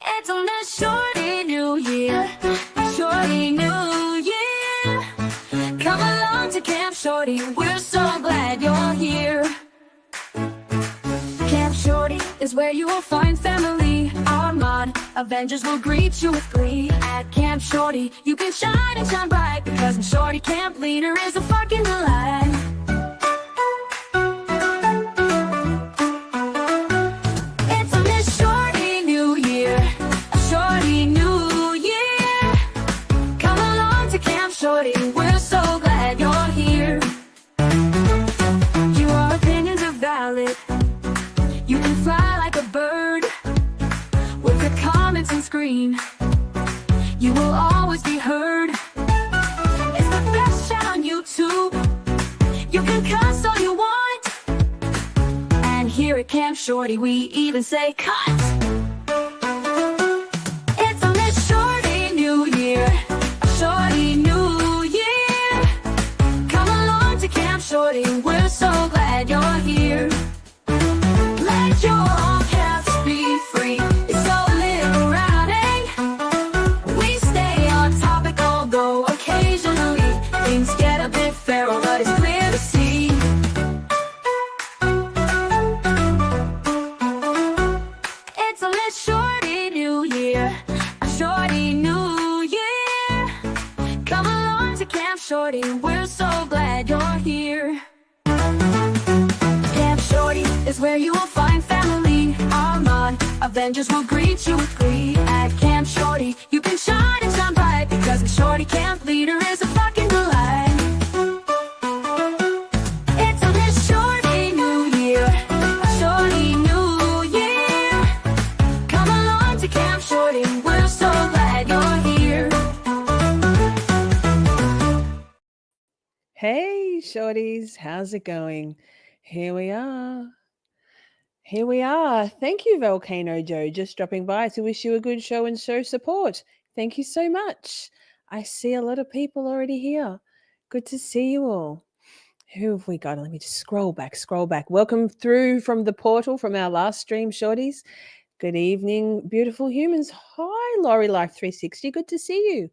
It's on a shorty new year, shorty new year. Come along to Camp Shorty, we're so glad you're here. Camp Shorty is where you will find family. Our mod Avengers will greet you with glee. At Camp Shorty, you can shine and shine bright, because the Shorty Camp leader is a fucking delight. It's on this shorty new year, a shorty new year. Come along to Camp Shorty, we're so glad you're here. Your opinions are valid. You can fly like a bird with your comments and scream. You will always be heard. It's the best chat on YouTube. You can cuss all you want. And here at Camp Shorty, we even say cut. It's on this shorty new year, a shorty new year. Come along to Camp Shorty, we're so glad you're here. Let your all caps be free. It's so liberating. We stay on topic, although occasionally things get a bit feral, but it's clear to see. It's a lit shorty new year, a shorty new year. Come along to Camp Shorty, we're so glad you're here. Camp Shorty is where you will find family. Our mod Avengers will greet you with glee. At Camp Shorty, you can shine and shine bright, because the Shorty Camp leader is a fucking delight. It's on this shorty new year, a shorty new year. Come along to Camp Shorty, we're so glad you're here. Hey, shorties, how's it going? Here we are. Here we are. Thank you, Volcano Joe, just dropping by to wish you a good show and show support. Thank you so much. I see a lot of people already here. Good to see you all. Who have we got? Let me just scroll back. Welcome through from the portal from our last stream, shorties. Good evening, beautiful humans. Hi, Laurie Life 360. Good to see you.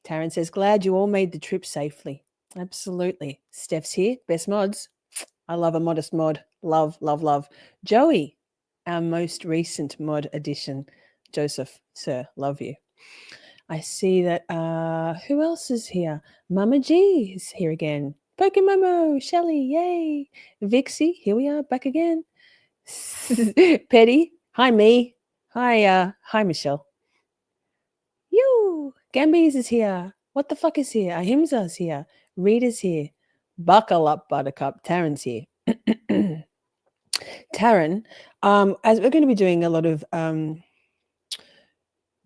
Taryn says, glad you all made the trip safely. Absolutely. Steph's here. Best mods. I love a modest mod. Love, love, love. Joey, our most recent mod addition. Joseph, sir, love you. I see that, who else is here? Mama G is here again. Pokemomo, Shelly, yay. Vixie, here we are, back again. Petty, hi me. Hi Michelle. You, Gambies is here. What the fuck is here? Ahimsa's here. Rita's here. Buckle up, Buttercup. Taryn's here. Taryn, as we're going to be doing a lot of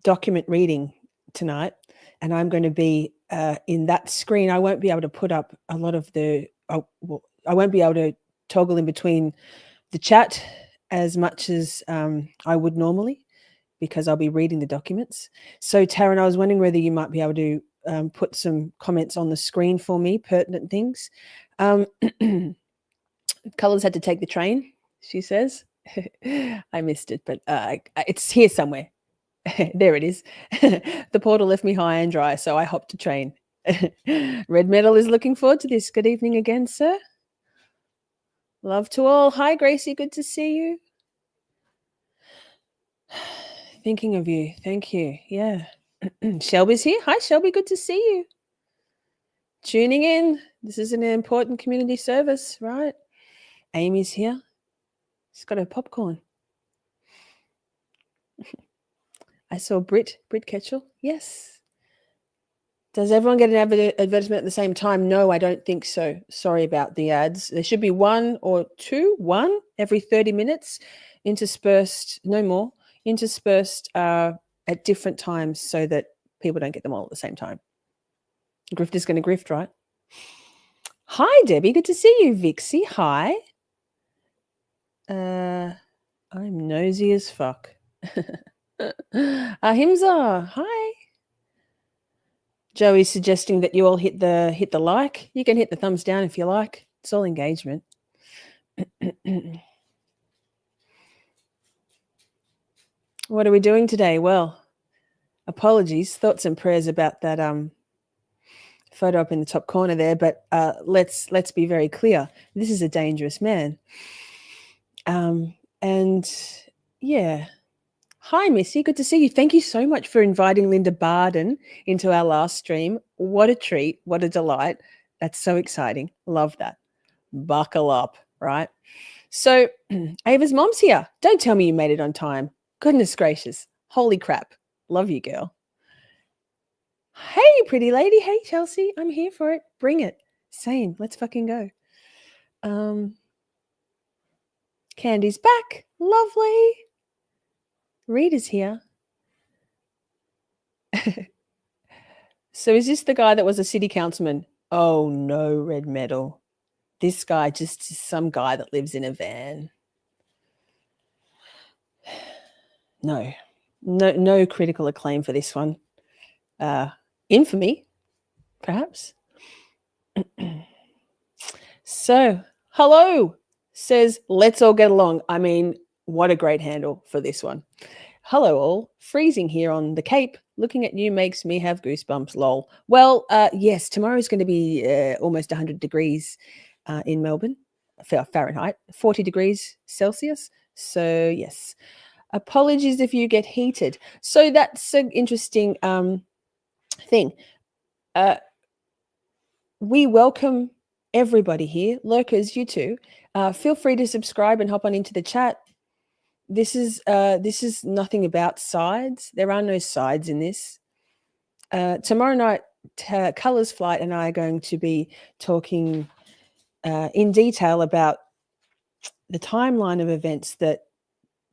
document reading tonight, and I'm going to be in that screen. I won't be able to put up a lot of the, I won't be able to toggle in between the chat as much as I would normally, because I'll be reading the documents. So Taryn, I was wondering whether you might be able to put some comments on the screen for me, pertinent things. Colors had to take the train, she says. I missed it, but it's here somewhere. There it is. The portal left me high and dry, so I hopped a train. Red Metal is looking forward to this. Good evening again, sir. Love to all. Hi, Gracie. Good to see you. Thinking of you. Thank you. Yeah. Shelby's here. Hi, Shelby. Good to see you. Tuning in. This is an important community service, right? Amy's here. She's got her popcorn. I saw Brit Ketchell. Yes. Does everyone get an advertisement at the same time? No, I don't think so. Sorry about the ads. There should be one every 30 minutes, interspersed, no more, interspersed at different times so that people don't get them all at the same time. Grifter's going to grift, right? Hi, Debbie. Good to see you, Vixie. Hi. I'm nosy as fuck. Ahimsa, hi. Joey's suggesting that you all hit the like. You can hit the thumbs down if you like. It's all engagement. What are we doing today? Well, apologies, thoughts and prayers about that photo up in the top corner there, but let's be very clear. This is a dangerous man. And yeah. Hi, Missy. Good to see you. Thank you so much for inviting Linda Barden into our last stream. What a treat. What a delight. That's so exciting. Love that. Buckle up, right? So Ava's mom's here. Don't tell me you made it on time. Goodness gracious. Holy crap. Love you, girl. Hey, pretty lady. Hey, Chelsea. I'm here for it. Bring it. Same. Let's fucking go. Candy's back. Lovely. Rita's here. So is this the guy that was a city councilman? Oh no, red medal. This guy just is some guy that lives in a van. No critical acclaim for this one. Infamy, perhaps. So, hello, says, let's all get along. I mean, what a great handle for this one. Hello all, freezing here on the Cape. Looking at you makes me have goosebumps, lol. Well, yes, tomorrow's going to be almost 100 degrees in Melbourne, Fahrenheit, 40 degrees Celsius. So, yes, apologies if you get heated. So that's an interesting thing. We welcome everybody here. Lurkers, you too. Feel free to subscribe and hop on into the chat. This is nothing about sides. There are no sides in this. Tomorrow night, Colours Flight and I are going to be talking in detail about the timeline of events that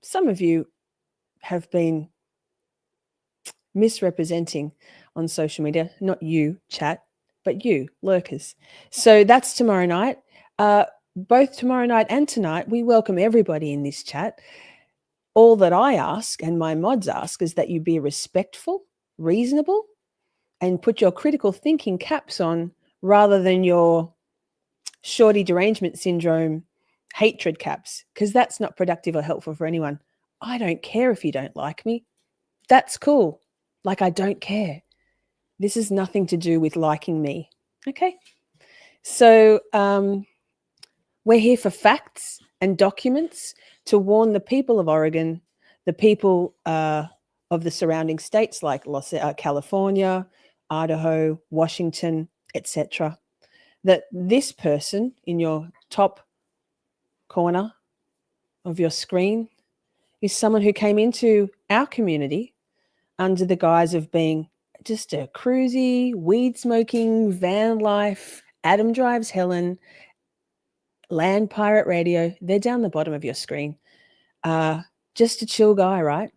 some of you have been misrepresenting on social media. Not you, chat, but you, lurkers. So that's tomorrow night. Both tomorrow night and tonight, we welcome everybody in this chat. All that I ask and my mods ask is that you be respectful, reasonable, and put your critical thinking caps on rather than your shorty derangement syndrome hatred caps, because that's not productive or helpful for anyone. I don't care if you don't like me. That's cool. Like, I don't care. This is nothing to do with liking me. Okay? So we're here for facts and documents to warn the people of Oregon, the people of the surrounding states like California, Idaho, Washington, etc., that this person in your top corner of your screen is someone who came into our community under the guise of being just a cruisy, weed-smoking, van life, Adam Drives Helen, Land Pirate Radio. They're down the bottom of your screen. Just a chill guy, right?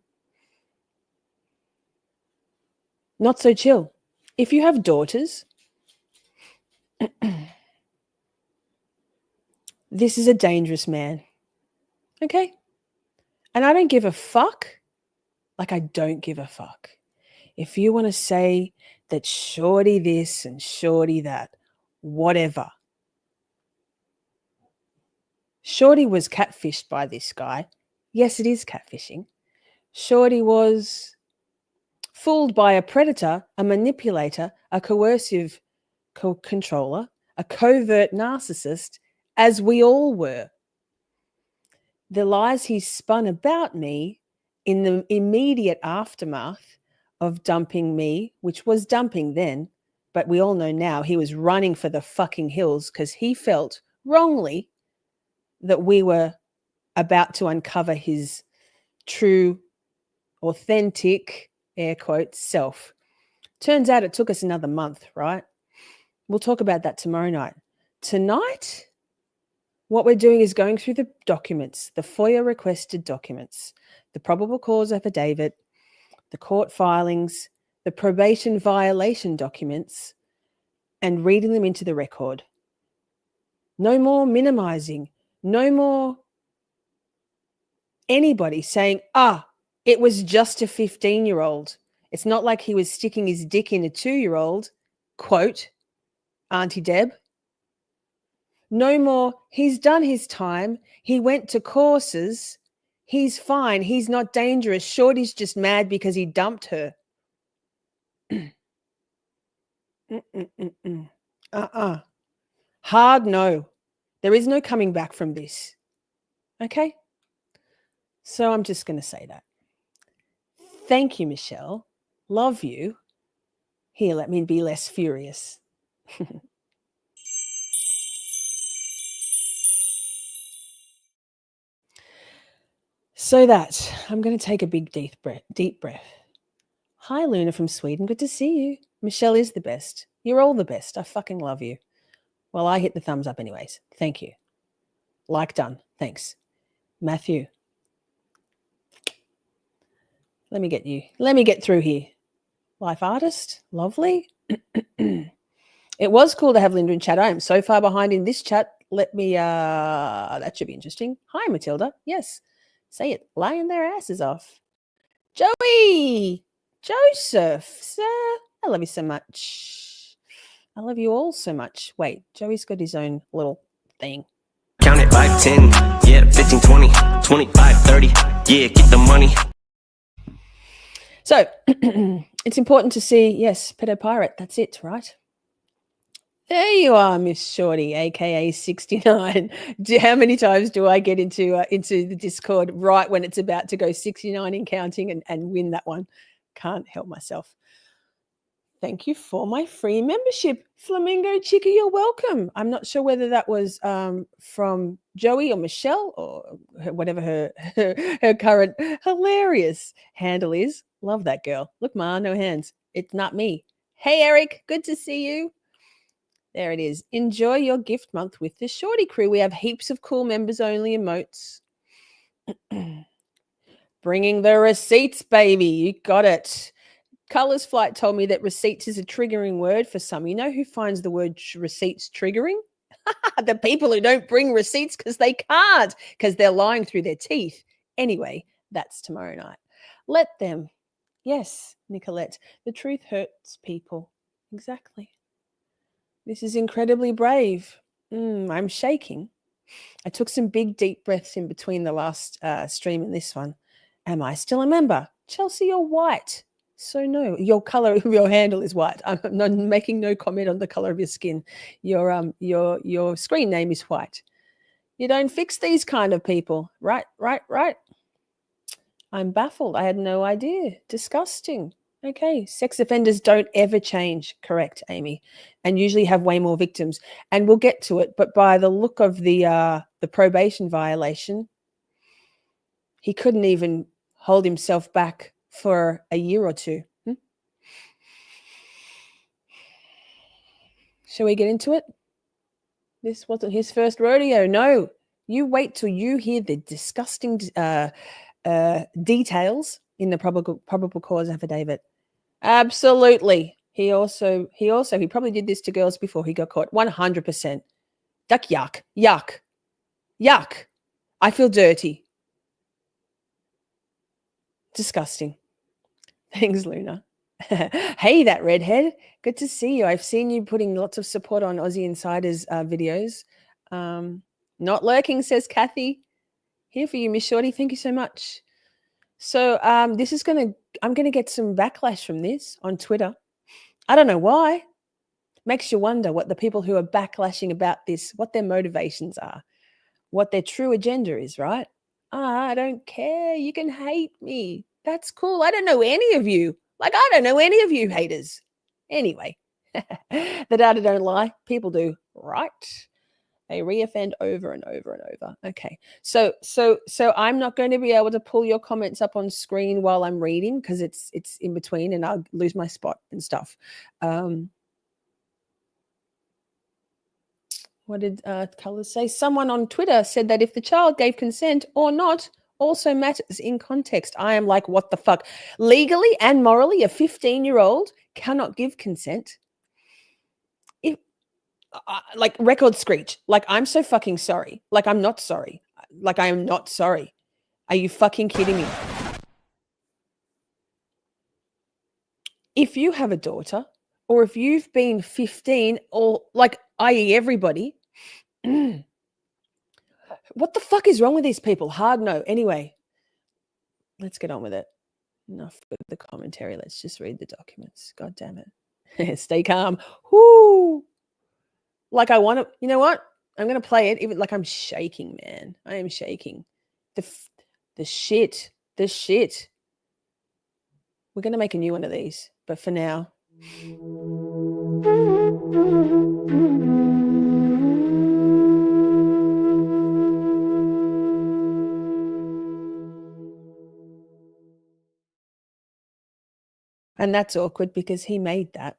Not so chill. If you have daughters, this is a dangerous man. Okay? And I don't give a fuck. Like, I don't give a fuck. If you want to say that shorty this and shorty that, whatever. Shorty was catfished by this guy. Yes, it is catfishing. Shorty was fooled by a predator, a manipulator, a coercive controller, a covert narcissist, as we all were. The lies he spun about me in the immediate aftermath of dumping me, which was dumping then, but we all know now he was running for the fucking hills because he felt wrongly that we were about to uncover his true, authentic, air quotes, self. Turns out it took us another month, right? We'll talk about that tomorrow night. Tonight, what we're doing is going through the documents, the FOIA requested documents, the probable cause affidavit, the court filings, the probation violation documents, and reading them into the record. No more minimizing, no more anybody saying, it was just a 15-year-old. It's not like he was sticking his dick in a 2-year-old, quote, Auntie Deb. No more, he's done his time. He went to courses. He's fine. He's not dangerous. Shorty's just mad because he dumped her. Hard no. There is no coming back from this. Okay? So I'm just going to say that. Thank you, Michelle. Love you. Here, let me be less furious. So that I'm going to take a big deep breath. Hi, Luna from Sweden. Good to see you. Michelle is the best. You're all the best. I fucking love you. Well, I hit the thumbs up anyways. Thank you. Like done. Thanks. Matthew. Let me get through here. Life artist. Lovely. It was cool to have Linda in chat. I am so far behind in this chat. Let me, that should be interesting. Hi, Matilda. Yes. Say it. Lying their asses off. Joey. Joseph. Sir. I love you so much. I love you all so much. Wait, Joey's got his own little thing. Count it 5, 10, yeah, 15, 20, 25, 30, yeah, get the money. So it's important to see, yes, pedo pirate, that's it, right? There you are, Miss Shorty, aka 69. How many times do I get into the Discord right when it's about to go 69 in counting and win that one? Can't help myself. Thank you for my free membership. Flamingo Chica, you're welcome. I'm not sure whether that was from Joey or Michelle or whatever her current hilarious handle is. Love that girl. Look, Ma, no hands. It's not me. Hey, Eric, good to see you. There it is. Enjoy your gift month with the Shorty crew. We have heaps of cool members only emotes. Bringing the receipts, baby. You got it. Colors Flight told me that receipts is a triggering word for some. You know who finds the word receipts triggering? The people who don't bring receipts because they can't, because they're lying through their teeth. Anyway, that's tomorrow night. Let them. Yes, Nicolette. The truth hurts people. Exactly. This is incredibly brave. I'm shaking. I took some big, deep breaths in between the last stream and this one. Am I still a member? Chelsea, you're white. So no, your color of your handle is white. I'm not making no comment on the color of your skin. Your screen name is white. You don't fix these kind of people. Right. I'm baffled. I had no idea. Disgusting. Okay. Sex offenders don't ever change. Correct, Amy. And usually have way more victims. And we'll get to it. But by the look of the probation violation, he couldn't even hold himself back for a year or two. Shall we get into it? This wasn't his first rodeo. No, you wait till you hear the disgusting details in the probable cause affidavit. Absolutely. He probably did this to girls before he got caught. 100%. Yuck. I feel dirty. Disgusting. Thanks, Luna. Hey, that redhead. Good to see you. I've seen you putting lots of support on Aussie Insiders videos. Not lurking, says Kathy. Here for you, Miss Shorty. Thank you so much. So I'm going to get some backlash from this on Twitter. I don't know why. Makes you wonder what the people who are backlashing about this, what their motivations are, what their true agenda is, right? I don't care. You can hate me. That's cool. I don't know any of you. Like, I don't know any of you haters. Anyway, the data don't lie. People do, right? They reoffend over and over and over. Okay. So I'm not going to be able to pull your comments up on screen while I'm reading because it's in between and I'll lose my spot and stuff. What did Colors say? Someone on Twitter said that if the child gave consent or not also matters in context. I am like, what the fuck? Legally and morally, a 15-year-old cannot give consent. If like record screech, like I'm so fucking sorry. Like I'm not sorry. Like I am not sorry. Are you fucking kidding me? If you have a daughter or if you've been 15 or like, i.e. everybody, what the fuck is wrong with these people? Hard no. Anyway, let's get on with it. Enough with the commentary. Let's just read the documents. God damn it. Stay calm. Whoo! Like I want to, you know what? I'm going to play it even like I'm shaking, man. I am shaking. The shit. We're going to make a new one of these, but for now. And that's awkward because he made that.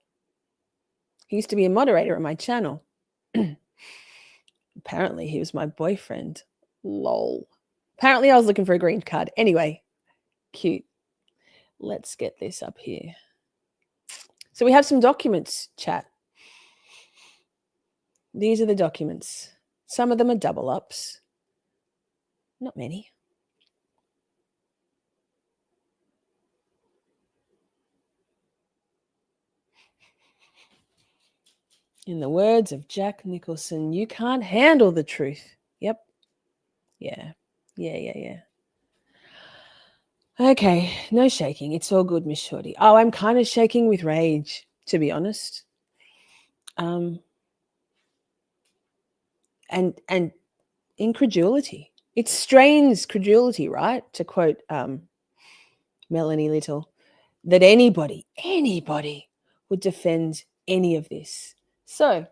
He used to be a moderator on my channel. Apparently, he was my boyfriend. Lol. Apparently, I was looking for a green card. Anyway, cute. Let's get this up here. So we have some documents, chat. These are the documents. Some of them are double ups. Not many. In the words of Jack Nicholson, you can't handle the truth. Yep. Yeah. Okay, no shaking. It's all good, Miss Shorty. Oh, I'm kind of shaking with rage, to be honest. And incredulity. It strains credulity, right? To quote Melanie Little, that anybody would defend any of this. So,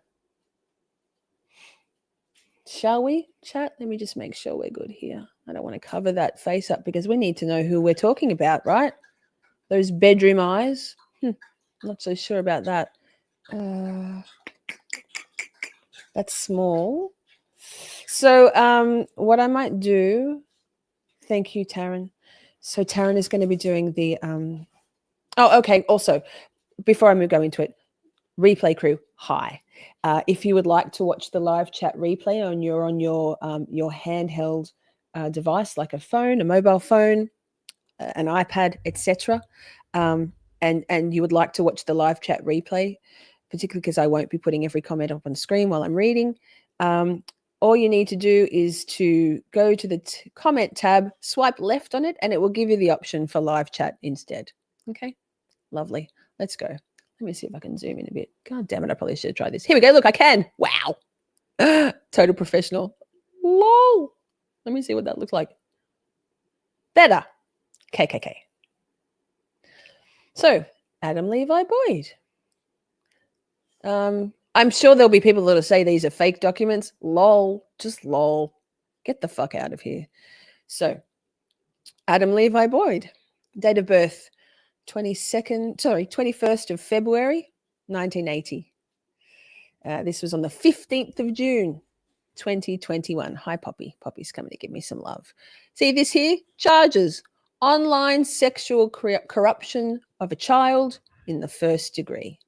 shall we chat? Let me just make sure we're good here. I don't want to cover that face up because we need to know who we're talking about, right? Those bedroom eyes. Not so sure about that. That's small. So what I might do, thank you, Taryn. So Taryn is going to be doing the, okay. Also, before I go into it, replay crew, hi. If you would like to watch the live chat replay on your handheld device, like a phone, a mobile phone, an iPad, etc., and you would like to watch the live chat replay, particularly because I won't be putting every comment up on screen while I'm reading, all you need to do is to go to the comment tab, swipe left on it, and it will give you the option for live chat instead. Okay, lovely. Let's go. Let me see if I can zoom in a bit. God damn it, I probably should have tried this. Here we go. Look, I can. Wow. Total professional. Lol. Let me see what that looks like. Better. KKK. So, Adam Levi Boyd. I'm sure there'll be people that'll say these are fake documents. Lol. Just lol. Get the fuck out of here. So, Adam Levi Boyd. Date of birth, 21st of February, 1980. This was on the 15th of June, 2021. Hi, Poppy. Poppy's coming to give me some love. See this here? Charges. Online sexual corruption of a child in the first degree.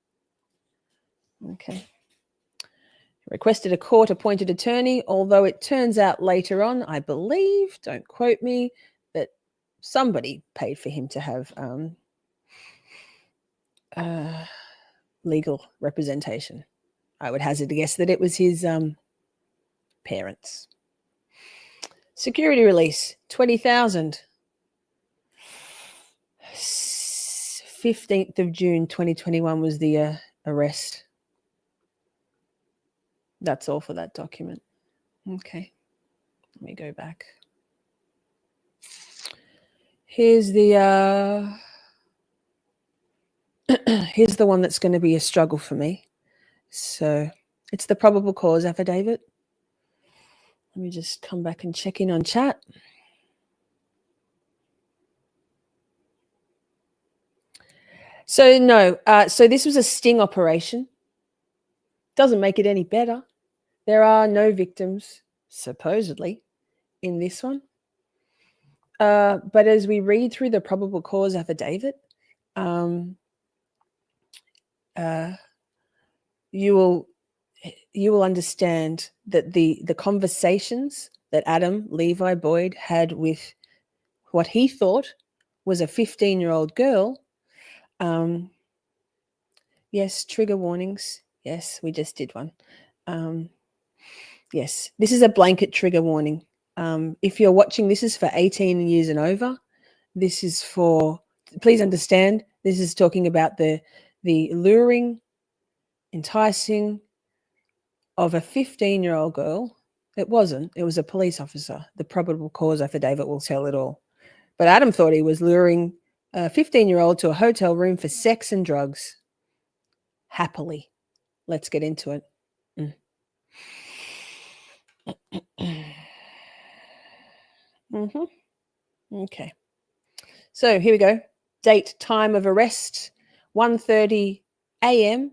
Okay. Requested a court-appointed attorney, although it turns out later on, I believe, don't quote me, that somebody paid for him to have legal representation. I would hazard a guess that it was his parents. Security release, $20,000. 15th of June, 2021 was the arrest. That's all for that document. Okay, let me go back. Here's the here's the one that's going to be a struggle for me. So it's the probable cause affidavit. Let me just come back and check in on chat. So no, so this was a sting operation. Doesn't make it any better. There are no victims, supposedly, in this one. But as we read through the probable cause affidavit, you will understand that the conversations that Adam Levi Boyd had with what he thought was a 15-year-old girl. Yes, trigger warnings. Yes, we just did one. Yes, this is a blanket trigger warning. If you're watching, this is for 18 years and over. This is for, please understand, this is talking about the luring, enticing of a 15-year-old girl. It wasn't. It was a police officer. The probable cause affidavit will tell it all. But Adam thought he was luring a 15-year-old to a hotel room for sex and drugs. Happily. Let's get into it. Okay. So here we go. Date, time of arrest, 1:30 a.m.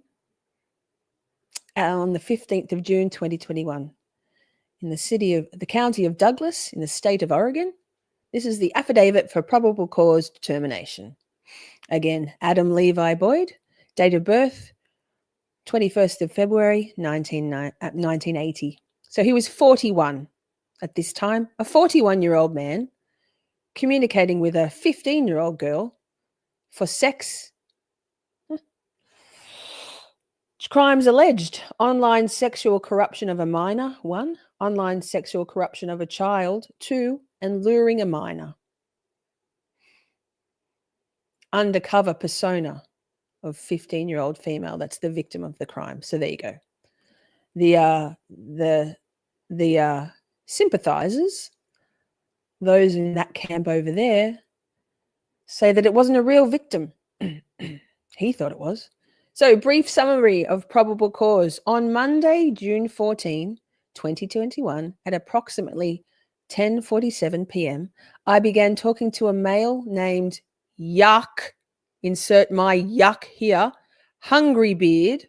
on the 15th of June, 2021, in the county of Douglas, in the state of Oregon. This is the affidavit for probable cause determination. Again, Adam Levi Boyd, date of birth, 21st of February, 1980. So he was 41 at this time, a 41-year-old man communicating with a 15-year-old girl for sex. Crimes alleged: online sexual corruption of a minor, 1, online sexual corruption of a child, 2, and luring a minor. Undercover persona of 15-year-old female, that's the victim of the crime. So there you go. The sympathizers, those in that camp over there, say that it wasn't a real victim. He thought it was. So, brief summary of probable cause. On Monday, June 14, 2021, at approximately 10:47 p.m., I began talking to a male named Yuck, insert my yuck here, Hungry Beard,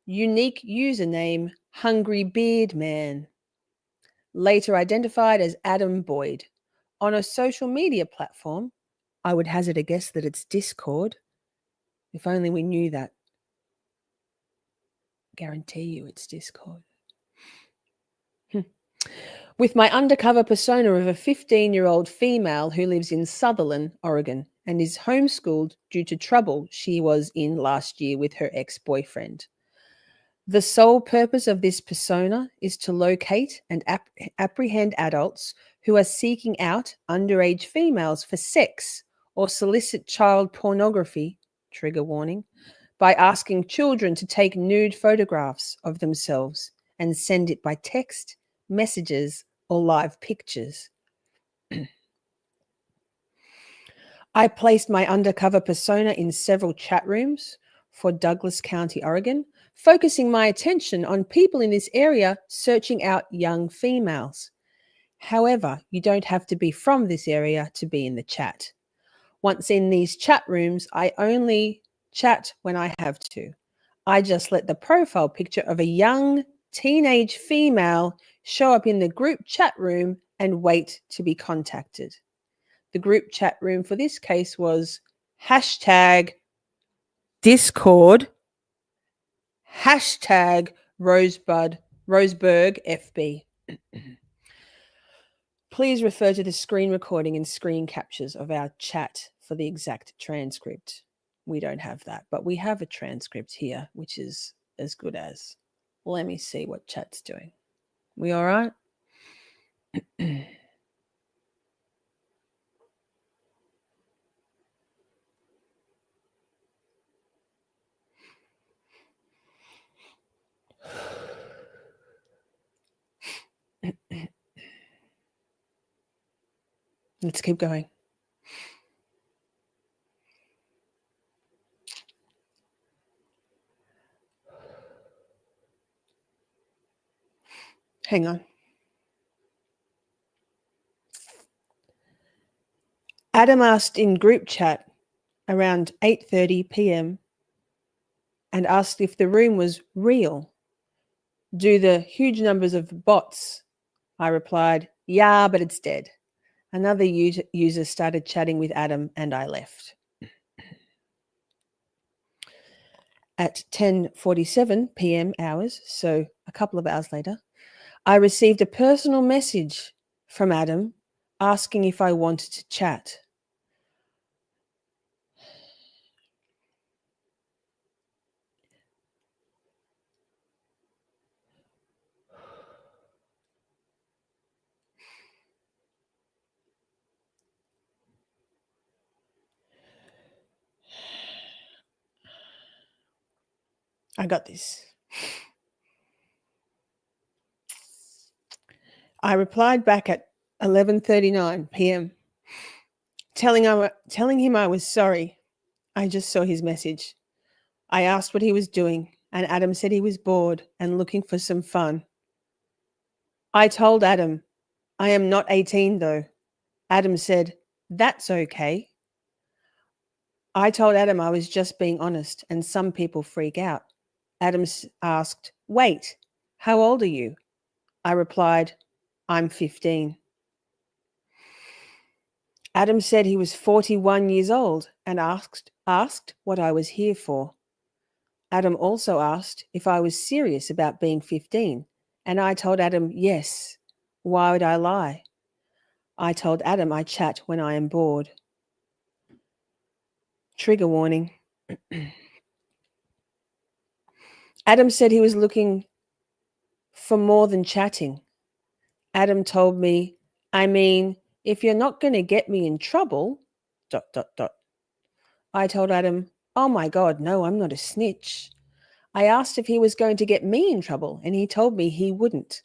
unique username Hungry Beard Man, later identified as Adam Boyd, on a social media platform. I would hazard a guess that it's Discord. If only we knew that. Guarantee you it's Discord. With my undercover persona of a 15-year-old female who lives in Sutherland, Oregon, and is homeschooled due to trouble she was in last year with her ex-boyfriend. The sole purpose of this persona is to locate and apprehend adults who are seeking out underage females for sex or solicit child pornography, trigger warning, by asking children to take nude photographs of themselves and send it by text, messages, or live pictures. I placed my undercover persona in several chat rooms for Douglas County, Oregon, focusing my attention on people in this area searching out young females. However, you don't have to be from this area to be in the chat. Once in these chat rooms, I only chat when I have to. I just let the profile picture of a young teenage female show up in the group chat room and wait to be contacted. The group chat room for this case was hashtag Discord, hashtag Roseburg FB. Please refer to the screen recording and screen captures of our chat for the exact transcript. We don't have that, but we have a transcript here, which is as good as. Let me see what chat's doing. We all right? Let's keep going. Hang on. Adam asked in group chat around 8:30 p.m. and asked if the room was real. Do the huge numbers of bots? I replied, yeah, but it's dead. Another user started chatting with Adam and I left. At 10:47 p.m. hours, so a couple of hours later, I received a personal message from Adam asking if I wanted to chat. I got this. I replied back at 11:39 p.m. telling him I was sorry. I just saw his message. I asked what he was doing, and Adam said he was bored and looking for some fun. I told Adam, I am not 18 though. Adam said, that's okay. I told Adam I was just being honest, and some people freak out. Adam asked, wait, how old are you? I replied, I'm 15. Adam said he was 41 years old and asked what I was here for. Adam also asked if I was serious about being 15, and I told Adam, yes. Why would I lie? I told Adam I chat when I am bored. Trigger warning. Adam said he was looking for more than chatting. Adam told me, I mean, if you're not going to get me in trouble, ... I told Adam, oh my God, no, I'm not a snitch. I asked if he was going to get me in trouble, and he told me he wouldn't.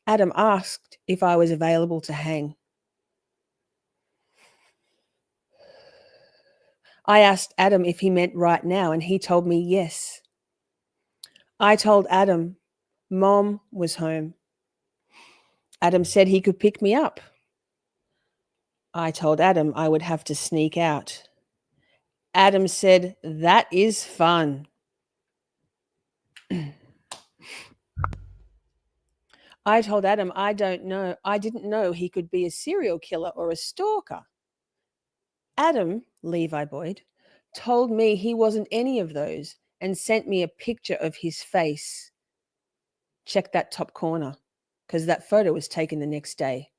Adam asked if I was available to hang. I asked Adam if he meant right now, and he told me yes. I told Adam Mom was home. Adam said he could pick me up. I told Adam I would have to sneak out. Adam said, that is fun. I told Adam I didn't know he could be a serial killer or a stalker. Adam Levi Boyd told me he wasn't any of those and sent me a picture of his face. Check that top corner, because that photo was taken the next day.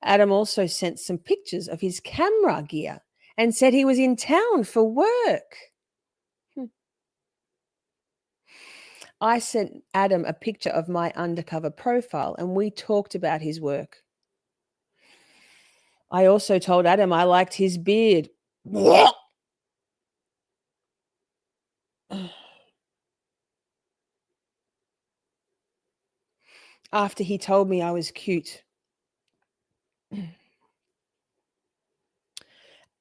Adam also sent some pictures of his camera gear and said he was in town for work. I sent Adam a picture of my undercover profile, and we talked about his work. I also told Adam I liked his beard. After he told me I was cute.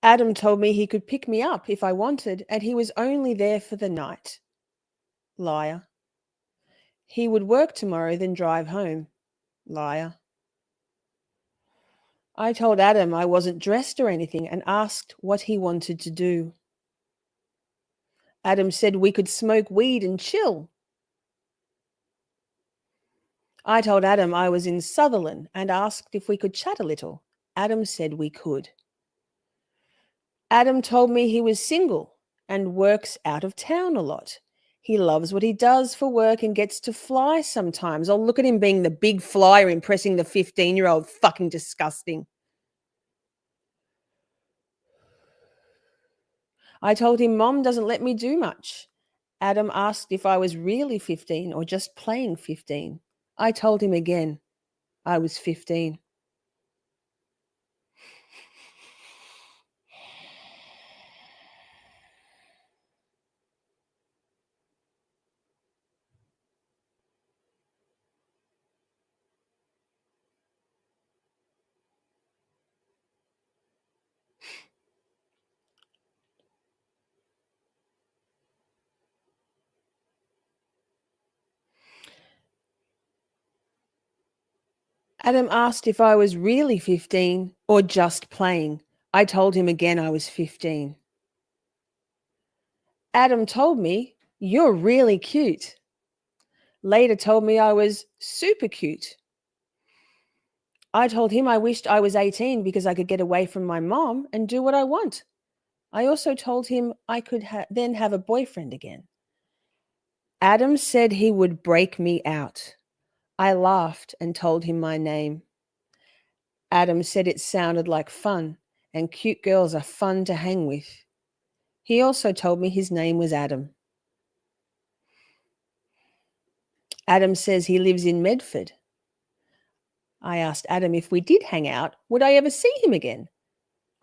Adam told me he could pick me up if I wanted, and he was only there for the night. Liar. He would work tomorrow, then drive home. Liar. I told Adam I wasn't dressed or anything and asked what he wanted to do. Adam said we could smoke weed and chill. I told Adam I was in Sutherland and asked if we could chat a little. Adam said we could. Adam told me he was single and works out of town a lot. He loves what he does for work and gets to fly sometimes. Oh, look at him being the big flyer, impressing the 15-year-old. Fucking disgusting. I told him Mom doesn't let me do much. Adam asked if I was really 15 or just playing 15. I told him again I was 15. Adam asked if I was really 15 or just playing. I told him again I was 15. Adam told me, you're really cute. Later told me I was super cute. I told him I wished I was 18 because I could get away from my mom and do what I want. I also told him I could then have a boyfriend again. Adam said he would break me out. I laughed and told him my name. Adam said it sounded like fun, and cute girls are fun to hang with. He also told me his name was Adam. Adam says he lives in Medford. I asked Adam if we did hang out, would I ever see him again?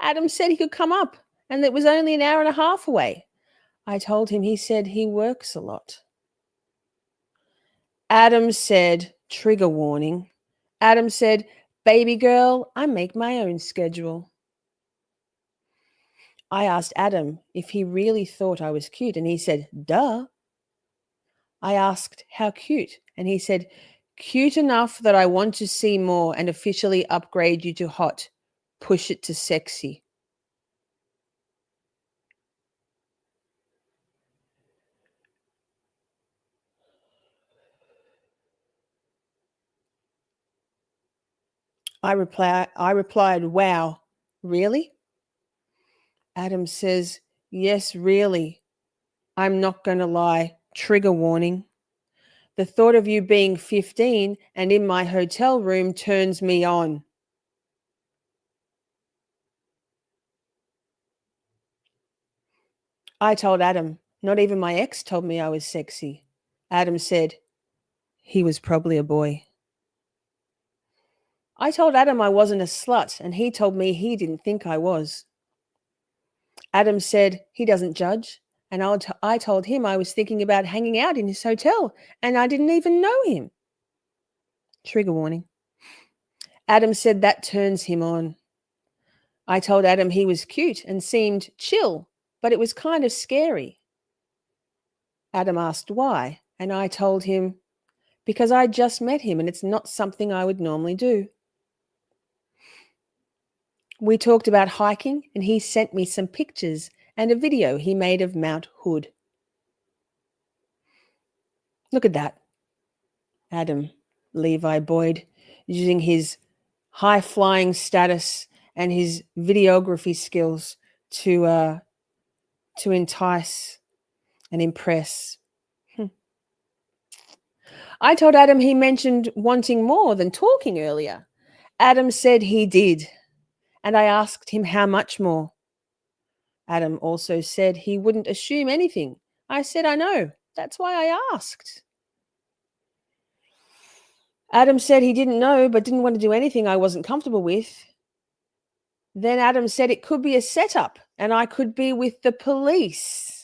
Adam said he could come up and it was only an hour and a half away. I told him. He said he works a lot. Adam said, trigger warning. Adam said, baby girl, I make my own schedule. I asked Adam if he really thought I was cute, and he said, duh. I asked how cute, and he said, cute enough that I want to see more and officially upgrade you to hot. Push it to sexy. I replied, wow, really? Adam says, yes, really. I'm not going to lie. Trigger warning. The thought of you being 15 and in my hotel room turns me on. I told Adam, not even my ex told me I was sexy. Adam said, he was probably a boy. I told Adam I wasn't a slut, and he told me he didn't think I was. Adam said he doesn't judge, and I told him I was thinking about hanging out in his hotel, and I didn't even know him. Trigger warning. Adam said that turns him on. I told Adam he was cute and seemed chill, but it was kind of scary. Adam asked why, and I told him, because I just met him and it's not something I would normally do. We talked about hiking, and he sent me some pictures and a video he made of Mount Hood. Look at that. Adam Levi Boyd, using his high-flying status and his videography skills to entice and impress. I told Adam he mentioned wanting more than talking earlier. Adam said he did, and I asked him how much more. Adam also said he wouldn't assume anything. I said, I know. That's why I asked. Adam said he didn't know, but didn't want to do anything I wasn't comfortable with. Then Adam said it could be a setup and I could be with the police.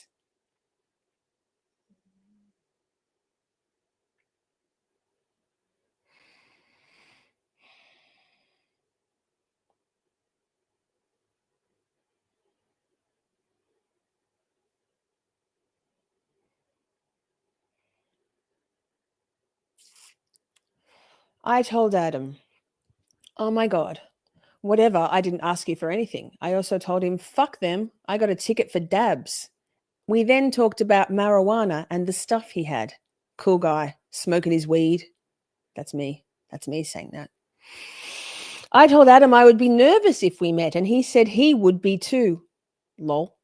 I told Adam, oh my God, whatever, I didn't ask you for anything. I also told him, fuck them, I got a ticket for dabs. We then talked about marijuana and the stuff he had. Cool guy, smoking his weed. That's me saying that. I told Adam I would be nervous if we met, and he said he would be too. Lol.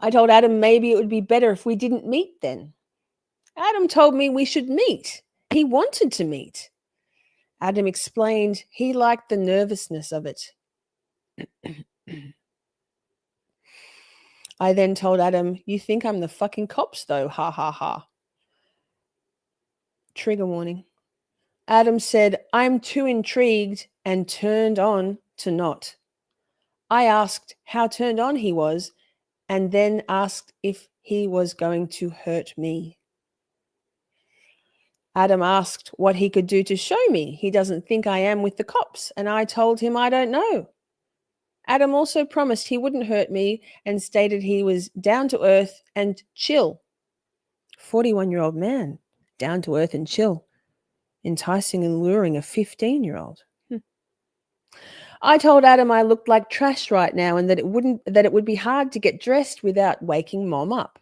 I told Adam maybe it would be better if we didn't meet then. Adam told me we should meet. He wanted to meet. Adam explained he liked the nervousness of it. I then told Adam, you think I'm the fucking cops though, ha ha ha. Trigger warning. Adam said, I'm too intrigued and turned on to not. I asked how turned on he was, and then asked if he was going to hurt me. Adam asked what he could do to show me he doesn't think I am with the cops, and I told him I don't know. Adam also promised he wouldn't hurt me and stated he was down to earth and chill. 41-year-old man, down to earth and chill, enticing and luring a 15-year-old. I told Adam I looked like trash right now and that it would be hard to get dressed without waking Mom up.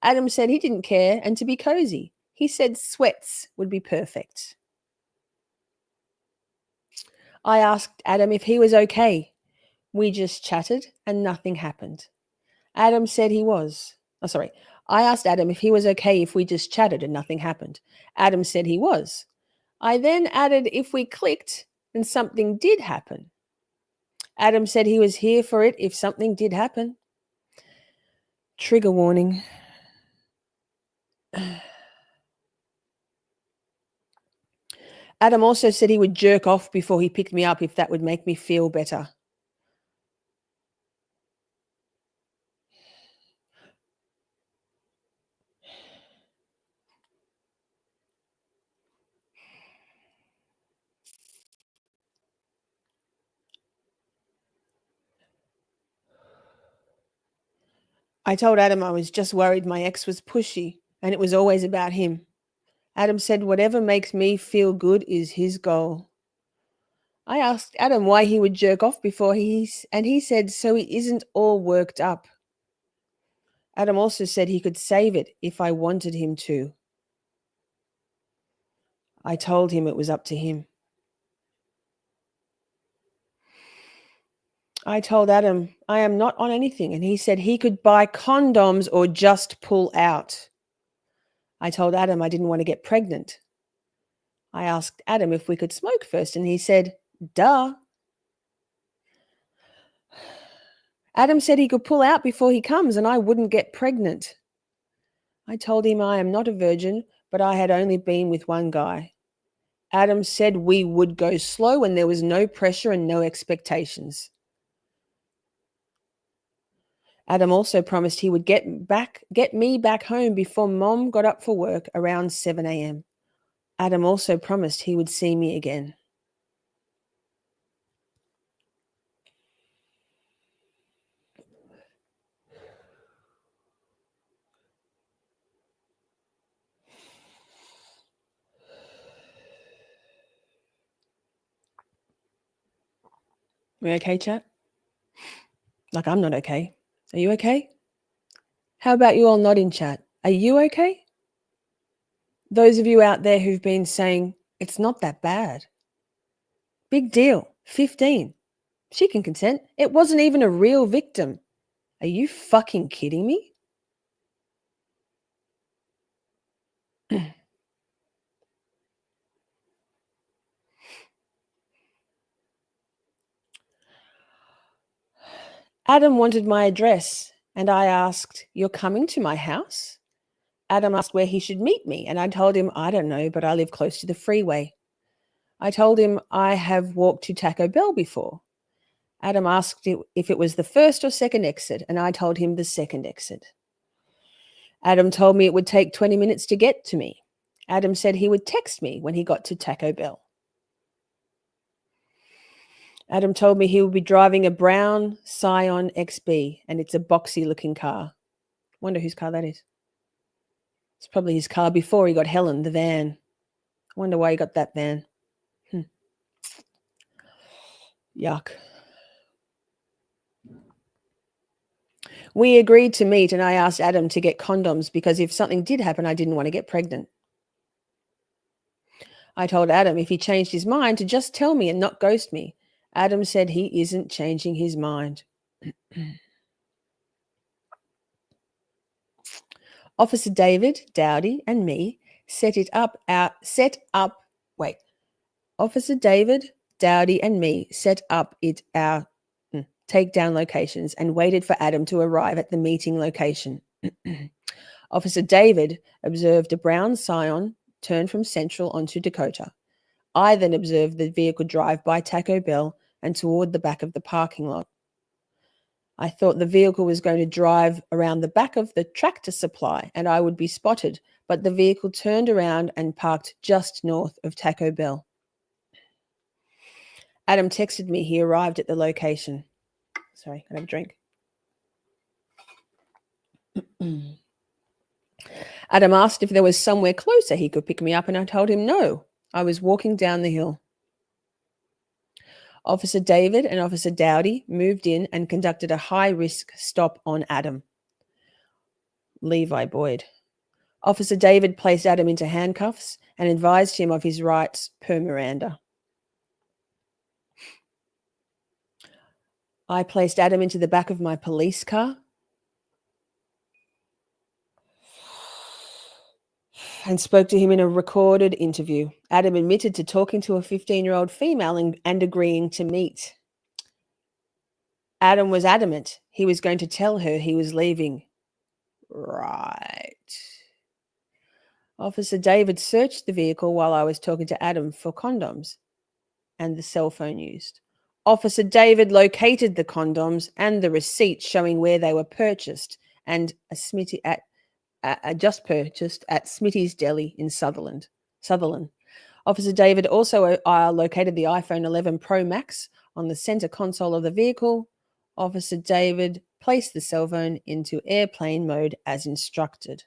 Adam said he didn't care and to be cozy. He said sweats would be perfect. I asked Adam if he was okay. We just chatted and nothing happened. Adam said he was. I asked Adam if he was okay if we just chatted and nothing happened. Adam said he was. I then added if we clicked and something did happen. Adam said he was here for it if something did happen. Trigger warning. Adam also said he would jerk off before he picked me up if that would make me feel better. I told Adam I was just worried my ex was pushy and it was always about him. Adam said whatever makes me feel good is his goal. I asked Adam why he would jerk off before he said so he isn't all worked up. Adam also said he could save it if I wanted him to. I told him it was up to him. I told Adam I am not on anything, and he said he could buy condoms or just pull out. I told Adam I didn't want to get pregnant. I asked Adam if we could smoke first, and he said, duh. Adam said he could pull out before he comes and I wouldn't get pregnant. I told him I am not a virgin, but I had only been with one guy. Adam said we would go slow and there was no pressure and no expectations. Adam also promised he would get me back home before Mom got up for work around 7 a.m. Adam also promised he would see me again. We okay, chat? Like, I'm not okay. Are you okay? How about you all not in chat? Are you okay? Those of you out there who've been saying, it's not that bad. Big deal. 15. She can consent. It wasn't even a real victim. Are you fucking kidding me? Adam wanted my address and I asked, you're coming to my house? Adam asked where he should meet me and I told him, I don't know, but I live close to the freeway. I told him I have walked to Taco Bell before. Adam asked if it was the first or second exit and I told him the second exit. Adam told me it would take 20 minutes to get to me. Adam said he would text me when he got to Taco Bell. Adam told me he would be driving a brown Scion XB and it's a boxy looking car. Wonder whose car that is. It's probably his car before he got Helen, the van. I wonder why he got that van. Yuck. We agreed to meet and I asked Adam to get condoms because if something did happen, I didn't want to get pregnant. I told Adam if he changed his mind to just tell me and not ghost me. Adam said he isn't changing his mind. Officer David, Dowdy, and me Officer David, Dowdy, and me set up our takedown locations and waited for Adam to arrive at the meeting location. Officer David observed a brown Scion turn from Central onto Dakota. I then observed the vehicle drive by Taco Bell and toward the back of the parking lot. I thought the vehicle was going to drive around the back of the Tractor Supply and I would be spotted, but the vehicle turned around and parked just north of Taco Bell. Adam texted me he arrived at the location. Sorry, I have a drink. Adam asked if there was somewhere closer he could pick me up and I told him no. I was walking down the hill. Officer David and Officer Dowdy moved in and conducted a high-risk stop on Adam Levi Boyd. Officer David placed Adam into handcuffs and advised him of his rights per Miranda. I placed Adam into the back of my police car and spoke to him in a recorded interview. Adam admitted to talking to a 15-year-old female and agreeing to meet. Adam was adamant he was going to tell her he was leaving. Right. Officer David searched the vehicle while I was talking to Adam for condoms and the cell phone used. Officer David located the condoms and the receipt showing where they were purchased and just purchased at Smitty's Deli in Sutherland. Officer David also located the iPhone 11 Pro Max on the center console of the vehicle. Officer David Place the cell phone into airplane mode as instructed.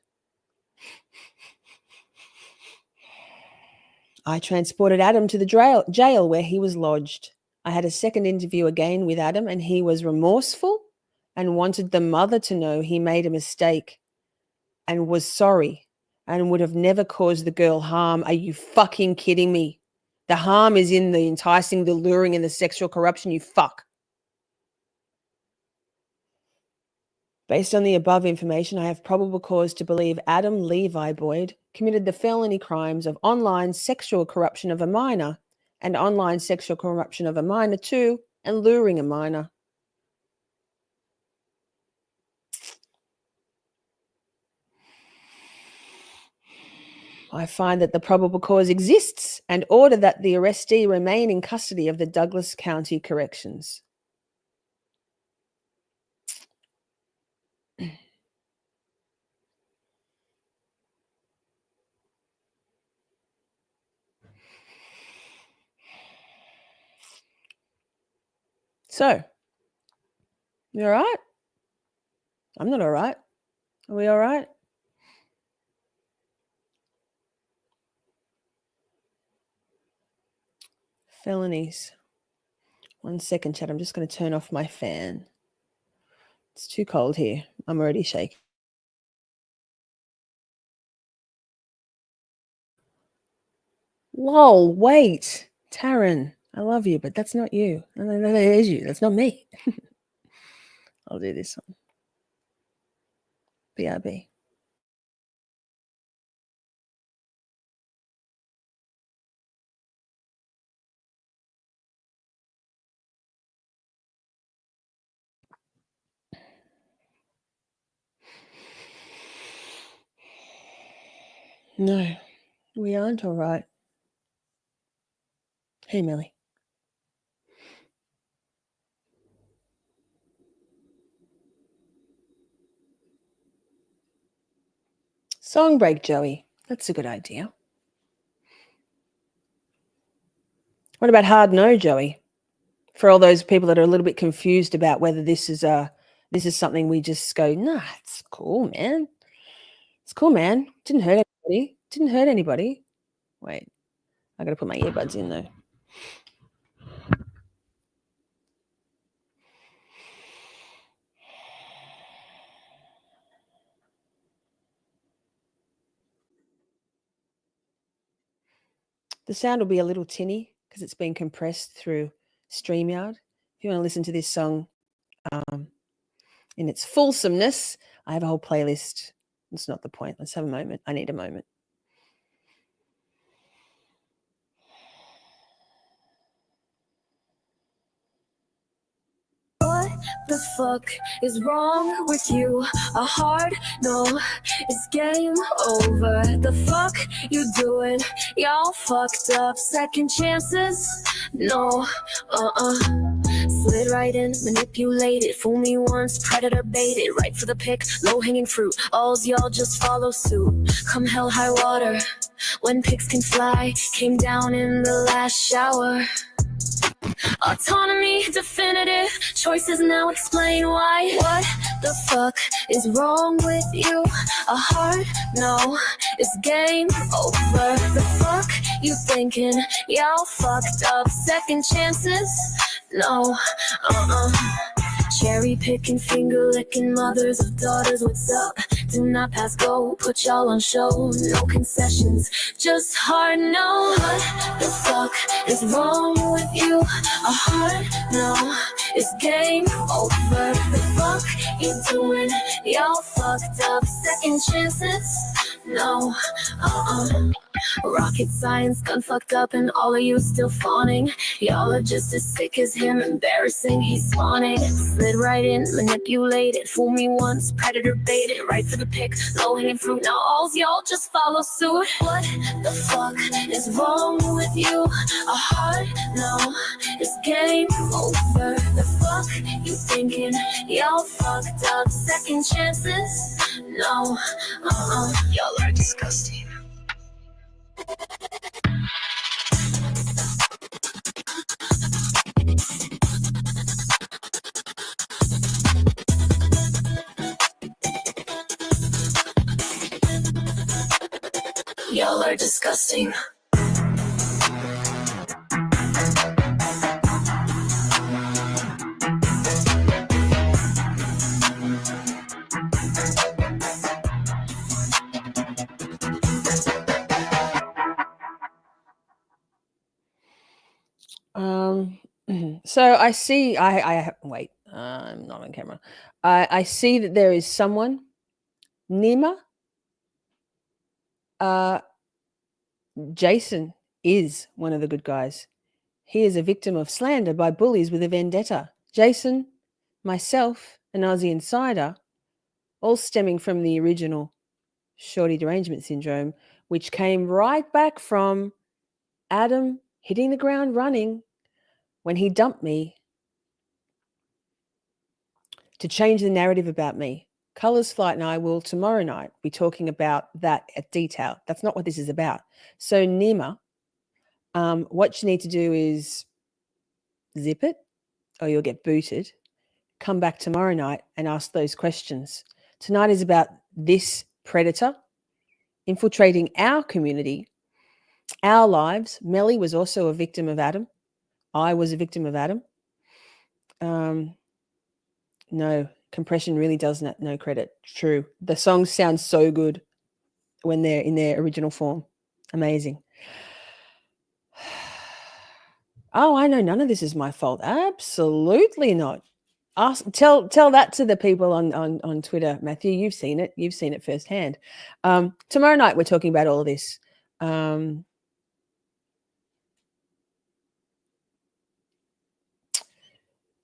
I transported Adam to the jail where he was lodged. I had a second interview again with Adam, and he was remorseful and wanted the mother to know he made a mistake and was sorry and would have never caused the girl harm. Are you fucking kidding me? The harm is in the enticing, the luring, and the sexual corruption, you fuck. Based on the above information, I have probable cause to believe Adam Levi Boyd committed the felony crimes of online sexual corruption of a minor and online sexual corruption of a minor too, and luring a minor. I find that the probable cause exists and order that the arrestee remain in custody of the Douglas County Corrections. So, you all right? I'm not all right. Are we all right? Felonies. 1 second, chat. I'm just going to turn off my fan. It's too cold here. I'm already shaking. Lol, wait. Taryn, I love you, but that's not you. No, that is you. That's not me. I'll do this one. BRB. No, we aren't all right. Hey, Millie. Song break, Joey. That's a good idea. What about hard no, Joey? For all those people that are a little bit confused about whether this is something we just go, nah, it's cool, man. It's cool, man. Didn't hurt anybody. Didn't hurt anybody. Wait, I got to put my earbuds in though. The sound will be a little tinny because it's been compressed through StreamYard. If you want to listen to this song in its fulsomeness, I have a whole playlist. It's not the point. Let's have a moment. I need a moment. What the fuck is wrong with you? A hard no, it's game over. The fuck you doing? Y'all fucked up. Second chances? No, slid right in, manipulated, fool me once, predator baited, right for the pick, low-hanging fruit, alls y'all just follow suit. Come hell high water, when pigs can fly, came down in the last shower. Autonomy, definitive, choices now explain why. What the fuck is wrong with you? A hard no, it's game over. The fuck you thinking? Y'all fucked up. Second chances? No, cherry picking, finger licking, mothers of daughters, what's up? Do not pass go, put y'all on show. No concessions, just hard no. What the fuck is wrong with you? A hard no, it's game over. The fuck you doing? Y'all fucked up. Second chances? No, rocket science, gun fucked up, and all of you still fawning. Y'all are just as sick as him, embarrassing, he's spawning. Slid right in, manipulated, fool me once, predator baited, right for the pick, low-hanging fruit, now alls y'all just follow suit. What the fuck is wrong with you? A hard no, it's game over. The fuck you thinking? Y'all fucked up. Second chances? No, y'all are disgusting. Y'all are disgusting. So I see, wait, I'm not on camera. I see that there is someone, Nima. Jason is one of the good guys. He is a victim of slander by bullies with a vendetta. Jason, myself, and Aussie Insider, all stemming from the original Shorty derangement syndrome, which came right back from Adam hitting the ground running when he dumped me to change the narrative about me. Colours Flight and I will tomorrow night be talking about that at detail. That's not what this is about. So Nima, what you need to do is zip it or you'll get booted. Come back tomorrow night and ask those questions. Tonight is about this predator infiltrating our community, our lives. Melly was also a victim of Adam. I was a victim of Adam. No, compression really does no credit. True. The songs sound so good when they're in their original form. Amazing. Oh, I know none of this is my fault. Absolutely not. Tell that to the people on Twitter, Matthew. You've seen it. You've seen it firsthand. Tomorrow night we're talking about all of this.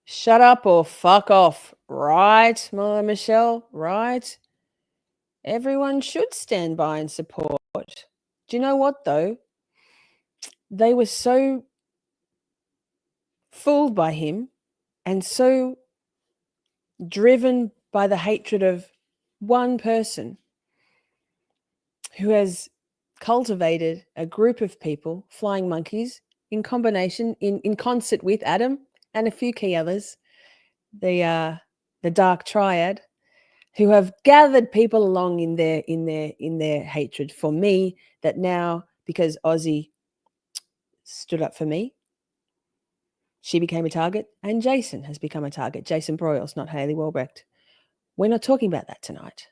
Shut up or fuck off. Right, Michelle? Right? Everyone should stand by and support. Do you know what, though? They were so fooled by him and so driven by the hatred of one person who has cultivated a group of people, flying monkeys, in combination, in concert with Adam and a few key others, the dark triad, who have gathered people along in their hatred for me, that now, because Aussie stood up for me, she became a target, and Jason has become a target. Jason Broyles, not Hayley Walbrecht. We're not talking about that tonight.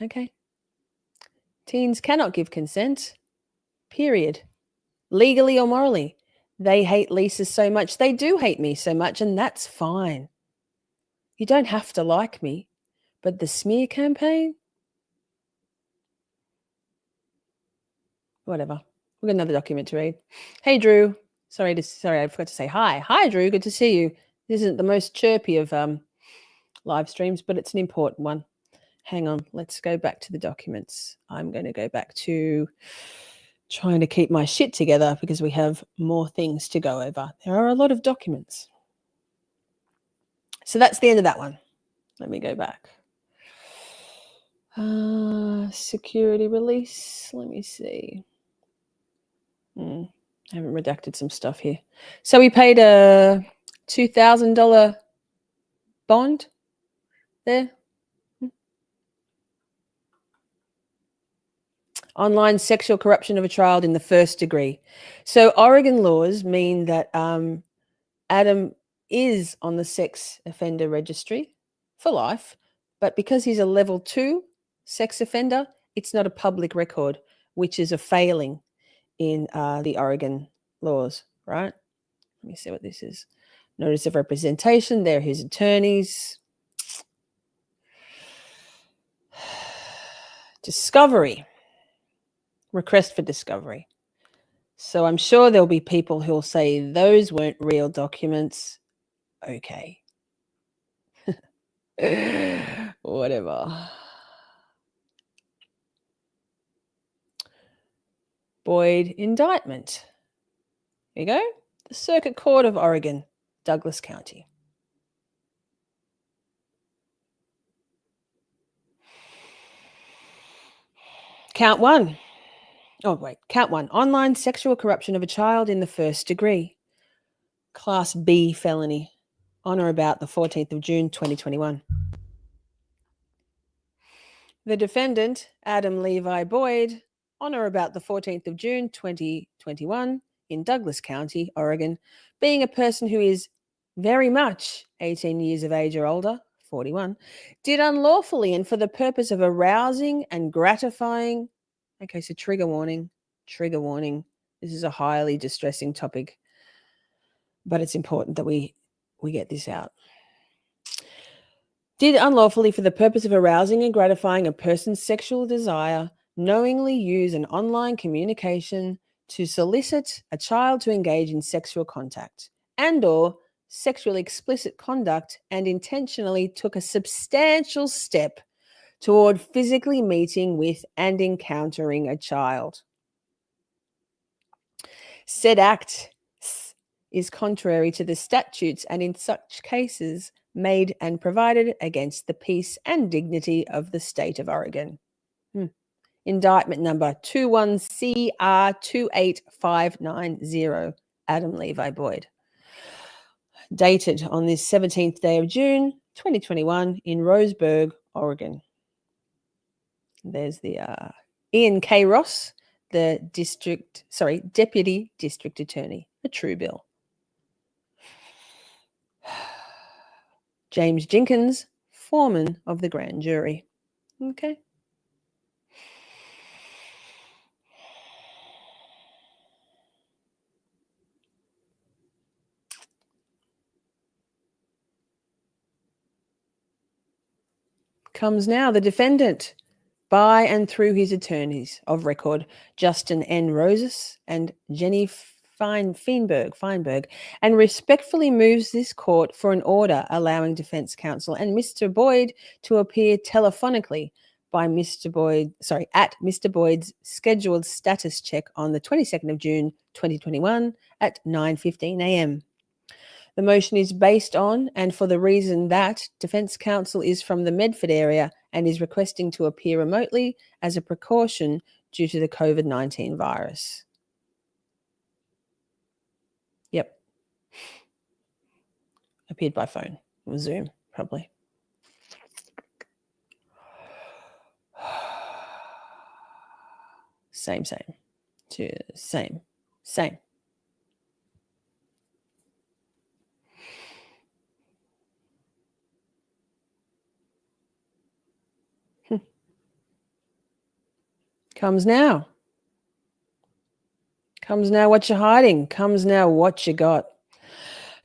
Okay? Teens cannot give consent, period. Legally or morally. They hate Lisa so much. They do hate me so much, and that's fine. You don't have to like me, but the smear campaign? Whatever. We've got another document to read. Hey, Drew. Sorry, I forgot to say hi. Hi, Drew. Good to see you. This isn't the most chirpy of live streams, but it's an important one. Hang on. Let's go back to the documents. I'm going to go back to trying to keep my shit together because we have more things to go over. There are a lot of documents. So that's the end of that one. Let me go back. Security release. Let me see. I haven't redacted some stuff here. So we paid a $2,000 bond there. Online sexual corruption of a child in the first degree. So Oregon laws mean that Adam is on the sex offender registry for life, but because he's a level 2 sex offender, it's not a public record, which is a failing in the Oregon laws, right? Let me see what this is. Notice of representation. They're his attorneys. Discovery. Request for discovery. So I'm sure there'll be people who'll say those weren't real documents. Okay. Whatever. Boyd indictment. Here you go. The Circuit Court of Oregon, Douglas County. Count one. Count one. Online sexual corruption of a child in the first degree. Class B felony. On or about the 14th of June, 2021. The defendant, Adam Levi Boyd, on or about the 14th of June 2021 in Douglas County, Oregon, being a person who is very much 18 years of age or older, 41, did unlawfully and for the purpose of arousing and gratifying. Okay, so trigger warning. This is a highly distressing topic, but it's important that we get this out. Did unlawfully for the purpose of arousing and gratifying a person's sexual desire, knowingly use an online communication to solicit a child to engage in sexual contact and or sexually explicit conduct, and intentionally took a substantial step toward physically meeting with and encountering a child. Said act is contrary to the statutes and in such cases made and provided against the peace and dignity of the state of Oregon. Indictment number 21CR28590, Adam Levi Boyd. Dated on this 17th day of June, 2021 in Roseburg, Oregon. There's the Ian K. Ross, the Deputy District Attorney, a true bill. James Jenkins, foreman of the grand jury. Okay. Comes now the defendant, by and through his attorneys of record, Justin N. Roses and Jenny Feinberg, and respectfully moves this court for an order allowing defense counsel and Mr. Boyd to appear telephonically by at Mr. Boyd's scheduled status check on the 22nd of June 2021 at 9:15 a.m. The motion is based on and for the reason that defense counsel is from the Medford area and is requesting to appear remotely as a precaution due to the COVID-19 virus. Yep. Appeared by phone or Zoom, probably. Same. Comes now what you're hiding. Comes now what you got.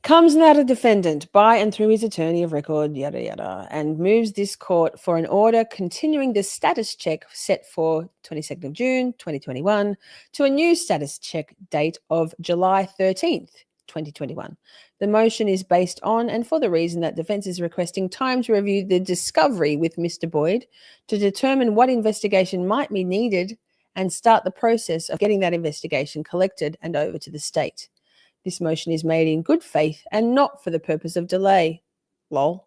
Comes now to defendant by and through his attorney of record, yada, yada, and moves this court for an order continuing the status check set for 22nd of June, 2021 to a new status check date of July 13th, 2021. The motion is based on and for the reason that defense is requesting time to review the discovery with Mr. Boyd to determine what investigation might be needed and start the process of getting that investigation collected and over to the state. This motion is made in good faith and not for the purpose of delay. Lol.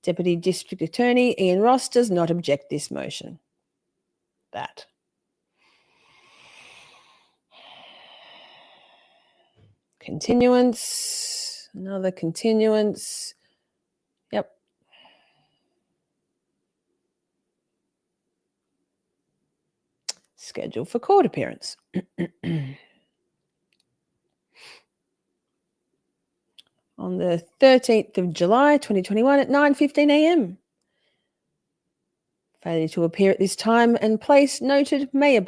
Deputy District Attorney Ian Ross does not object this motion. That. Continuance. Another continuance. Yep. Scheduled for court appearance. On the 13th of July, 2021 at 9:15 a.m. Failure to appear at this time and place noted may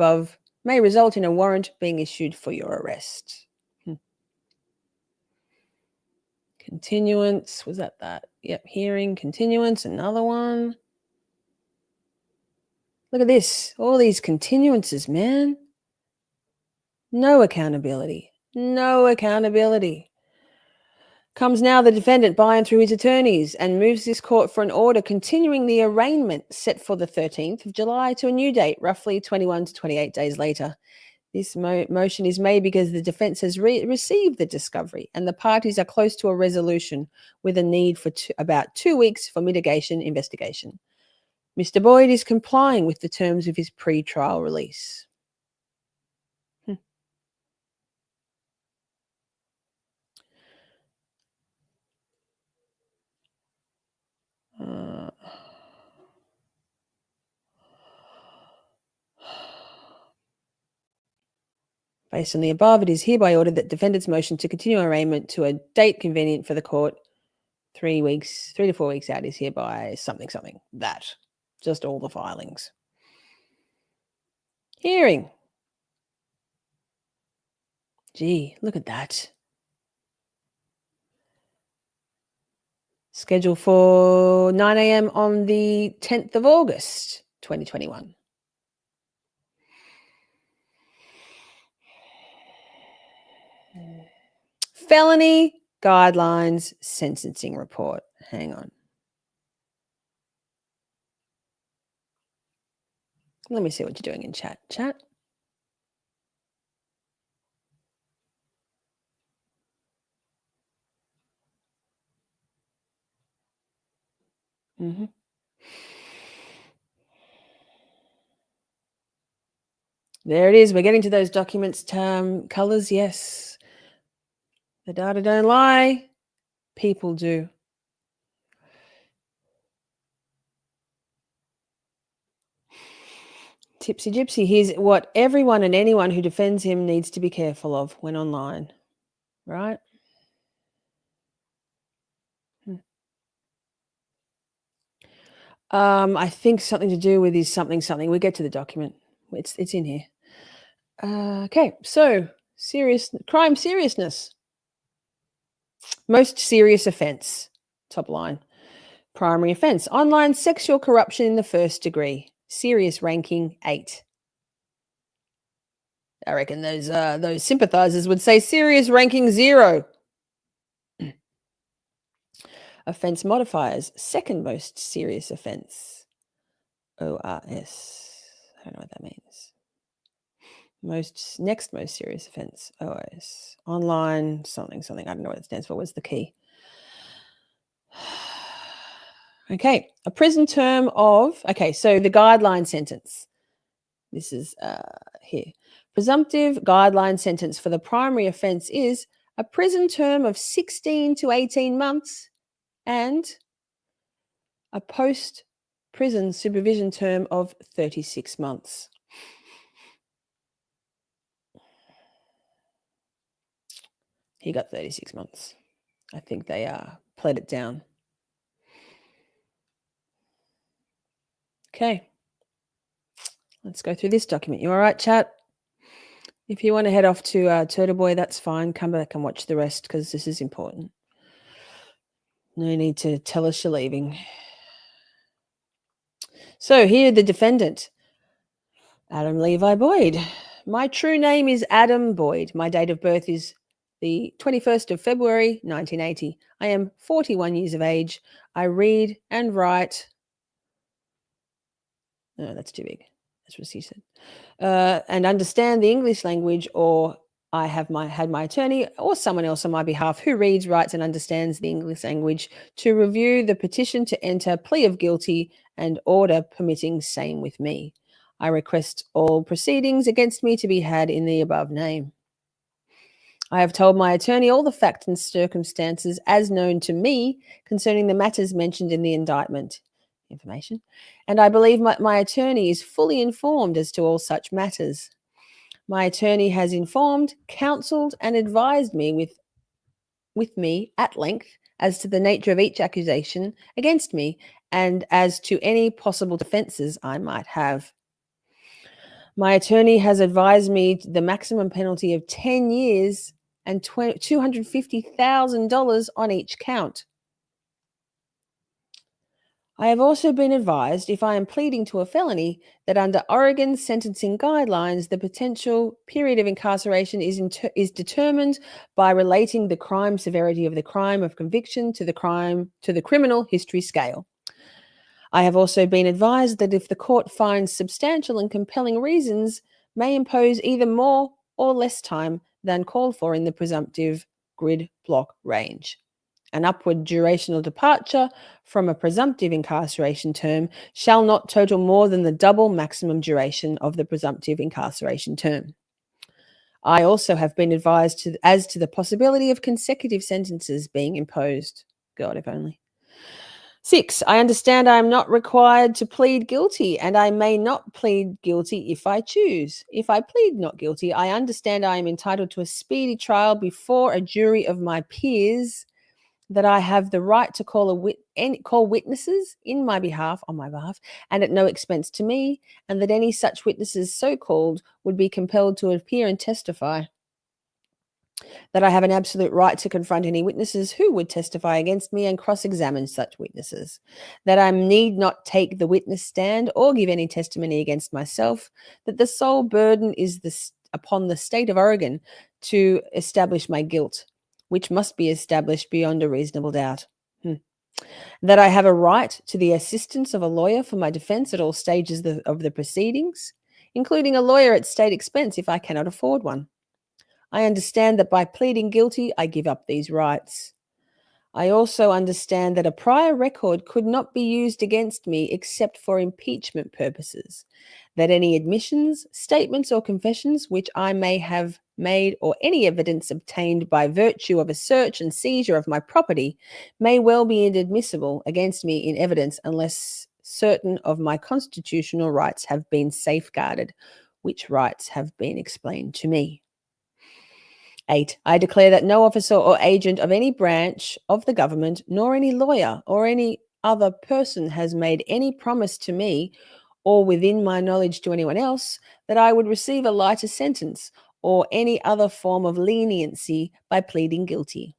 result in a warrant being issued for your arrest. Continuance, was that? Yep, hearing, continuance, another one. Look at this, all these continuances, man. No accountability. Comes now the defendant by and through his attorneys and moves this court for an order continuing the arraignment set for the 13th of July to a new date, roughly 21 to 28 days later. This motion is made because the defense has received the discovery and the parties are close to a resolution with a need for about 2 weeks for mitigation investigation. Mr. Boyd is complying with the terms of his pre-trial release. Based on the above, it is hereby ordered that defendant's motion to continue arraignment to a date convenient for the court 3 to 4 weeks out is hereby something. That. Just all the filings. Hearing. Gee, look at that. Scheduled for 9 a.m. on the 10th of August, 2021. Felony Guidelines Sentencing Report. Hang on. Let me see what you're doing in chat. Chat. Mm-hmm. There it is. We're getting to those documents. Colors, yes. The data don't lie. People do. Tipsy Gypsy, here's what everyone and anyone who defends him needs to be careful of when online, right? I think something to do with his something. We get to the document. It's in here. Okay, so crime seriousness. Most serious offence. Top line. Primary offence. Online sexual corruption in the first degree. Serious ranking 8. I reckon those sympathizers would say serious ranking 0. Offence modifiers. Second most serious offence. ORS. I don't know what that means. Next most serious offence. OS. Online something. I don't know what it stands for. What's the key? Okay. A prison term of. Okay. So the guideline sentence. This is here. Presumptive guideline sentence for the primary offence is a prison term of 16 to 18 months and a post-prison supervision term of 36 months. He got 36 months. I think they pled it down. Okay. Let's go through this document. You all right, chat? If you want to head off to Turtle Boy, that's fine. Come back and watch the rest because this is important. No need to tell us you're leaving. So here, the defendant, Adam Levi Boyd. My true name is Adam Boyd. My date of birth is the 21st of February, 1980. I am 41 years of age. I read and write. No, that's too big. That's what she said. And understand the English language, or I have had my attorney or someone else on my behalf who reads, writes, and understands the English language to review the petition to enter plea of guilty and order permitting same with me. I request all proceedings against me to be had in the above name. I have told my attorney all the facts and circumstances as known to me concerning the matters mentioned in the indictment information, and I believe my attorney is fully informed as to all such matters. My attorney has informed, counselled, and advised me with me at length as to the nature of each accusation against me and as to any possible defences I might have. My attorney has advised me the maximum penalty of 10 years and $250,000 on each count. I have also been advised, if I am pleading to a felony, that under Oregon sentencing guidelines, the potential period of incarceration is determined by relating the crime severity of the crime of conviction to the criminal history scale. I have also been advised that if the court finds substantial and compelling reasons, may impose either more or less time than called for in the presumptive grid block range. An upward durational departure from a presumptive incarceration term shall not total more than the double maximum duration of the presumptive incarceration term. I also have been advised as to the possibility of consecutive sentences being imposed. God, if only. 6, I understand I am not required to plead guilty, and I may not plead guilty if I choose. If I plead not guilty, I understand I am entitled to a speedy trial before a jury of my peers, that I have the right to call call witnesses on my behalf, and at no expense to me, and that any such witnesses so called would be compelled to appear and testify. That I have an absolute right to confront any witnesses who would testify against me and cross-examine such witnesses. That I need not take the witness stand or give any testimony against myself. That the sole burden is upon the state of Oregon to establish my guilt, which must be established beyond a reasonable doubt. That I have a right to the assistance of a lawyer for my defense at all stages of the proceedings, including a lawyer at state expense if I cannot afford one. I understand that by pleading guilty, I give up these rights. I also understand that a prior record could not be used against me except for impeachment purposes. That any admissions, statements, or confessions which I may have made, or any evidence obtained by virtue of a search and seizure of my property, may well be inadmissible against me in evidence unless certain of my constitutional rights have been safeguarded, which rights have been explained to me. 8, I declare that no officer or agent of any branch of the government, nor any lawyer or any other person has made any promise to me, or within my knowledge to anyone else, that I would receive a lighter sentence or any other form of leniency by pleading guilty,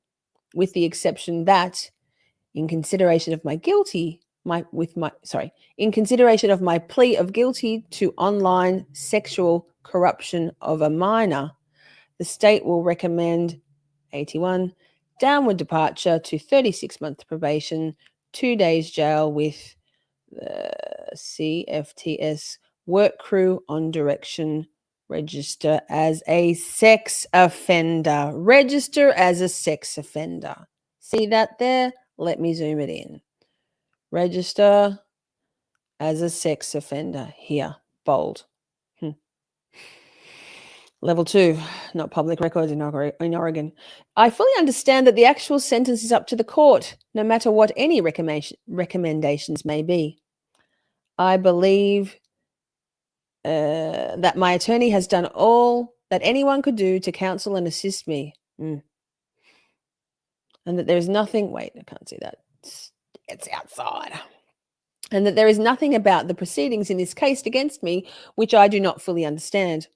with the exception that, in consideration of my plea of guilty to online sexual corruption of a minor, the state will recommend 81 downward departure to 36-month probation, 2 days jail with the CFTS work crew on direction. Register as a sex offender. Register as a sex offender. See that there? Let me zoom it in. Register as a sex offender. Here, bold. Level 2, not public records in Oregon. I fully understand that the actual sentence is up to the court, no matter what any recommendations may be. I believe that my attorney has done all that anyone could do to counsel and assist me. And that there is nothing, wait, I can't see that. It's outside. And that there is nothing about the proceedings in this case against me which I do not fully understand.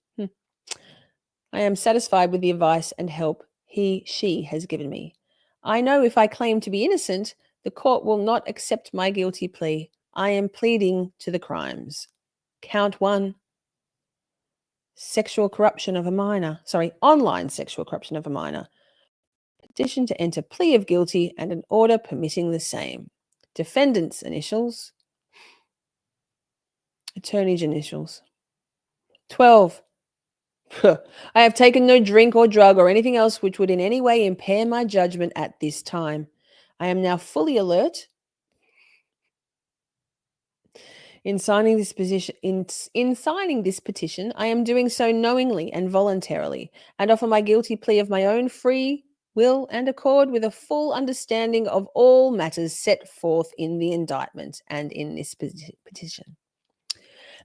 I am satisfied with the advice and help she has given me. I know if I claim to be innocent, the court will not accept my guilty plea. I am pleading to the crimes. Count 1, sexual corruption of a minor. Online sexual corruption of a minor. Petition to enter plea of guilty and an order permitting the same. Defendant's initials. Attorney's initials. 12. I have taken no drink or drug or anything else which would in any way impair my judgment at this time. I am now fully alert. In signing this petition, I am doing so knowingly and voluntarily, and offer my guilty plea of my own free will and accord with a full understanding of all matters set forth in the indictment and in this petition.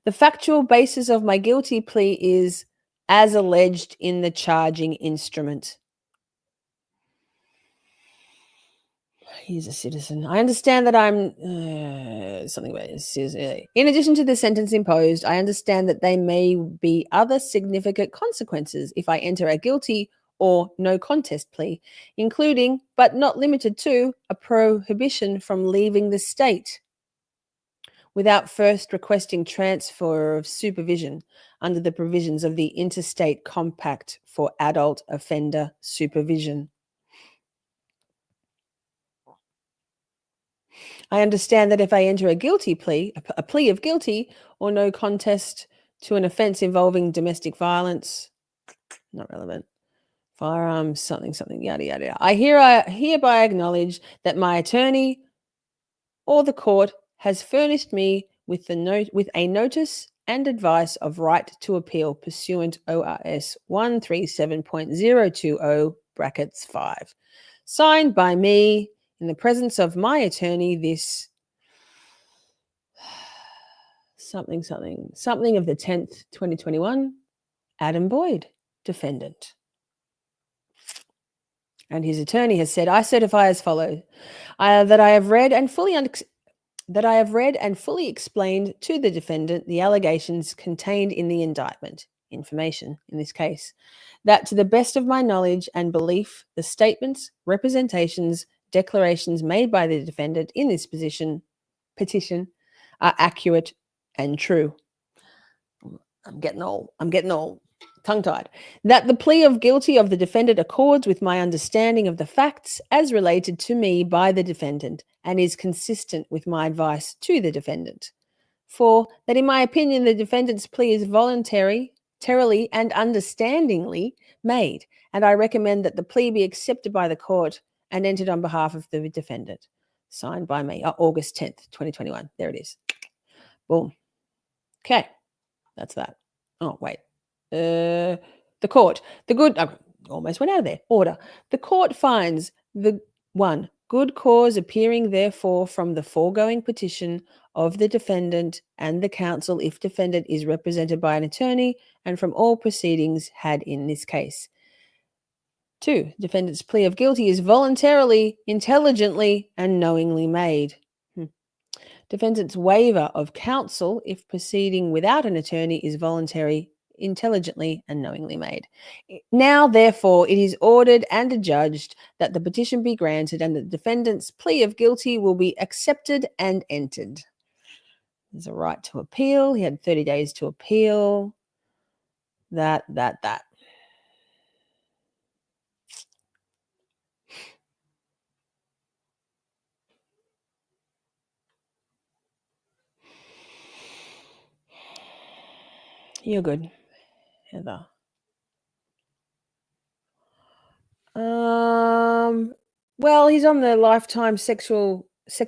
The factual basis of my guilty plea is as alleged in the charging instrument. He's a citizen. I understand that I'm something about this. In addition to the sentence imposed, I understand that there may be other significant consequences if I enter a guilty or no contest plea, including, but not limited to, a prohibition from leaving the state without first requesting transfer of supervision under the provisions of the Interstate Compact for Adult Offender Supervision. I understand that if I enter a plea of guilty or no contest to an offense involving domestic violence, not relevant, firearms, something, yada, yada, yada. I hereby acknowledge that my attorney or the court has furnished me with a notice and advice of right to appeal pursuant ORS 137.020 (5). Signed by me in the presence of my attorney this something of the 10th, 2021, Adam Boyd, defendant. And his attorney has said, I certify as follows, that I have read and fully explained to the defendant the allegations contained in the indictment, information in this case, that to the best of my knowledge and belief, the statements, representations, declarations made by the defendant in this petition are accurate and true. I'm getting all tongue-tied. That the plea of guilty of the defendant accords with my understanding of the facts as related to me by the defendant and is consistent with my advice to the defendant. 4, that in my opinion, the defendant's plea is voluntarily and understandingly made, and I recommend that the plea be accepted by the court and entered on behalf of the defendant. Signed by me, August 10th, 2021. There it is. Boom. Okay, that's that. Oh, wait. The court, almost went out of there. Order. The court finds the 1, good cause appearing therefore from the foregoing petition of the defendant and the counsel if defendant is represented by an attorney and from all proceedings had in this case. 2, defendant's plea of guilty is voluntarily, intelligently, and knowingly made. Defendant's waiver of counsel if proceeding without an attorney is voluntary, intelligently, and knowingly made. Now, therefore, it is ordered and adjudged that the petition be granted and the defendant's plea of guilty will be accepted and entered. There's a right to appeal. He had 30 days to appeal. That. You're good, Heather. Well, he's on the lifetime sex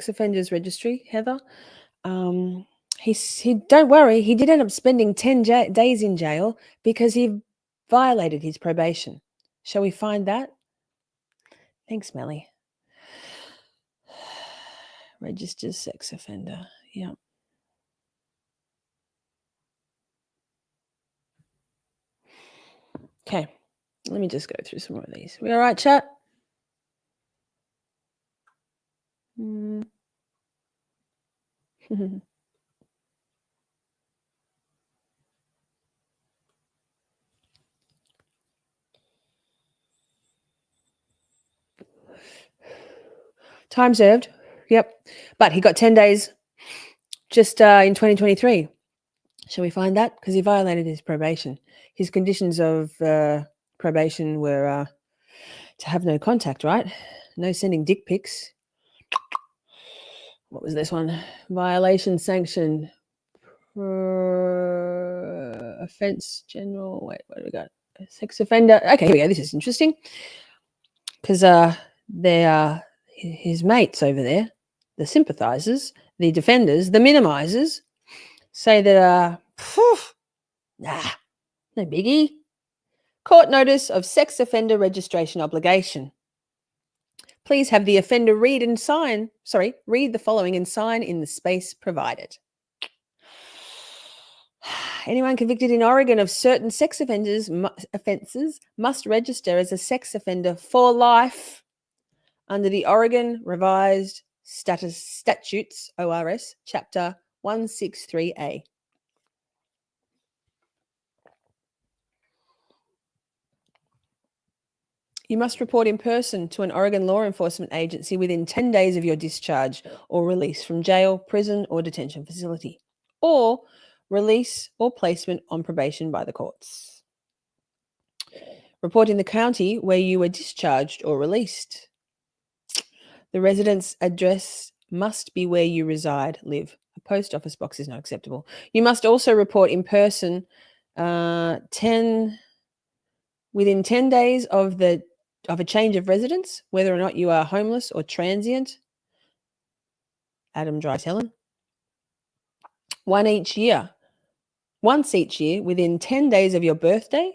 offenders registry, Heather. He don't worry, he did end up spending 10 days in jail because he violated his probation. Shall we find that? Thanks, Melly. Registered sex offender. Yeah. Okay. Let me just go through some more of these. We all right, chat? Time served. Yep. But he got 10 days just in 2023. Shall we find that? Because he violated his probation. His conditions of probation were to have no contact, right? No sending dick pics. What was this one? Violation sanction. Offense general. Wait, what do we got? Sex offender. Okay, here we go. This is interesting. Because they are his mates over there, the sympathizers, the defenders, the minimizers, say that, no biggie. Court notice of sex offender registration obligation. Please have the offender read the following and sign in the space provided. Anyone convicted in Oregon of certain sex offenses must register as a sex offender for life under the Oregon Revised Statutes, ORS, Chapter 163A. You must report in person to an Oregon law enforcement agency within 10 days of your discharge or release from jail, prison, or detention facility, or release or placement on probation by the courts. Report in the county where you were discharged or released. The residence address must be where you reside, live. A post office box is not acceptable. You must also report in person within 10 days of a change of residence, whether or not you are homeless or transient. Adam Drives Helen. Once each year, within 10 days of your birthday,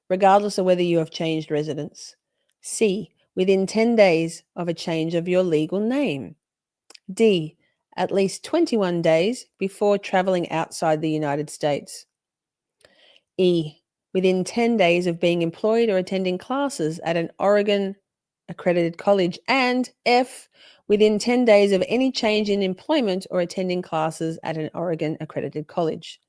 regardless of whether you have changed residence. C, within 10 days of a change of your legal name. D, at least 21 days before traveling outside the United States. E, within 10 days of being employed or attending classes at an Oregon accredited college. And F, within 10 days of any change in employment or attending classes at an Oregon accredited college.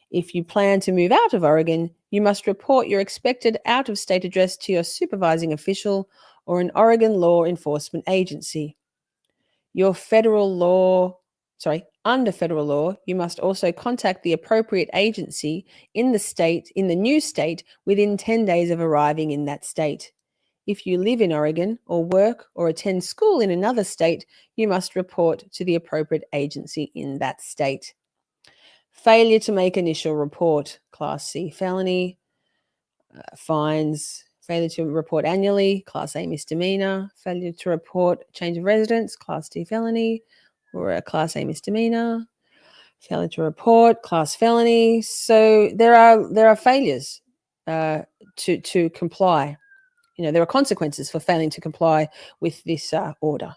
If you plan to move out of Oregon, you must report your expected out-of-state address to your supervising official or an Oregon law enforcement agency. Under federal law, you must also contact the appropriate agency in the new state within 10 days of arriving in that state. If you live in Oregon or work or attend school in another state, you must report to the appropriate agency in that state. Failure to make initial report, Class C felony, fines. Failure to report annually, Class A misdemeanor. Failure to report change of residence, Class D felony, or a Class A misdemeanor. Failure to report, Class felony. So there are failures to comply. There are consequences for failing to comply with this order.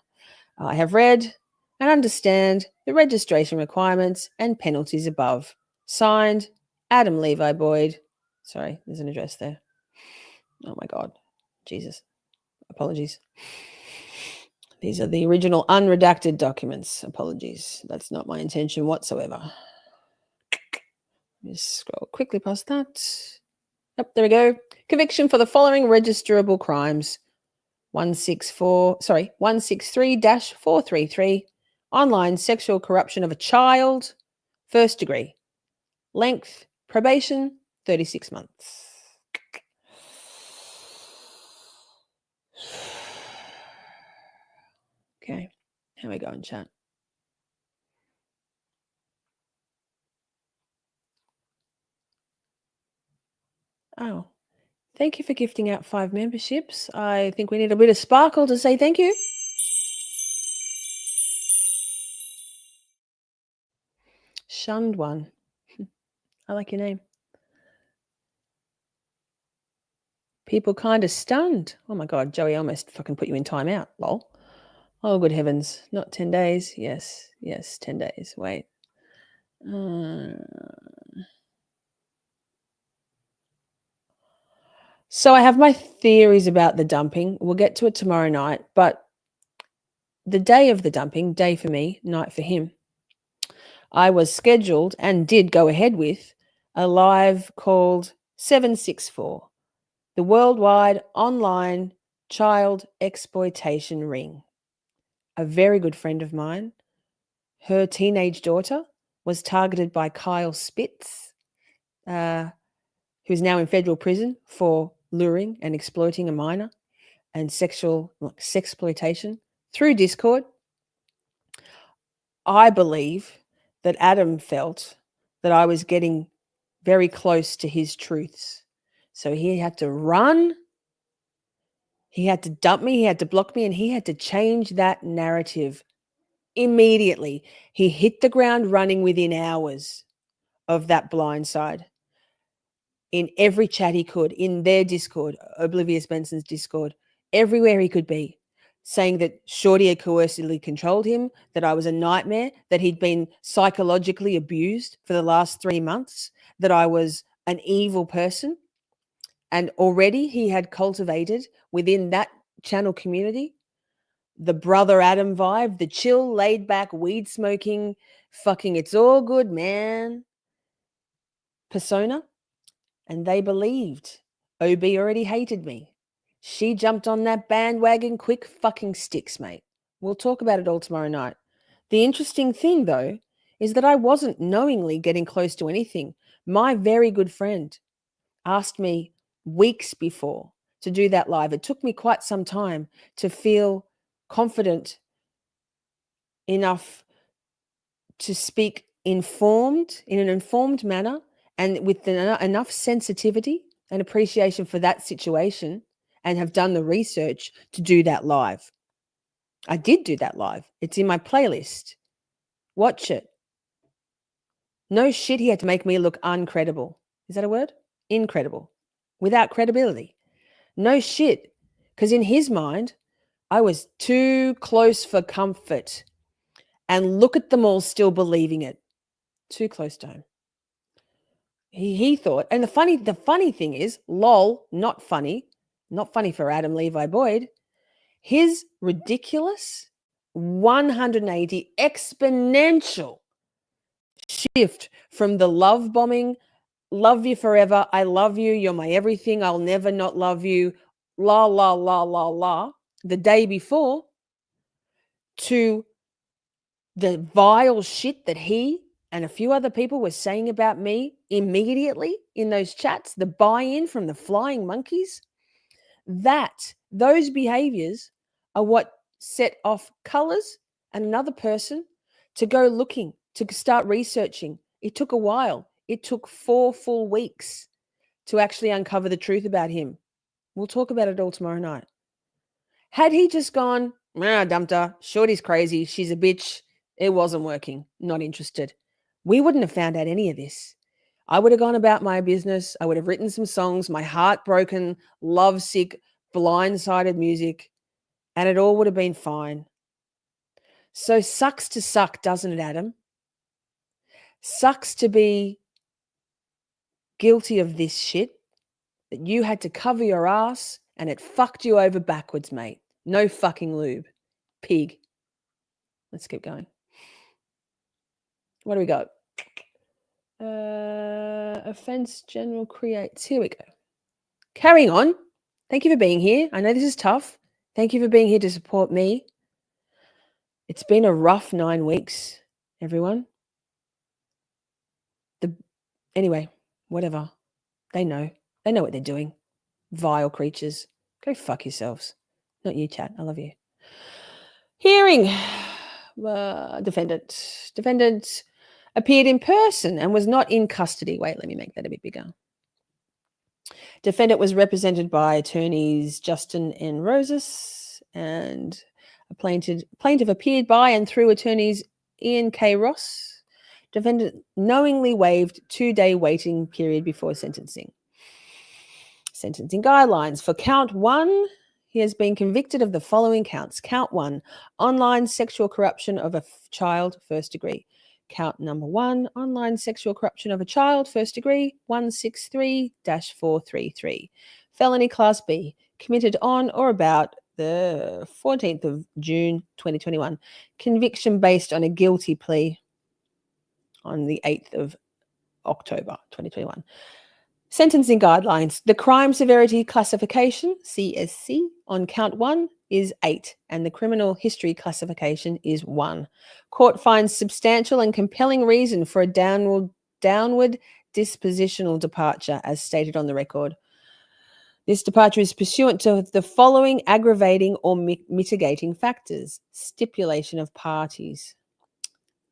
I have read and understand the registration requirements and penalties above. Signed, Adam Levi Boyd. Sorry, there's an address there. Oh my God. Jesus. Apologies. These are the original unredacted documents. Apologies. That's not my intention whatsoever. Just scroll quickly past that. Yep, there we go. Conviction for the following registerable crimes. 163-433. Online sexual corruption of a child. First degree. Length, probation, 36 months. Okay, how we going, chat? Oh, thank you for gifting out 5 memberships. I think we need a bit of sparkle to say thank you. Shunned one. I like your name. People kind of stunned. Oh my God, Joey almost fucking put you in timeout. Lol. Oh, good heavens. Not 10 days. Yes, 10 days. Wait. So I have my theories about the dumping. We'll get to it tomorrow night. But the day of the dumping, day for me, night for him, I was scheduled and did go ahead with a live called 764, the worldwide online child exploitation ring. A very good friend of mine, her teenage daughter was targeted by Kyle Spitz, who's now in federal prison for luring and exploiting a minor and sexploitation through Discord. I believe that Adam felt that I was getting very close to his truths. So he had to run, he had to dump me, he had to block me, and he had to change that narrative immediately. He hit the ground running within hours of that blindside. In every chat he could, in their Discord, Oblivious Benson's Discord, everywhere he could be, saying that Shorty had coercively controlled him, that I was a nightmare, that he'd been psychologically abused for the last 3 months, that I was an evil person. And already he had cultivated within that channel community the brother Adam vibe, the chill, laid back, weed smoking, fucking it's all good, man persona. And they believed. OB already hated me. She jumped on that bandwagon quick fucking sticks, mate. We'll talk about it all tomorrow night. The interesting thing, though, is that I wasn't knowingly getting close to anything. My very good friend asked me weeks before to do that live. It took me quite some time to feel confident enough to speak in an informed manner and with enough sensitivity and appreciation for that situation, and have done the research to do that live. I did do that live. It's in my playlist. Watch it. No shit, he had to make me look uncredible. Is that a word? Incredible. Without credibility. No shit. Because in his mind, I was too close for comfort. and look at them all still believing it. Too close to home. He thought, and the funny thing is, lol, not funny for Adam Levi Boyd. His ridiculous 180 exponential shift from the love bombing, love you forever, I love you, you're my everything, I'll never not love you, la, la, la, la, la, the day before, to the vile shit that he and a few other people were saying about me immediately in those chats, the buy-in from the flying monkeys, those behaviors are what set off colors and another person to go looking, to start researching. It took a while. It took 4 full weeks to actually uncover the truth about him. We'll talk about it all tomorrow night. Had he just gone, dumped her, Shorty's crazy, she's a bitch, it wasn't working, not interested, we wouldn't have found out any of this. I would have gone about my business. I would have written some songs, my heartbroken, lovesick, blindsided music, and it all would have been fine. So sucks to suck, doesn't it, Adam? Sucks to be guilty of this shit, that you had to cover your ass and it fucked you over backwards, mate. No fucking lube. Pig. Let's keep going. What do we got? Offense general creates. Here we go. Carrying on. Thank you for being here. I know this is tough. Thank you for being here to support me. It's been a rough 9 weeks, everyone. Anyway, whatever. They know. They know what they're doing. Vile creatures. Go fuck yourselves. Not you, chat. I love you. Hearing. Defendant. Defendant appeared in person and was not in custody. Wait, let me make that a bit bigger. Defendant was represented by attorneys Justin N. Rosas, and a plaintiff appeared by and through attorneys Ian K. Ross. Defendant knowingly waived 2-day waiting period before sentencing. Sentencing guidelines. For count 1, he has been convicted of the following counts. Count 1, online sexual corruption of a child, first degree. Count number 1, online sexual corruption of a child, first degree, 163-433. Felony class B, committed on or about the 14th of June, 2021. Conviction based on a guilty plea on the 8th of October, 2021. Sentencing guidelines. The crime severity classification, CSC, on count 1 is 8, and the criminal history classification is 1. Court finds substantial and compelling reason for a downward dispositional departure, as stated on the record. This departure is pursuant to the following aggravating or mitigating factors. Stipulation of parties.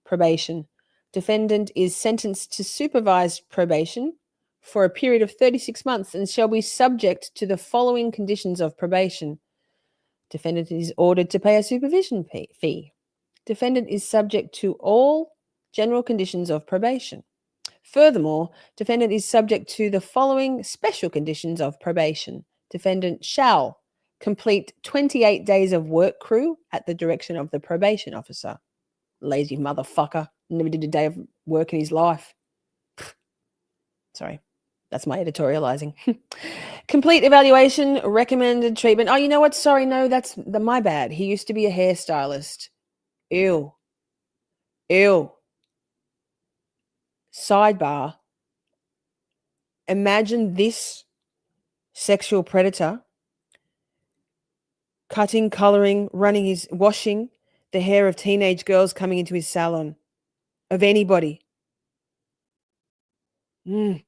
Probation. Defendant is sentenced to supervised probation for a period of 36 months and shall be subject to the following conditions of probation. Defendant is ordered to pay a supervision fee. Defendant is subject to all general conditions of probation. Furthermore, defendant is subject to the following special conditions of probation. Defendant shall complete 28 days of work crew at the direction of the probation officer. Lazy motherfucker. Never did a day of work in his life. Sorry, that's my editorializing. Complete evaluation, recommended treatment. Oh, you know what? Sorry, no, that's my bad. He used to be a hairstylist. Ew. Sidebar. Imagine this sexual predator cutting, coloring, washing the hair of teenage girls coming into his salon. Of anybody. He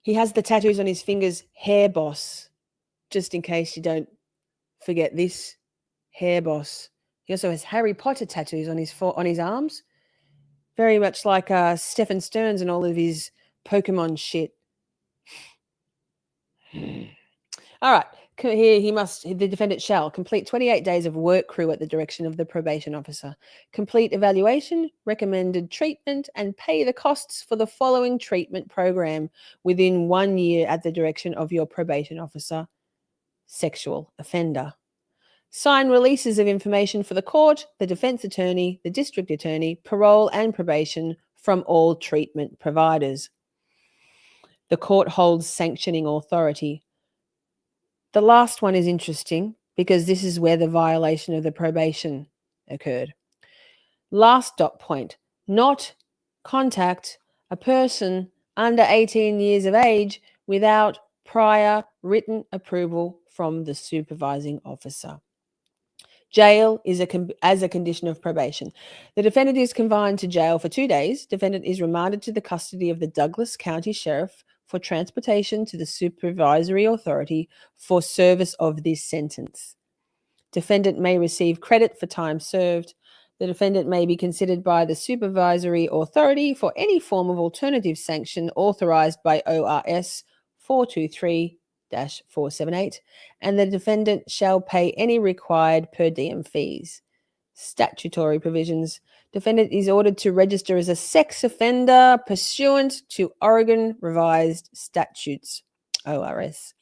has the tattoos on his fingers, hair boss, just in case you don't forget this, hair boss. He also has Harry Potter tattoos on his arms, very much like Stephen Stearns and all of his Pokemon shit. All right. Here the defendant shall complete 28 days of work crew at the direction of the probation officer, complete evaluation, recommended treatment, and pay the costs for the following treatment program within 1 year at the direction of your probation officer. Sexual offender. Sign releases of information for the court, the defense attorney, the district attorney, parole and probation from all treatment providers. The court holds sanctioning authority. The last one is interesting because this is where the violation of the probation occurred. Last dot point, not contact a person under 18 years of age without prior written approval from the supervising officer. Jail is as a condition of probation. The defendant is confined to jail for 2 days. Defendant is remanded to the custody of the Douglas County Sheriff for transportation to the supervisory authority for service of this sentence. Defendant may receive credit for time served. The defendant may be considered by the supervisory authority for any form of alternative sanction authorized by ORS 423-478, and the defendant shall pay any required per diem fees. Statutory provisions. Defendant is ordered to register as a sex offender pursuant to Oregon Revised Statutes, ORS.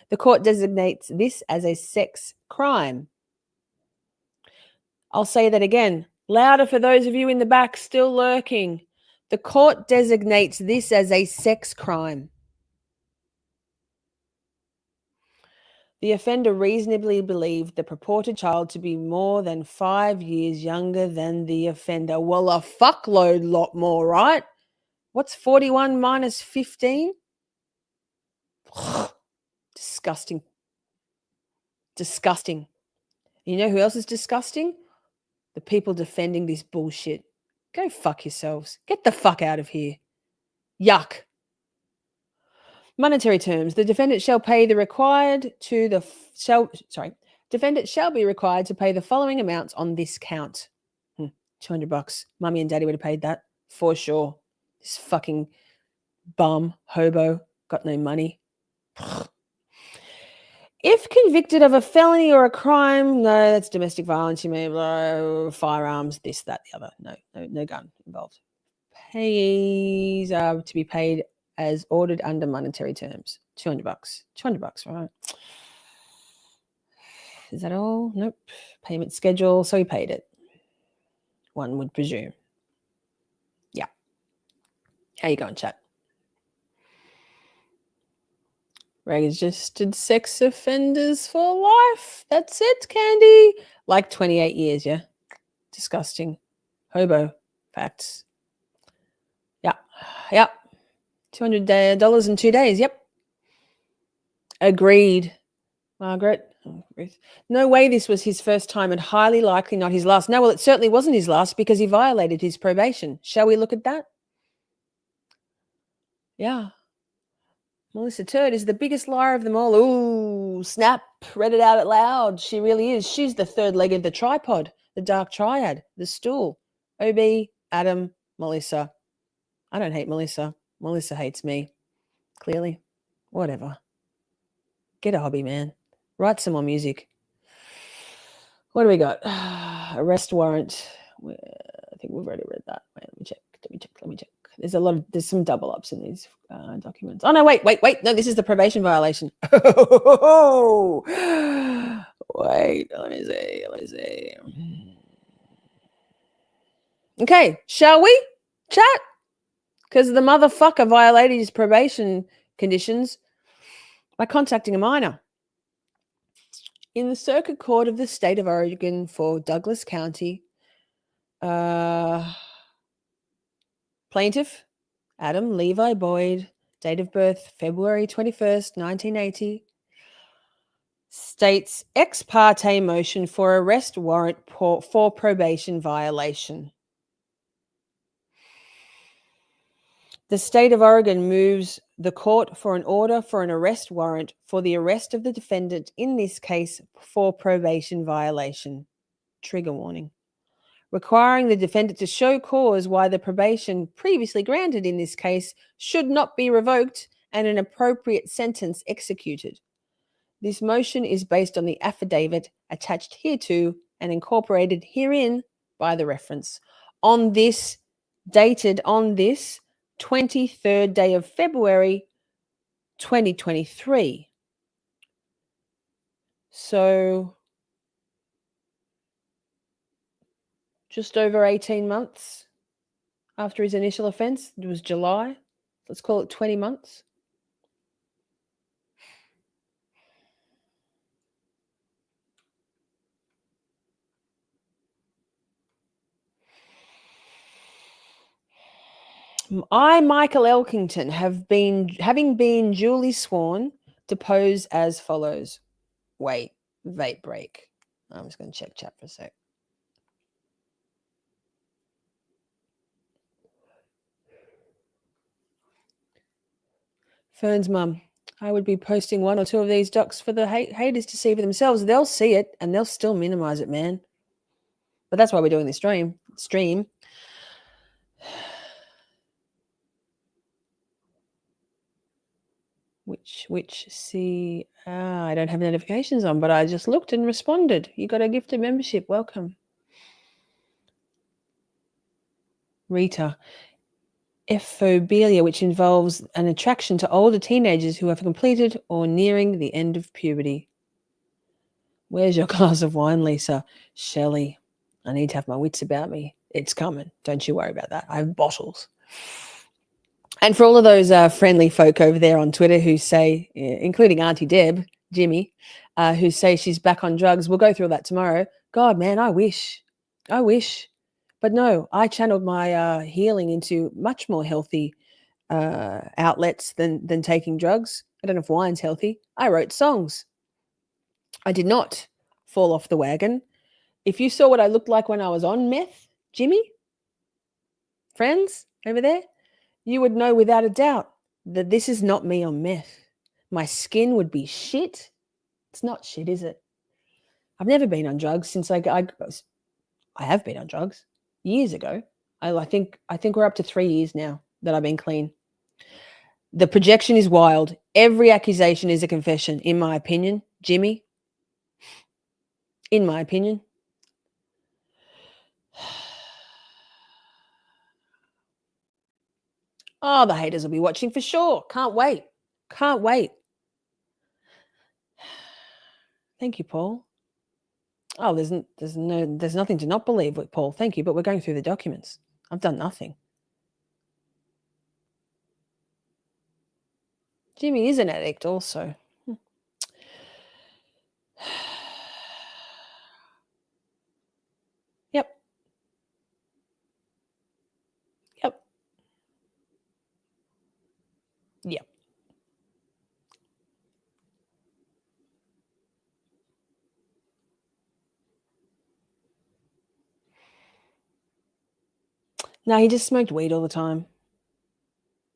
The court designates this as a sex crime. I'll say that again, louder for those of you in the back still lurking. The court designates this as a sex crime. The offender reasonably believed the purported child to be more than 5 years younger than the offender. Well, a fuckload lot more, right? What's 41 minus 15? Disgusting. Disgusting. You know who else is disgusting? The people defending this bullshit. Go fuck yourselves. Get the fuck out of here. Yuck. Monetary terms. The defendant shall pay the required to the defendant shall be required to pay the following amounts on this count. $200. Mummy and daddy would have paid that for sure. This fucking bum hobo got no money. If convicted of a felony or a crime, no, that's domestic violence. You may firearms, this, that, the other. No gun involved. Pays are to be paid as ordered under monetary terms. $200. $200, right? Is that all? Nope. Payment schedule. So he paid it. One would presume. Yeah. How you going, chat? Registered sex offenders for life. That's it, Candy. Like 28 years, yeah. Disgusting. Hobo. Facts. Yeah. $200 in 2 days. Yep. Agreed. Margaret. Oh, Ruth. No way this was his first time and highly likely not his last. No, well, it certainly wasn't his last because he violated his probation. Shall we look at that? Yeah. Melissa Turd is the biggest liar of them all. Ooh, snap. Read it out loud. She really is. She's the third leg of the tripod, the dark triad, the stool. OB, Adam, Melissa. I don't hate Melissa. Melissa hates me. Clearly. Whatever. Get a hobby, man. Write some more music. What do we got? Arrest warrant. I think we've already read that. Wait, let me check. There's some double ups in these documents. Oh, no, wait. No, this is the probation violation. Wait, let me see. Okay, shall we chat? Because the motherfucker violated his probation conditions by contacting a minor. In the Circuit Court of the State of Oregon for Douglas County, plaintiff, Adam Levi Boyd, date of birth February 21st, 1980, states ex parte motion for arrest warrant for probation violation. The state of Oregon moves the court for an order for an arrest warrant for the arrest of the defendant, in this case for probation violation. Trigger warning. Requiring the defendant to show cause why the probation previously granted in this case should not be revoked and an appropriate sentence executed. This motion is based on the affidavit attached hereto and incorporated herein by the reference. Dated on this 23rd day of February 2023. So just over 18 months after his initial offence. It was July. Let's call it 20 months. I, Michael Elkington, having been duly sworn, depose as follows. Wait, vape break. I'm just going to check chat for a sec. Fern's mum. I would be posting 1 or 2 of these docs for the haters to see for themselves. They'll see it and they'll still minimize it, man. But that's why we're doing this stream. Which see, I don't have notifications on, but I just looked and responded. You got a gift of membership. Welcome. Rita. Ephobilia, which involves an attraction to older teenagers who have completed or nearing the end of puberty. Where's your glass of wine, Lisa? Shelley, I need to have my wits about me. It's coming. Don't you worry about that. I have bottles. And for all of those friendly folk over there on Twitter who say, including Auntie Deb, Jimmy, who say she's back on drugs, we'll go through all that tomorrow. God, man, I wish. But no, I channeled my healing into much more healthy outlets than taking drugs. I don't know if wine's healthy. I wrote songs. I did not fall off the wagon. If you saw what I looked like when I was on meth, Jimmy, friends over there, you would know without a doubt that this is not me on meth. My skin would be shit. It's not shit, is it? I've never been on drugs since I have been on drugs years ago. I think we're up to 3 years now that I've been clean. The projection is wild. Every accusation is a confession, in my opinion, Jimmy. In my opinion. Oh, the haters will be watching for sure. Can't wait. Thank you, Paul. Oh, there's nothing to not believe with Paul. Thank you, but we're going through the documents. I've done nothing. Jimmy is an addict also. Yep. No, he just smoked weed all the time.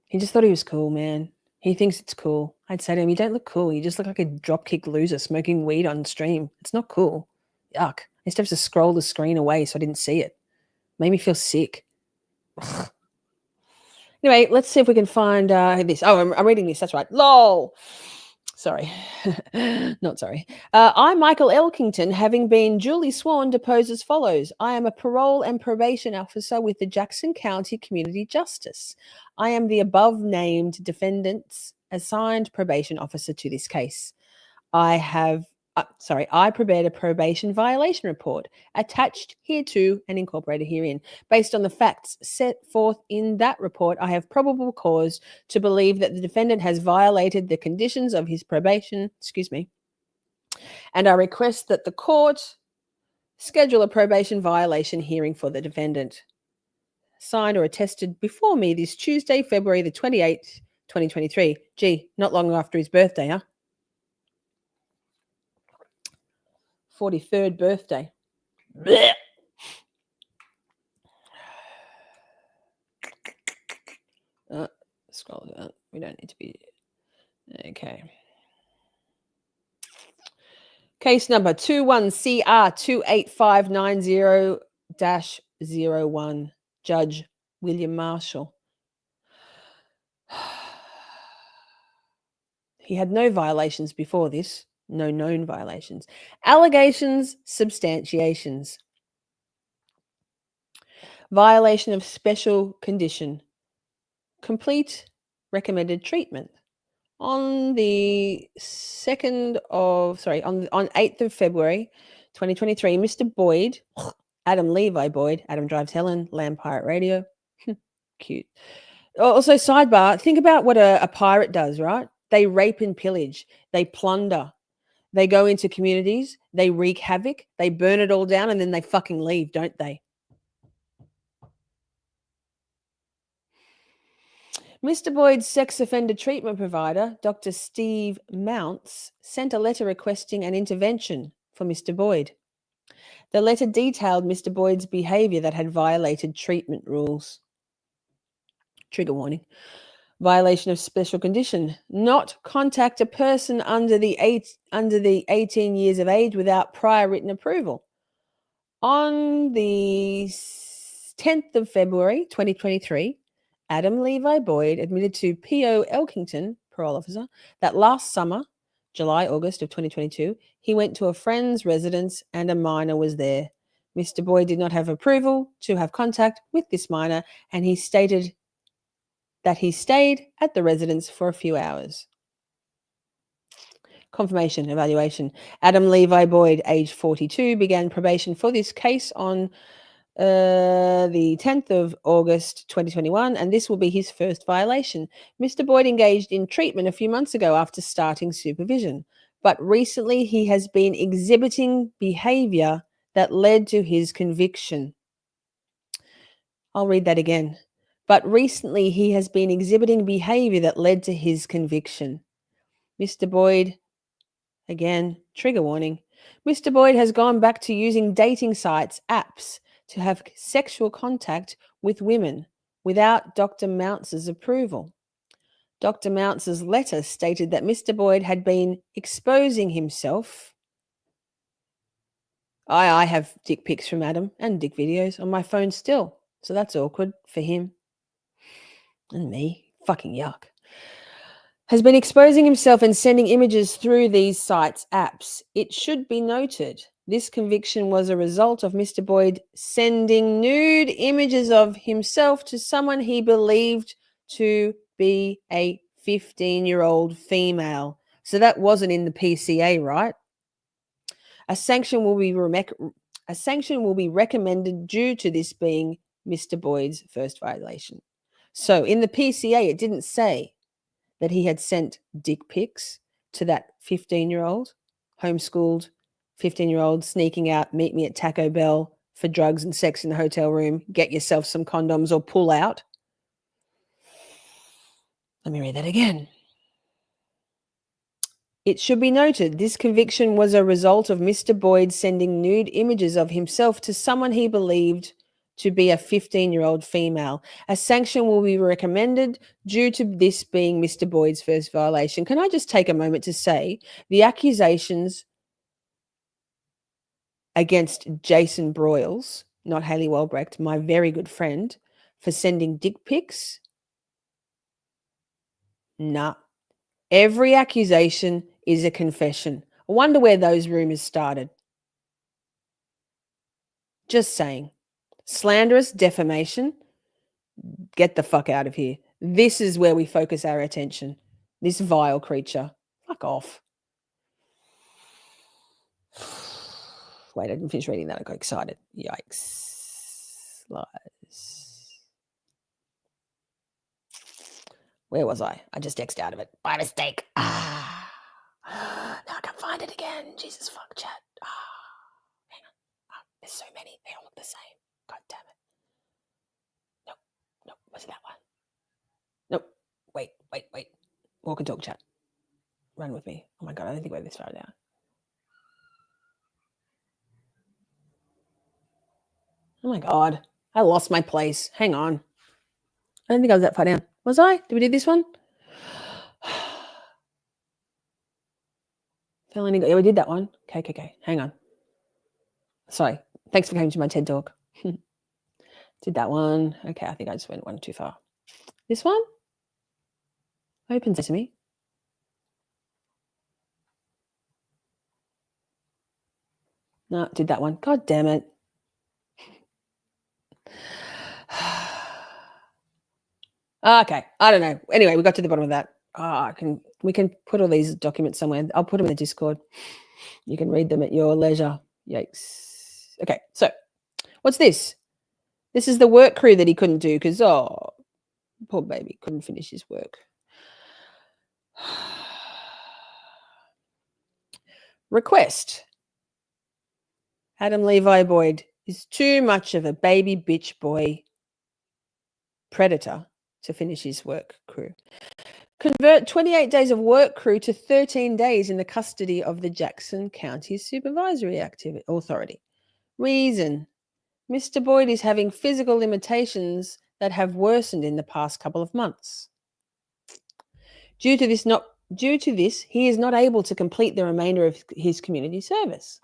He just thought he was cool, man. He thinks it's cool. I'd say to him, you don't look cool. You just look like a dropkick loser smoking weed on stream. It's not cool. Yuck. I used to have to scroll the screen away so I didn't see it. Made me feel sick. Anyway, let's see if we can find this. Oh, I'm reading this. That's right. LOL. Sorry. Not sorry. I, Michael Elkington, having been duly sworn, depose as follows. I am a parole and probation officer with the Jackson County Community Justice. I am the above-named defendant's assigned probation officer to this case. I prepared a probation violation report attached hereto and incorporated herein. Based on the facts set forth in that report, I have probable cause to believe that the defendant has violated the conditions of his probation, and I request that the court schedule a probation violation hearing for the defendant. Signed or attested before me this Tuesday, February the 28th, 2023. Gee, not long after his birthday, huh? 43rd birthday. Blech. Scroll down. We don't need to be. Okay. Case number 21CR28590-01. Judge William Marshall. He had no violations before this. No known violations. Allegations, substantiations. Violation of special condition. Complete recommended treatment. On the 8th of February, 2023, Mr. Boyd, Adam Levi Boyd, Adam Drives Helen, Lamb Pirate Radio. Cute. Also, sidebar, think about what a pirate does, right? They rape and pillage. They plunder. They go into communities. They wreak havoc. They burn it all down, and then they fucking leave, don't they? Mr. Boyd's sex offender treatment provider, Dr. Steve Mounts, sent a letter requesting an intervention for Mr. Boyd. The letter detailed Mr. Boyd's behavior that had violated treatment rules. Trigger warning. Violation of special condition: not contact a person under the 18 years of age without prior written approval. On the 10th of February 2023, Adam Levi Boyd admitted to P.O. Elkington, parole officer, that last summer, July-August of 2022, he went to a friend's residence and a minor was there. Mr. Boyd did not have approval to have contact with this minor, and he stated that he stayed at the residence for a few hours. Confirmation evaluation. Adam Levi Boyd, age 42, began probation for this case on the 10th of August 2021, and this will be his first violation. Mr. Boyd engaged in treatment a few months ago after starting supervision, but recently he has been exhibiting behavior that led to his conviction. I'll read that again. But recently he has been exhibiting behavior that led to his conviction. Mr. Boyd, again, trigger warning. Mr. Boyd has gone back to using dating sites, apps, to have sexual contact with women without Dr. Mounts' approval. Dr. Mounts' letter stated that Mr. Boyd had been exposing himself. I have dick pics from Adam and dick videos on my phone still, so that's awkward for him. And me. Fucking yuck. Has been exposing himself and sending images through these sites, apps. It should be noted, this conviction was a result of Mr. Boyd sending nude images of himself to someone he believed to be a 15-year-old female. So that wasn't in the PCA, right? A sanction will be recommended due to this being Mr. Boyd's first violation. So in the PCA, it didn't say that he had sent dick pics to that 15-year-old, homeschooled 15-year-old sneaking out, meet me at Taco Bell for drugs and sex in the hotel room, get yourself some condoms or pull out. Let me read that again. It should be noted, this conviction was a result of Mr. Boyd sending nude images of himself to someone he believed to be a 15-year-old female. A sanction will be recommended due to this being Mr. Boyd's first violation. Can I just take a moment to say the accusations against Jason Broyles, not Haley Welbrecht, my very good friend, for sending dick pics? Nah. Every accusation is a confession. I wonder where those rumors started. Just saying. Slanderous defamation, get the fuck out of here. This is where we focus our attention. This vile creature. Fuck off. Wait, I didn't finish reading that. I got excited. Yikes. Lies. Where was I? I just X'd out of it by mistake. Now I can't find it again. Jesus fuck, chat. Hang on. There's so many. They all look the same. God damn it. Nope. Was it that one? Nope. Wait. Walk and talk, chat. Run with me. Oh my God, I don't think we're this far down. Oh my God. I lost my place. Hang on. I don't think I was that far down. Was I? Did we do this one? Yeah, we did that one. Okay. Hang on. Sorry. Thanks for coming to my TED Talk. Did that one. Okay, I think I just went one too far. This one? Open Sesame. No, did that one. God damn it. Okay, I don't know. Anyway, we got to the bottom of that. We can put all these documents somewhere. I'll put them in the Discord. You can read them at your leisure. Yikes. Okay, so What's this? This is the work crew that he couldn't do because, oh, poor baby couldn't finish his work. Request. Adam Levi Boyd is too much of a baby bitch boy predator to finish his work crew. Convert 28 days of work crew to 13 days in the custody of the Jackson County Supervisory Authority. Reason. Mr. Boyd is having physical limitations that have worsened in the past couple of months. Due to this, he is not able to complete the remainder of his community service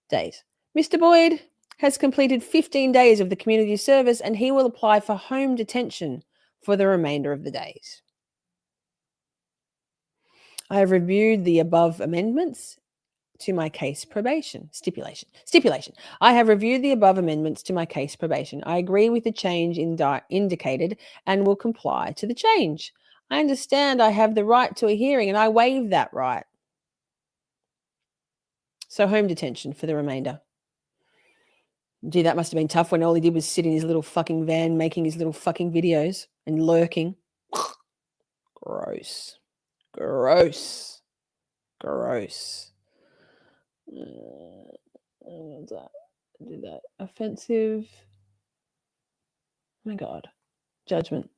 days. Mr. Boyd has completed 15 days of the community service and he will apply for home detention for the remainder of the days. I have reviewed the above amendments to my case stipulation. I have reviewed the above amendments to my case probation. I agree with the change indicated and will comply to the change. I understand I have the right to a hearing and I waive that right. So home detention for the remainder. Gee, that must have been tough when all he did was sit in his little fucking van making his little fucking videos and lurking. Gross. Gross. Gross. What's that? Did that. Offensive. Oh my God. Judgment.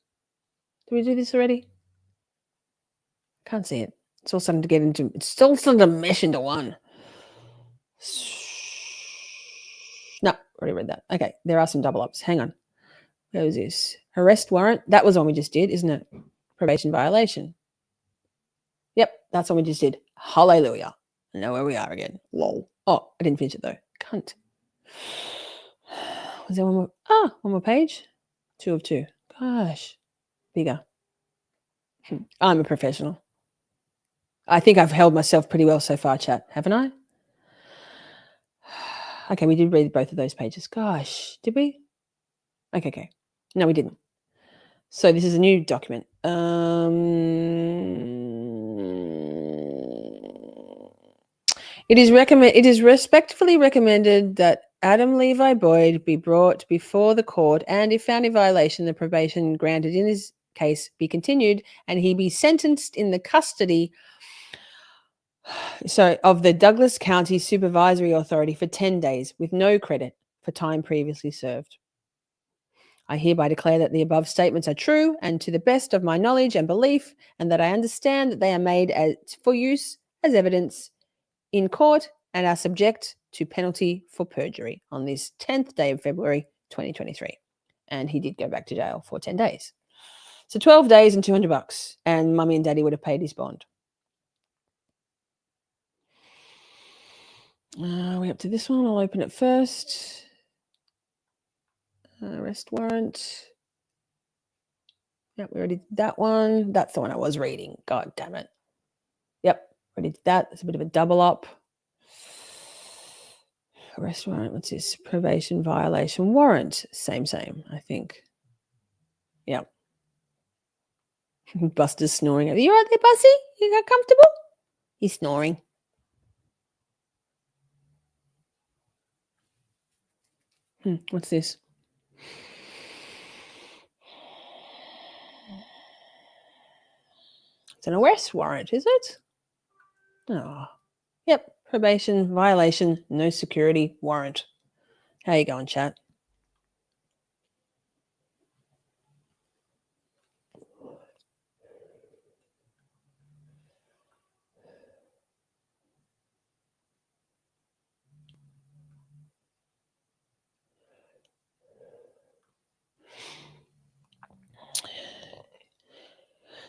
Did we do this already? Can't see it. It's all starting to mesh into one. No, already read that. Okay, there are some double ups. Hang on. Where was this? Arrest warrant. That was one we just did, isn't it? Probation violation. Yep, that's what we just did. Hallelujah. I know where we are again. Lol. Oh, I didn't finish it though. Cunt. Was there one more? One more page. 2 of 2. Gosh. Bigger. I'm a professional. I think I've held myself pretty well so far, chat, haven't I? Okay, we did read both of those pages. Gosh, did we? Okay. No, we didn't. So this is a new document. It is respectfully recommended that Adam Levi Boyd be brought before the court and, if found in violation, the probation granted in his case be continued and he be sentenced in the custody of the Douglas County Supervisory Authority for 10 days with no credit for time previously served. I hereby declare that the above statements are true and to the best of my knowledge and belief, and that I understand that they are made for use as evidence in court and are subject to penalty for perjury on this 10th day of February 2023. And he did go back to jail for 10 days. So 12 days and $200, and mummy and daddy would have paid his bond. Are we up to this one? I'll open it first. Arrest warrant. Yep, we already did that one. That's the one I was reading. God damn it. Yep, already did that. It's a bit of a double up. Arrest warrant. What's this? Probation violation warrant. Same, I think. Yep. Buster's snoring. Are you right there, Bussy? You got comfortable? He's snoring. What's this? It's an arrest warrant, is it? Oh, yep. Probation violation, no security warrant. How you going, chat?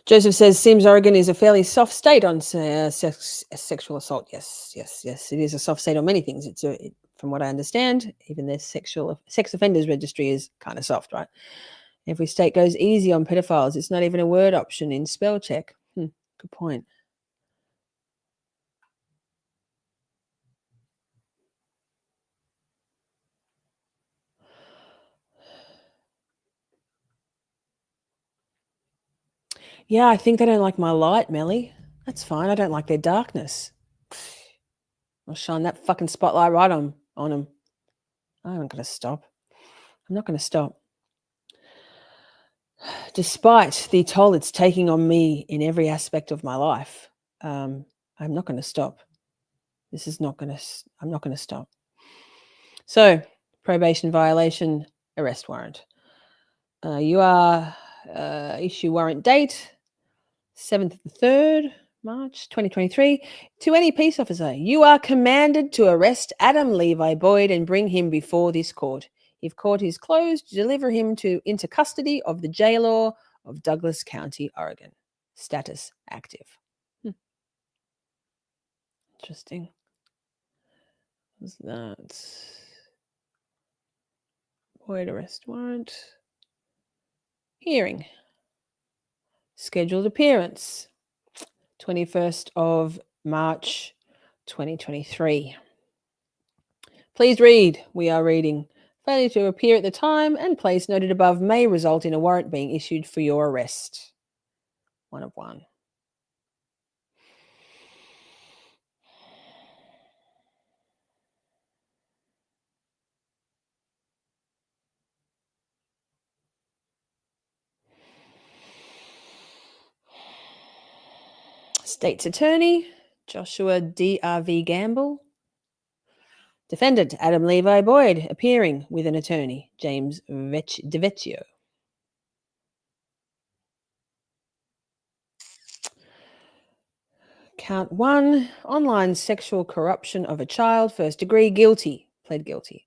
Joseph says, seems Oregon is a fairly soft state on sexual assault. Yes. It is a soft state on many things. From what I understand, even their sex offenders registry is kind of soft, right? Every state goes easy on pedophiles. It's not even a word option in spell check. Good point. Yeah, I think they don't like my light, Melly. That's fine. I don't like their darkness. I'll shine that fucking spotlight right on them. I'm going to stop. I'm not going to stop. Despite the toll it's taking on me in every aspect of my life, I'm not going to stop. I'm not going to stop. So, probation violation, arrest warrant. You are issue warrant date 7th of the 3rd, March 2023. To any peace officer, you are commanded to arrest Adam Levi Boyd and bring him before this court. If court is closed, deliver him into custody of the jailor of Douglas County, Oregon. Status active. Interesting. What's that? Boyd arrest warrant. Hearing. Scheduled appearance. 21st of March 2023. Please read. We are reading. Failure to appear at the time and place noted above may result in a warrant being issued for your arrest. 1 of 1. State's Attorney, Joshua D.R.V. Gamble. Defendant, Adam Levi Boyd, appearing with an attorney, James DeVecchio. Count 1, online sexual corruption of a child, first degree, guilty, pled guilty.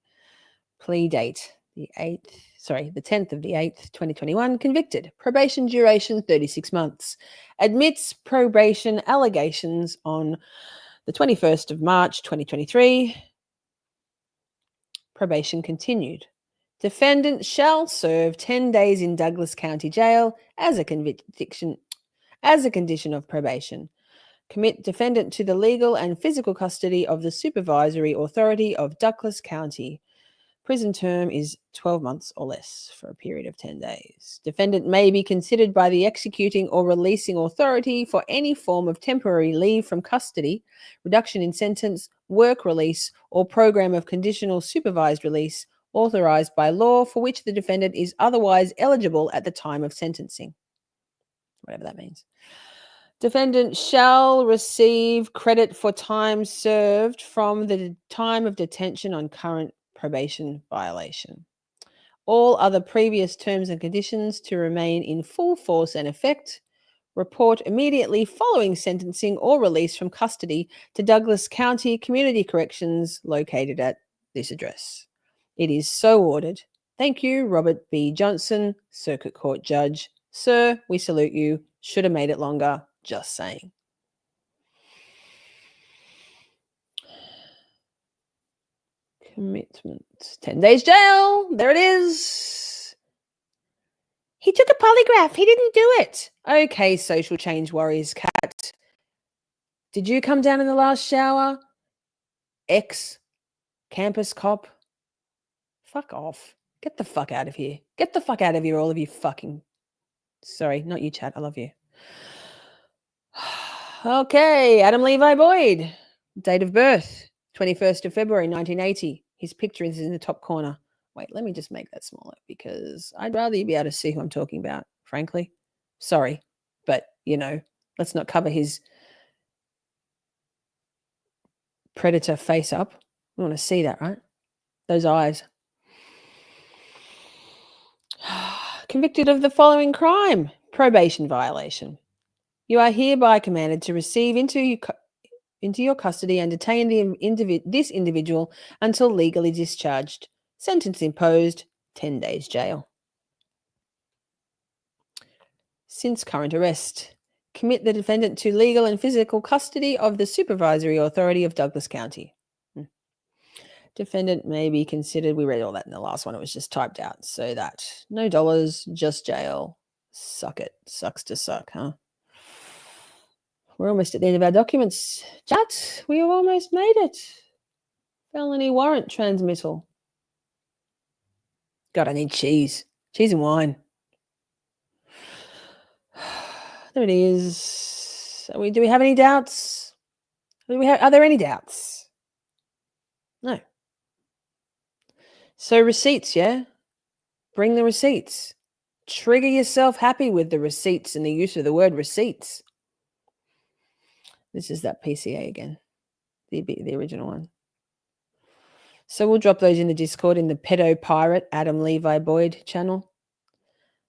Plea date, the 10th of the 8th, 2021, convicted. Probation duration, 36 months. Admits probation allegations on the 21st of March, 2023. Probation continued. Defendant shall serve 10 days in Douglas County Jail as a condition of probation. Commit defendant to the legal and physical custody of the supervisory authority of Douglas County. Prison term is 12 months or less for a period of 10 days. Defendant may be considered by the executing or releasing authority for any form of temporary leave from custody, reduction in sentence, work release, or program of conditional supervised release authorized by law for which the defendant is otherwise eligible at the time of sentencing. Whatever that means. Defendant shall receive credit for time served from the time of detention on current probation violation. All other previous terms and conditions to remain in full force and effect. Report immediately following sentencing or release from custody to Douglas County Community Corrections located at this address. It is so ordered. Thank you, Robert B. Johnson, Circuit Court Judge. Sir, we salute you. Should have made it longer. Just saying. Commitment. 10 days jail. There it is. He took a polygraph. He didn't do it. Okay, social change warriors, cat. Did you come down in the last shower? Ex-campus cop. Fuck off. Get the fuck out of here. Get the fuck out of here, all of you fucking... Sorry, not you, chat. I love you. Okay, Adam Levi Boyd. Date of birth, 21st of February, 1980. His picture is in the top corner. Wait, let me just make that smaller because I'd rather you be able to see who I'm talking about, frankly. Sorry, but, let's not cover his predator face up. We want to see that, right? Those eyes. Convicted of the following crime. Probation violation. You are hereby commanded to receive into your custody and detain this individual until legally discharged. Sentence imposed, 10 days jail. Since current arrest, commit the defendant to legal and physical custody of the supervisory authority of Douglas County. Defendant may be considered, we read all that in the last one, it was just typed out, so that no dollars, just jail. Suck it. Sucks to suck, huh? We're almost at the end of our documents. Chat, we have almost made it. Felony warrant transmittal. God, I need cheese. Cheese and wine. There it is. Do we have any doubts? Are there any doubts? No. So receipts, yeah? Bring the receipts. Trigger yourself happy with the receipts and the use of the word receipts. This is that PCA again, the original one. So we'll drop those in the Discord in the pedo pirate Adam Levi Boyd channel,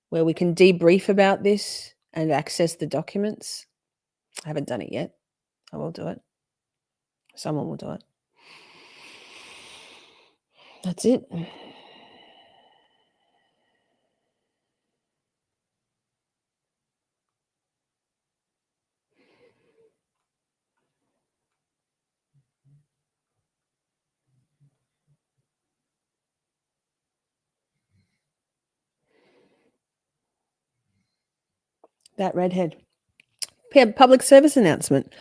where we can debrief about this and access the documents. I haven't done it yet. I will do it. Someone will do it. That's it. That redhead. Public service announcement.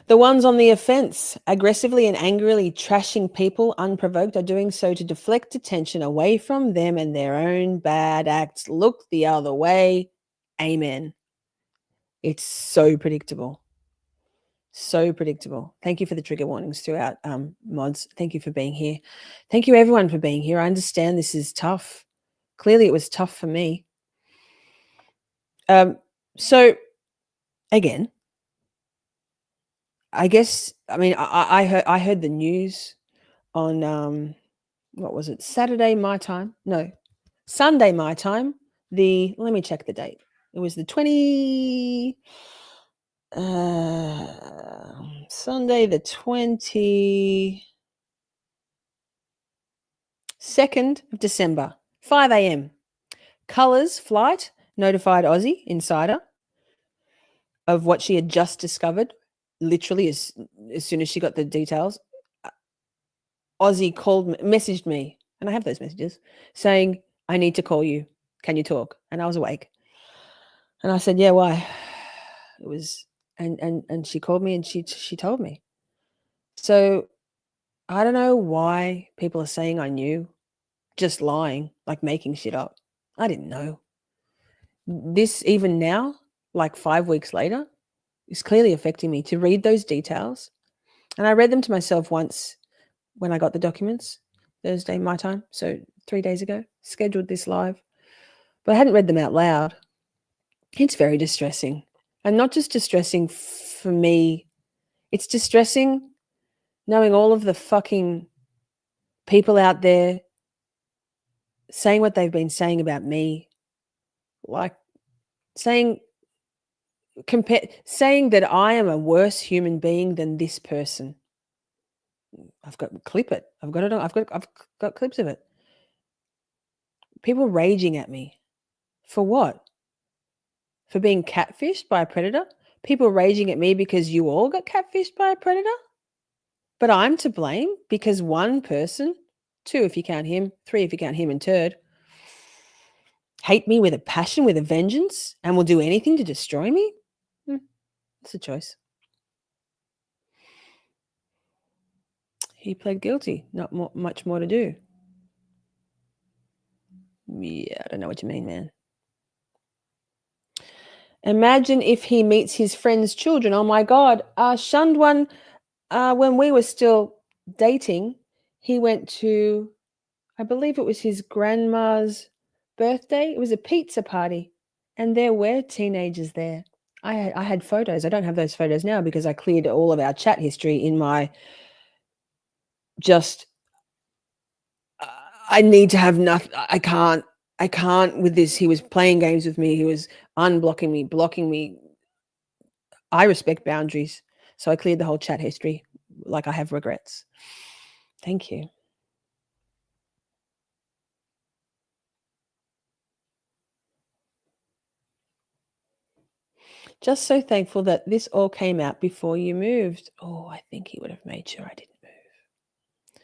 The ones on the offense, aggressively and angrily trashing people unprovoked, are doing so to deflect attention away from them and their own bad acts. Look the other way. Amen. It's so predictable. So predictable. Thank you for the trigger warnings throughout, mods. Thank you for being here. Thank you, everyone, for being here. I understand this is tough. Clearly, it was tough for me. So, again, I guess, I mean, I heard the news on, what was it? Saturday, my time? No, Sunday, my time. Let me check the date. It was the Sunday, the 22nd of December, 5 a.m. Colours Flight notified Aussie Insider of what she had just discovered. Literally, as soon as she got the details, Aussie messaged me, and I have those messages, saying, I need to call you. Can you talk? And I was awake. And I said, yeah, why? It was, and she called me and she told me. So I don't know why people are saying I knew, just lying, like making shit up. I didn't know. This, even now, like 5 weeks later, is clearly affecting me to read those details. And I read them to myself once when I got the documents, Thursday, my time. So 3 days ago, scheduled this live. But I hadn't read them out loud. It's very distressing. And not just distressing for me. It's distressing knowing all of the fucking people out there saying what they've been saying about me. Like saying that I am a worse human being than this person. I've got clip it. I've got clips of it. People raging at me. For what? For being catfished by a predator? People raging at me because you all got catfished by a predator? But I'm to blame because one person, 2 if you count him, 3 if you count him and turd, hate me with a passion, with a vengeance, and will do anything to destroy me? It's a choice. He pled guilty. Not much more to do. Yeah, I don't know what you mean, man. Imagine if he meets his friend's children. Oh, my God. Shunned one, when we were still dating, he went to, I believe it was his grandma's birthday. It was a pizza party, and there were teenagers there. I had photos. I don't have those photos now because I cleared all of our chat history in my I need to have nothing. I can't with this. He was playing games with me. He was unblocking me, blocking me. I respect boundaries. So I cleared the whole chat history like I have regrets. Thank you. Just so thankful that this all came out before you moved. Oh, I think he would have made sure I didn't move.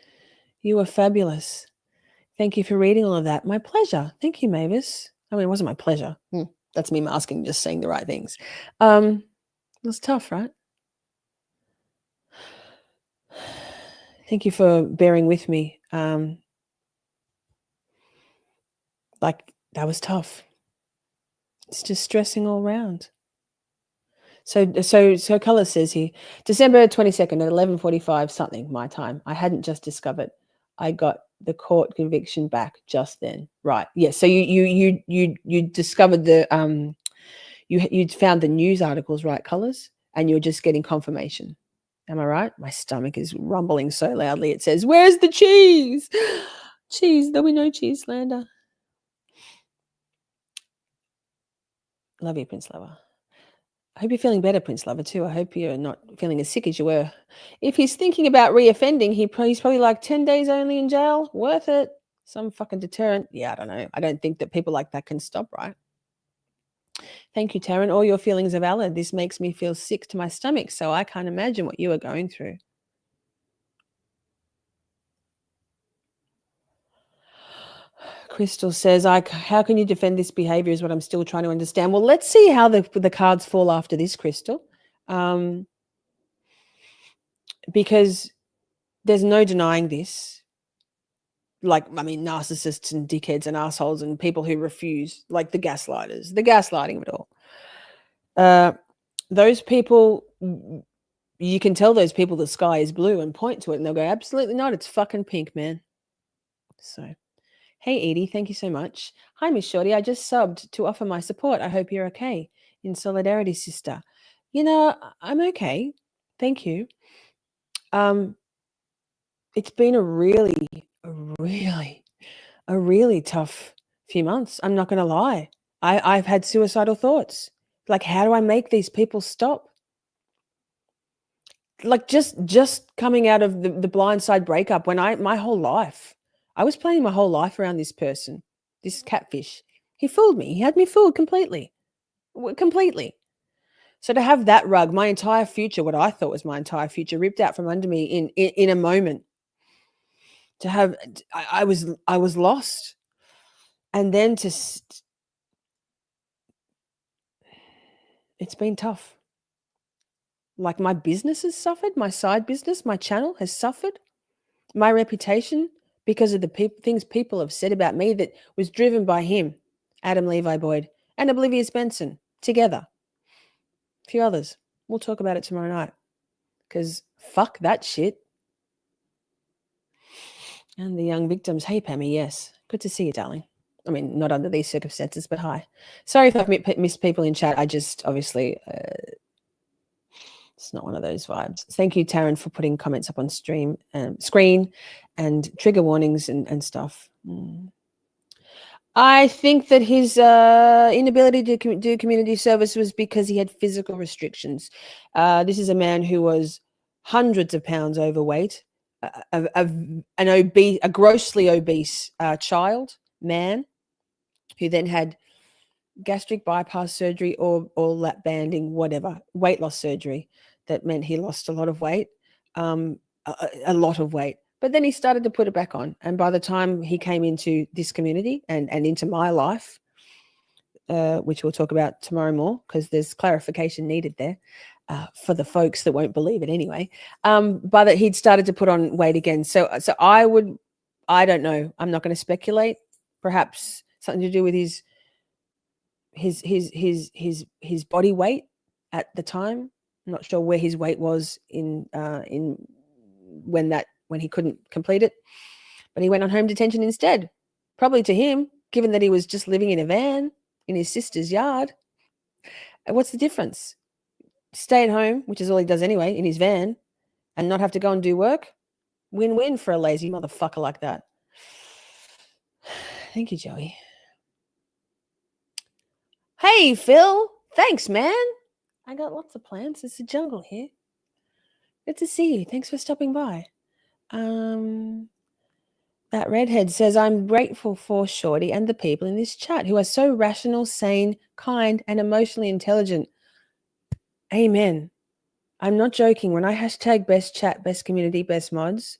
You were fabulous. Thank you for reading all of that. My pleasure. Thank you, Mavis. I mean, it wasn't my pleasure. That's me masking, just saying the right things. It was tough, right? Thank you for bearing with me. Like, that was tough. It's just stressing all around. So Color says here, December 22nd at 11:45 something my time. I hadn't just discovered. I got the court conviction back just then, right? Yeah. So you discovered the you'd found the news articles, right, colors, and you're just getting confirmation. Am I right? My stomach is rumbling so loudly. It says, "Where's the cheese? Cheese. There'll be no cheese slander." Love you, Prince Lover. I hope you're feeling better, Prince Lover, too. I hope you're not feeling as sick as you were. If he's thinking about reoffending, he's probably like 10 days only in jail. Worth it. Some fucking deterrent. Yeah, I don't know. I don't think that people like that can stop, right? Thank you, Taryn. All your feelings are valid. This makes me feel sick to my stomach, so I can't imagine what you are going through. Crystal says, how can you defend this behavior is what I'm still trying to understand. Well, let's see how the cards fall after this, Crystal. Because there's no denying this. Like, I mean, narcissists and dickheads and assholes and people who refuse, like the gaslighters, the gaslighting of it all. Those people, you can tell those people the sky is blue and point to it and they'll go, absolutely not, it's fucking pink, man. So, hey, Edie, thank you so much. Hi, Miss Shorty, I just subbed to offer my support. I hope you're okay. In solidarity, sister. You know, I'm okay. Thank you. It's been a really tough few months. I'm not going to lie. I've had suicidal thoughts. Like, how do I make these people stop? Like, just coming out of the blindside breakup when my whole life, I was planning my whole life around this person, this catfish. He fooled me. He had me fooled completely. Completely. So to have that rug, my entire future, what I thought was my entire future, ripped out from under me in a moment, to have, I was lost. And then it's been tough. Like, my business has suffered, my side business, my channel has suffered, my reputation, because of the things people have said about me that was driven by him, Adam Levi Boyd, and Oblivious Benson together. A few others. We'll talk about it tomorrow night, because fuck that shit. And the young victims. Hey, Pammy, yes. Good to see you, darling. I mean, not under these circumstances, but hi. Sorry if I've missed people in chat. I just, obviously, it's not one of those vibes. Thank you, Taryn, for putting comments up on screen and trigger warnings and stuff. I think that his inability to do community service was because he had physical restrictions. This is a man who was hundreds of pounds overweight, a grossly obese man who then had gastric bypass surgery or lap banding, whatever, weight loss surgery. That meant he lost a lot of weight, a lot of weight. But then he started to put it back on. And by the time he came into this community and into my life, which we'll talk about tomorrow more, because there's clarification needed there for the folks that won't believe it anyway, but that he'd started to put on weight again. So I don't know. I'm not going to speculate. Perhaps something to do with his body weight at the time. I'm not sure where his weight was in when he couldn't complete it, but he went on home detention instead. Probably to him, given that he was just living in a van in his sister's yard. What's the difference? Stay at home, which is all he does anyway, in his van, and not have to go and do work. Win-win for a lazy motherfucker like that. Thank you, Joey. Hey, Phil. Thanks, man. I got lots of plans. It's a jungle here. Good to see you. Thanks for stopping by. That redhead says, I'm grateful for Shorty and the people in this chat who are so rational, sane, kind, and emotionally intelligent. Amen. I'm not joking. When I hashtag best chat, best community, best mods,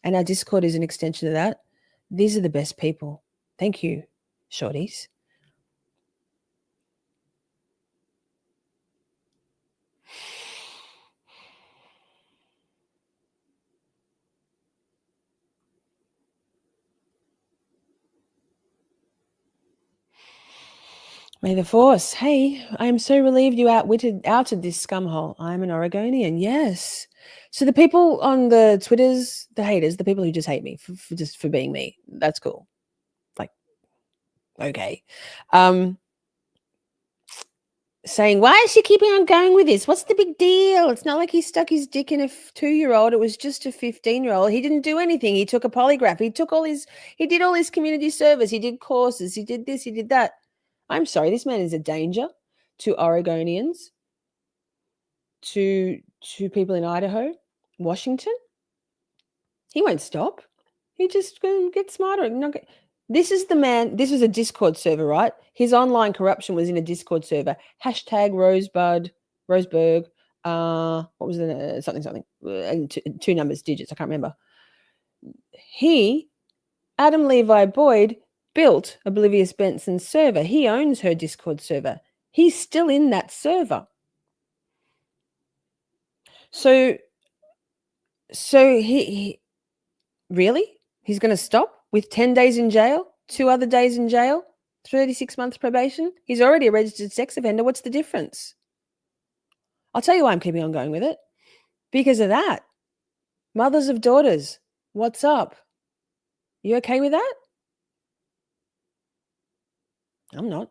and our Discord is an extension of that, these are the best people. Thank you, Shorties. May the force. Hey, I am so relieved you outed this scumhole. I'm an Oregonian. Yes. So the people on the Twitters, the haters, the people who just hate me for being me, that's cool. Like, okay. Saying, why is she keeping on going with this? What's the big deal? It's not like he stuck his dick in a 2-year-old. It was just a 15-year-old. He didn't do anything. He took a polygraph. He did all his community service. He did courses. He did this. He did that. I'm sorry. This man is a danger to Oregonians, to people in Idaho, Washington. He won't stop. He just going to get smarter. This is the man. This was a Discord server, right? His online corruption was in a Discord server. Hashtag Roseberg. What was the something? And two numbers, digits. I can't remember. Adam Levi Boyd, built Oblivious Benson's server. He owns her Discord server. He's still in that server. So he really? He's going to stop with 10 days in jail, 2 other days in jail, 36 months probation? He's already a registered sex offender. What's the difference? I'll tell you why I'm keeping on going with it. Because of that. Mothers of daughters, what's up? You okay with that? I'm not.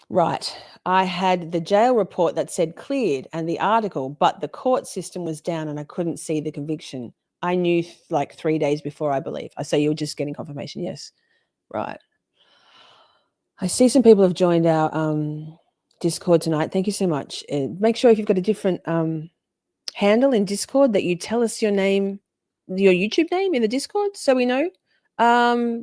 Right. I had the jail report that said cleared and the article, but the court system was down and I couldn't see the conviction. I knew like 3 days before, I believe. I say you're just getting confirmation. Yes. Right. I see some people have joined our Discord tonight. Thank you so much. Make sure if you've got a different handle in Discord that you tell us your name, your YouTube name in the Discord so we know.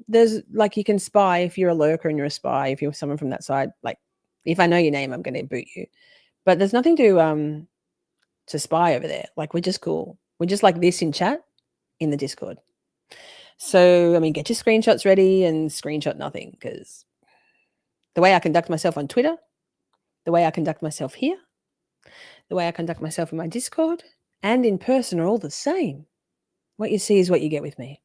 There's like you can spy if you're a lurker and you're a spy, if you're someone from that side. Like if I know your name, I'm going to boot you. But there's nothing to spy over there. Like we're just cool. We're just like this in chat in the Discord. So, I mean, get your screenshots ready and screenshot nothing because the way I conduct myself on Twitter, the way I conduct myself here, the way I conduct myself in my Discord and in person are all the same. What you see is what you get with me.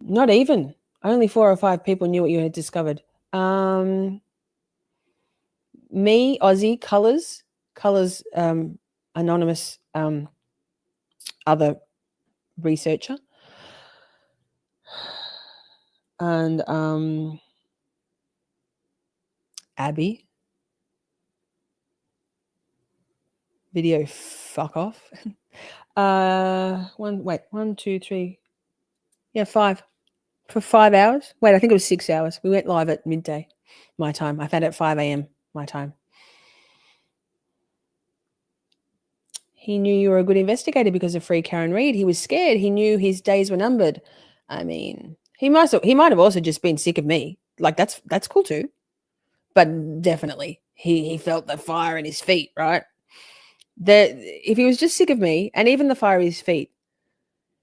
Not even. Only 4 or 5 people knew what you had discovered. Me, Aussie, Colours, anonymous other researcher. And Abby. Video fuck off. 1, 2, 3. Yeah, 5. For 5 hours. Wait, I think it was 6 hours. We went live at midday, my time. I found it at 5 a.m. my time. He knew you were a good investigator because of Free Karen Reid. He was scared. He knew his days were numbered. I mean, he might have also just been sick of me. Like that's cool too. But definitely, he felt the fire in his feet, right? If he was just sick of me and even the fire in his feet,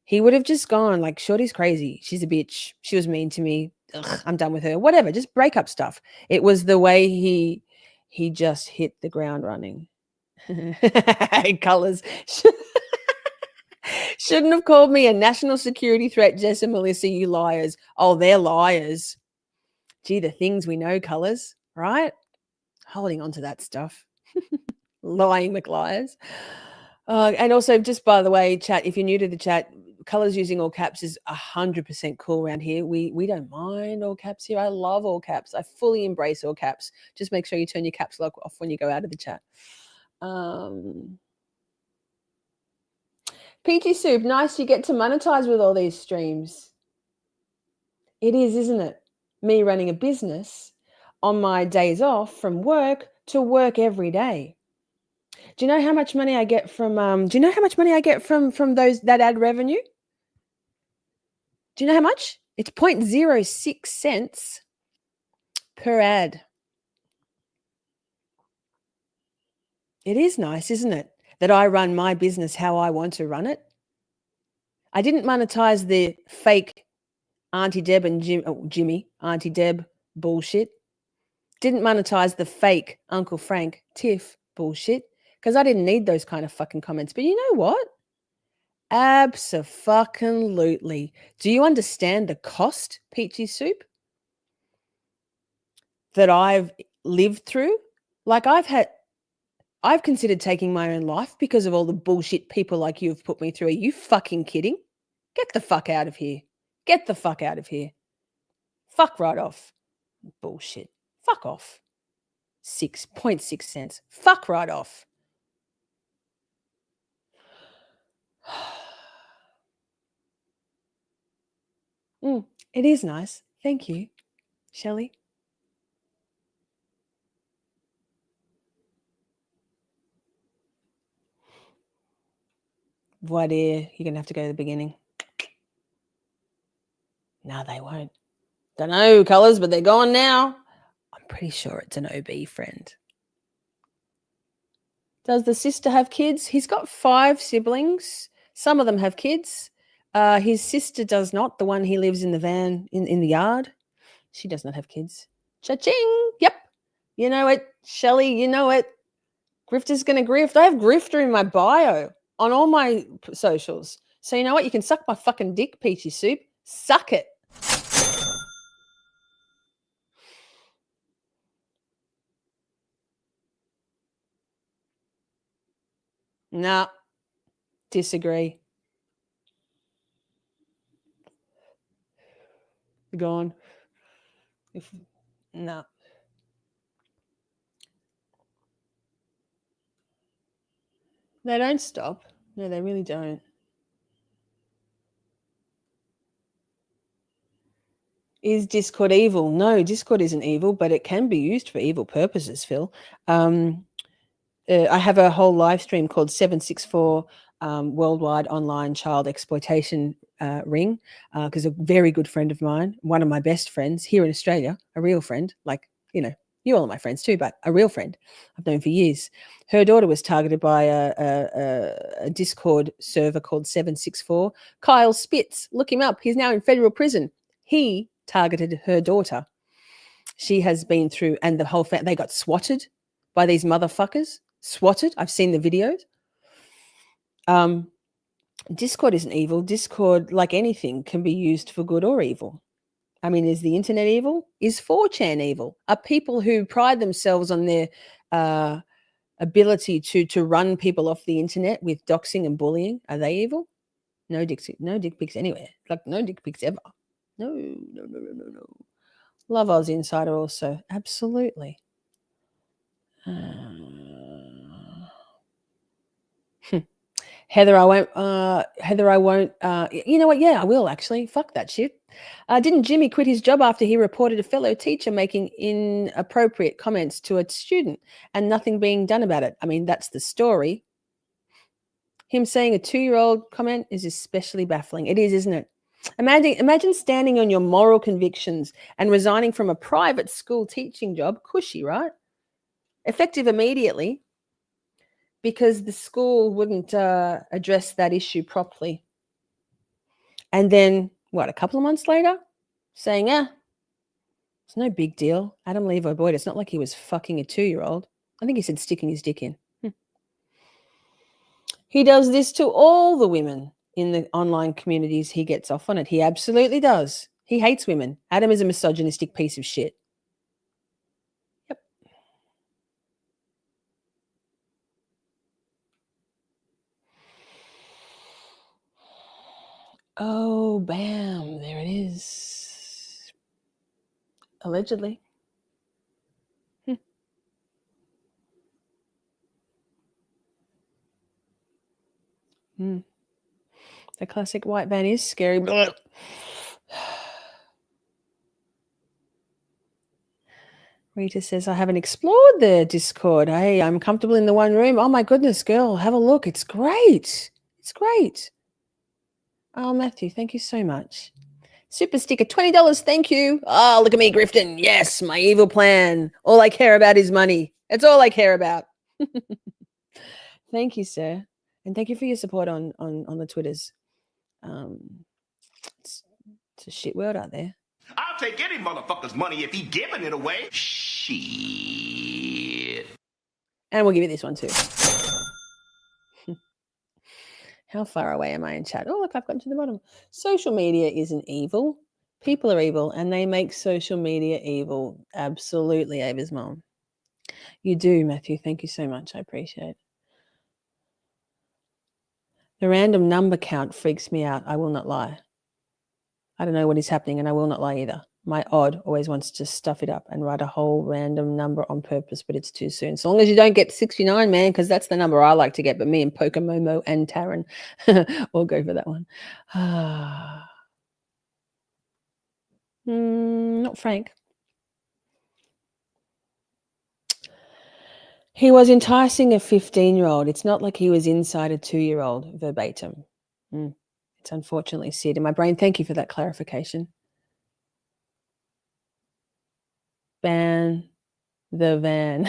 he would have just gone like, Shorty's crazy. She's a bitch. She was mean to me. Ugh, I'm done with her. Whatever, just break up stuff. It was the way he just hit the ground running. Colours. Shouldn't have called me a national security threat, Jess and Melissa, you liars. Oh, they're liars. Gee, the things we know, Colours, right? Holding on to that stuff. Lying McLiars. And also, just by the way, chat, if you're new to the chat, Colours using all caps is 100% cool around here. We don't mind all caps here. I love all caps. I fully embrace all caps. Just make sure you turn your caps lock off when you go out of the chat. Peachy Soup, nice you get to monetize with all these streams. It is, isn't it? Me running a business on my days off from work to work every day. Do you know how much money I get from that ad revenue? Do you know how much? It's 0.06 cents per ad. It is nice, isn't it? That I run my business how I want to run it. I didn't monetize the fake Auntie Deb and Jimmy, Auntie Deb bullshit. Didn't monetize the fake Uncle Frank Tiff bullshit because I didn't need those kind of fucking comments. But you know what? Abso-fucking-lutely. Do you understand the cost, Peachy Soup, that I've lived through? Like I've considered taking my own life because of all the bullshit people like you have put me through. Are you fucking kidding? Get the fuck out of here. Get the fuck out of here. Fuck right off. Bullshit. Fuck off. 6.6 cents. Fuck right off. It is nice. Thank you, Shelley. Voir dire, you're going to have to go to the beginning. No, they won't. Don't know colours, but they're gone now. I'm pretty sure it's an OB friend. Does the sister have kids? He's got 5 siblings. Some of them have kids. His sister does not, the one he lives in the van in the yard. She does not have kids. Cha-ching! Yep. You know it, Shelley, you know it. Grifter's going to grift. I have Grifter in my bio on all my socials. So you know what? You can suck my fucking dick, Peachy Soup. Suck it. Nah. Disagree. Gone. No. They don't stop. No, they really don't. Is Discord evil? No, Discord isn't evil, but it can be used for evil purposes, Phil. I have a whole live stream called 764 Worldwide Online Child Exploitation Ring, because a very good friend of mine, one of my best friends here in Australia, a real friend, like, you know, you all are my friends too, but a real friend I've known for years. Her daughter was targeted by a Discord server called 764. Kyle Spitz, look him up. He's now in federal prison. He targeted her daughter. She has been through, and the whole family, they got swatted by these motherfuckers. Swatted. I've seen the videos. Discord isn't evil. Discord, like anything, can be used for good or evil. I mean, is the internet evil? Is 4chan evil? Are people who pride themselves on their ability to run people off the internet with doxing and bullying, are they evil? No dick pics anywhere. Like, no dick pics ever. No. Love Oz Insider also. Absolutely. Heather, I won't. You know what? Yeah, I will actually. Fuck that shit. Didn't Jimmy quit his job after he reported a fellow teacher making inappropriate comments to a student and nothing being done about it? I mean, that's the story. Him saying a 2-year-old comment is especially baffling. It is, isn't it? Imagine standing on your moral convictions and resigning from a private school teaching job. Cushy, right? Effective immediately, because the school wouldn't address that issue properly. And then, what, a couple of months later, saying, it's no big deal. Adam Levi Boyd, it's not like he was fucking a 2-year-old. I think he said sticking his dick in. He does this to all the women in the online communities. He gets off on it. He absolutely does. He hates women. Adam is a misogynistic piece of shit. Yep. Oh, bam. There it is. Allegedly. The classic white van is scary. Rita says, I haven't explored the Discord. Hey, I'm comfortable in the one room. Oh, my goodness, girl, have a look. It's great. It's great. Oh, Matthew, thank you so much. Super sticker, $20. Thank you. Oh, look at me, Grifton. Yes, my evil plan. All I care about is money. That's all I care about. Thank you, sir. And thank you for your support on the Twitters. It's a shit world out there. I'll take any motherfucker's money if he giving it away. Shit. And we'll give you this one too. How far away am I in chat? Oh, look, I've gotten to the bottom. Social media isn't evil. People are evil, and they make social media evil. Absolutely, Ava's mom. You do, Matthew. Thank you so much. I appreciate it. The random number count freaks me out. I will not lie. I don't know what is happening, and I will not lie either. My odd always wants to stuff it up and write a whole random number on purpose, but it's too soon. So long as you don't get 69, man, because that's the number I like to get. But me and Pokemomo and Taryn will go for that one. Not Frank. He was enticing a 15-year-old. It's not like he was inside a 2-year-old, verbatim. It's unfortunately seared in my brain. Thank you for that clarification. Ban the van.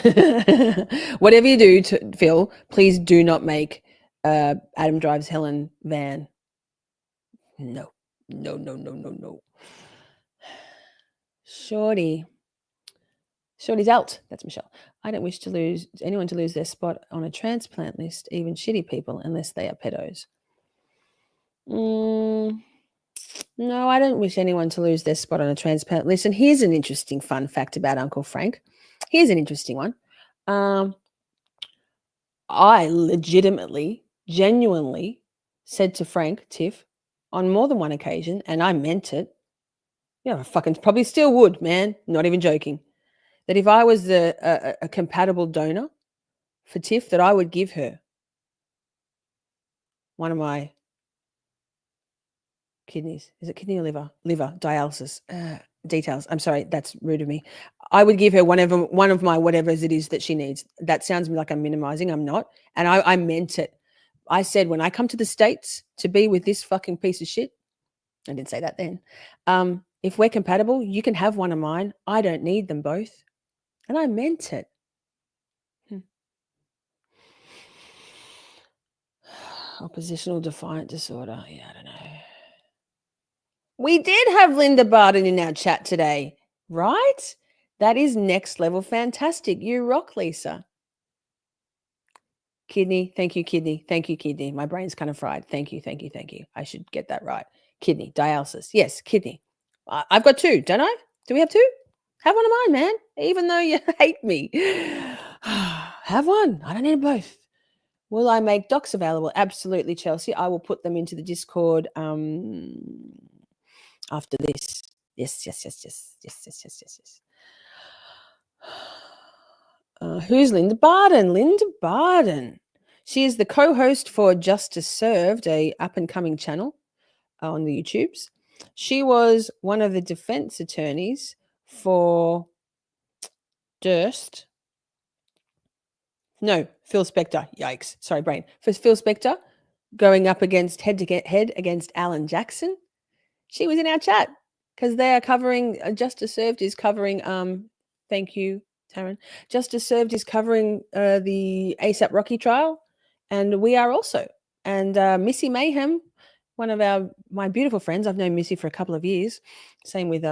Whatever you do, Phil, please do not make Adam Drives Helen van. No. Shorty's out. That's Michelle. I don't wish to lose anyone to lose their spot on a transplant list, even shitty people, unless they are pedos. No, I don't wish anyone to lose their spot on a transplant list. And here's an interesting fun fact about Uncle Frank. Here's an interesting one. I legitimately, genuinely said to Frank, Tiff, on more than one occasion, and I meant it. Yeah, I fucking probably still would, man. Not even joking. That if I was a compatible donor for Tiff, that I would give her one of my kidneys. Is it kidney or liver? Liver dialysis details. I'm sorry, that's rude of me. I would give her one of my whatever's it is that she needs. That sounds like I'm minimizing. I'm not. And I meant it. I said, when I come to the States to be with this fucking piece of shit, I didn't say that then. If we're compatible, you can have one of mine. I don't need them both. And I meant it. Oppositional defiant disorder. Yeah, I don't know. We did have Linda Barden in our chat today, right? That is next level fantastic. You rock, Lisa. Kidney. Thank you, kidney. Thank you, kidney. My brain's kind of fried. Thank you. I should get that right. Kidney. Dialysis. Yes, kidney. I've got two, don't I? Do we have two? Have one of mine, man. Even though you hate me. Have one. I don't need both. Will I make docs available? Absolutely, Chelsea. I will put them into the Discord after this. Yes. Who's Linda Barden? Linda Barden. She is the co-host for Justice Served, a up-and-coming channel on the YouTubes. She was one of the defense attorneys for Durst. No, Phil Spector. Yikes. Sorry, brain. For Phil Spector going up against head against Alan Jackson. She was in our chat because they are covering Justice Served is covering thank you, Taryn. Justice Served is covering the ASAP Rocky trial, and we are also. And Missy Mayhem, one of my beautiful friends. I've known Missy for a couple of years. Same with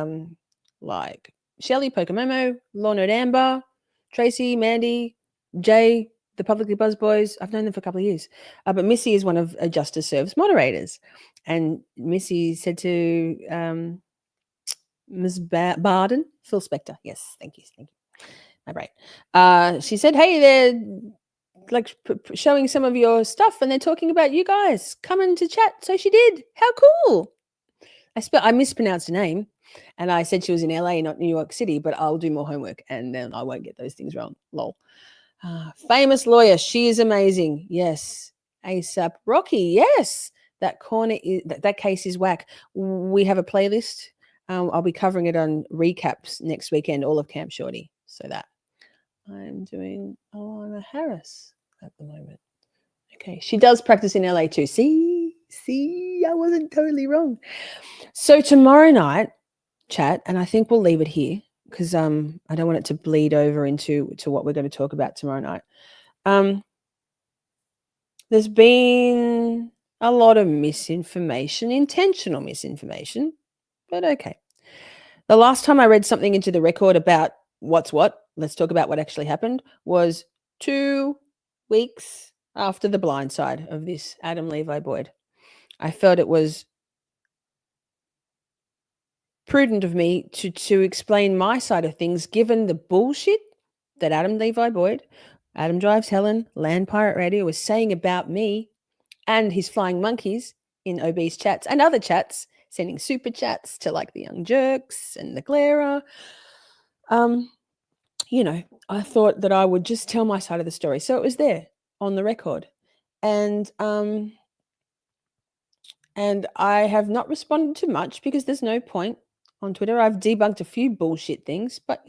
like Shelley, Pokemomo, Lorna Amber, Tracy, Mandy, Jay, the Publicly Buzz Boys. I've known them for a couple of years. But Missy is one of Justice Serves moderators. And Missy said to Ms. Barden, Phil Spector. Yes, thank you. My brain. She said, hey, they're like showing some of your stuff and they're talking about you guys coming to chat. So she did. How cool. I mispronounced her name and I said she was in LA, not New York City, but I'll do more homework and then I won't get those things wrong. Lol. Famous lawyer. She is amazing. Yes. ASAP Rocky. Yes. That that case is whack. We have a playlist. I'll be covering it on recaps next weekend, all of Camp Shorty. So that I'm doing Alana Harris at the moment. Okay. She does practice in LA too. See, I wasn't totally wrong. So tomorrow night, chat, and I think we'll leave it here because I don't want it to bleed over into what we're going to talk about tomorrow night. There's been a lot of misinformation, intentional misinformation, but okay. The last time I read something into the record about what's what, let's talk about what actually happened, was 2 weeks after the blind side of this Adam Levi Boyd. I felt it was prudent of me to explain my side of things, given the bullshit that Adam Levi Boyd, Adam Drives Helen, Land Pirate Radio was saying about me and his flying monkeys in obese chats and other chats, sending super chats to like the Young Jerks and the Glairer. I thought that I would just tell my side of the story. So it was there on the record. And I have not responded to much because there's no point on Twitter. I've debunked a few bullshit things, but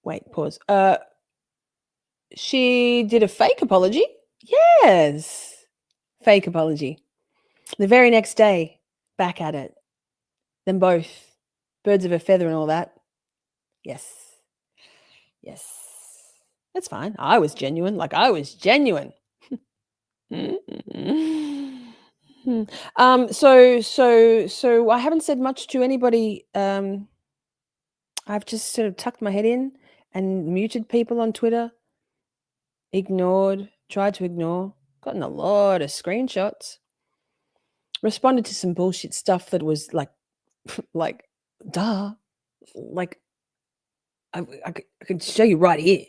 wait, pause. She did a fake apology. Yes. Fake apology. The very next day, back at it. Them both. Birds of a feather and all that. Yes. Yes. That's fine. I was genuine. I was genuine. So I haven't said much to anybody. I've just sort of tucked my head in and muted people on Twitter. Tried to ignore. Gotten a lot of screenshots. Responded to some bullshit stuff that was duh. I could show you right here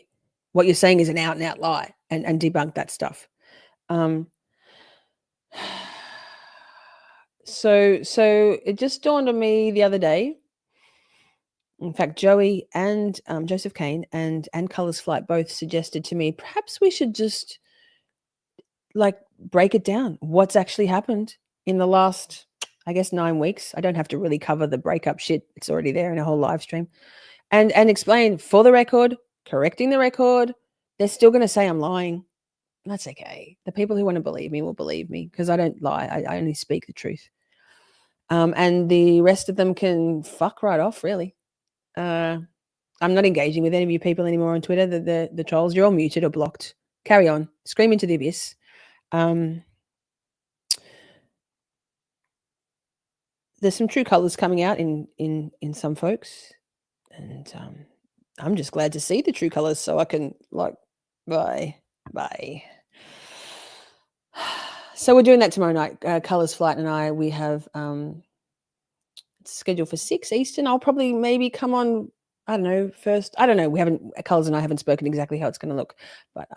what you're saying is an out and out lie and debunk that stuff. So it just dawned on me the other day. In fact, Joey and Joseph Kane and Colours Flight both suggested to me, perhaps we should just break it down. What's actually happened in the last, 9 weeks. I don't have to really cover the breakup shit. It's already there in a whole live stream. And explain for the record, correcting the record. They're still going to say I'm lying. That's okay. The people who want to believe me will believe me because I don't lie. I only speak the truth. And the rest of them can fuck right off, really. I'm not engaging with any of you people anymore on Twitter. The trolls, you're all muted or blocked. Carry on. Scream into the abyss. There's some true colours coming out in some folks. And I'm just glad to see the true colours so I can bye. So we're doing that tomorrow night. Colours Flight and I, we have it's scheduled for 6 Eastern. I'll probably maybe come on, I don't know, first. I don't know. Colours and I haven't spoken exactly how it's going to look. But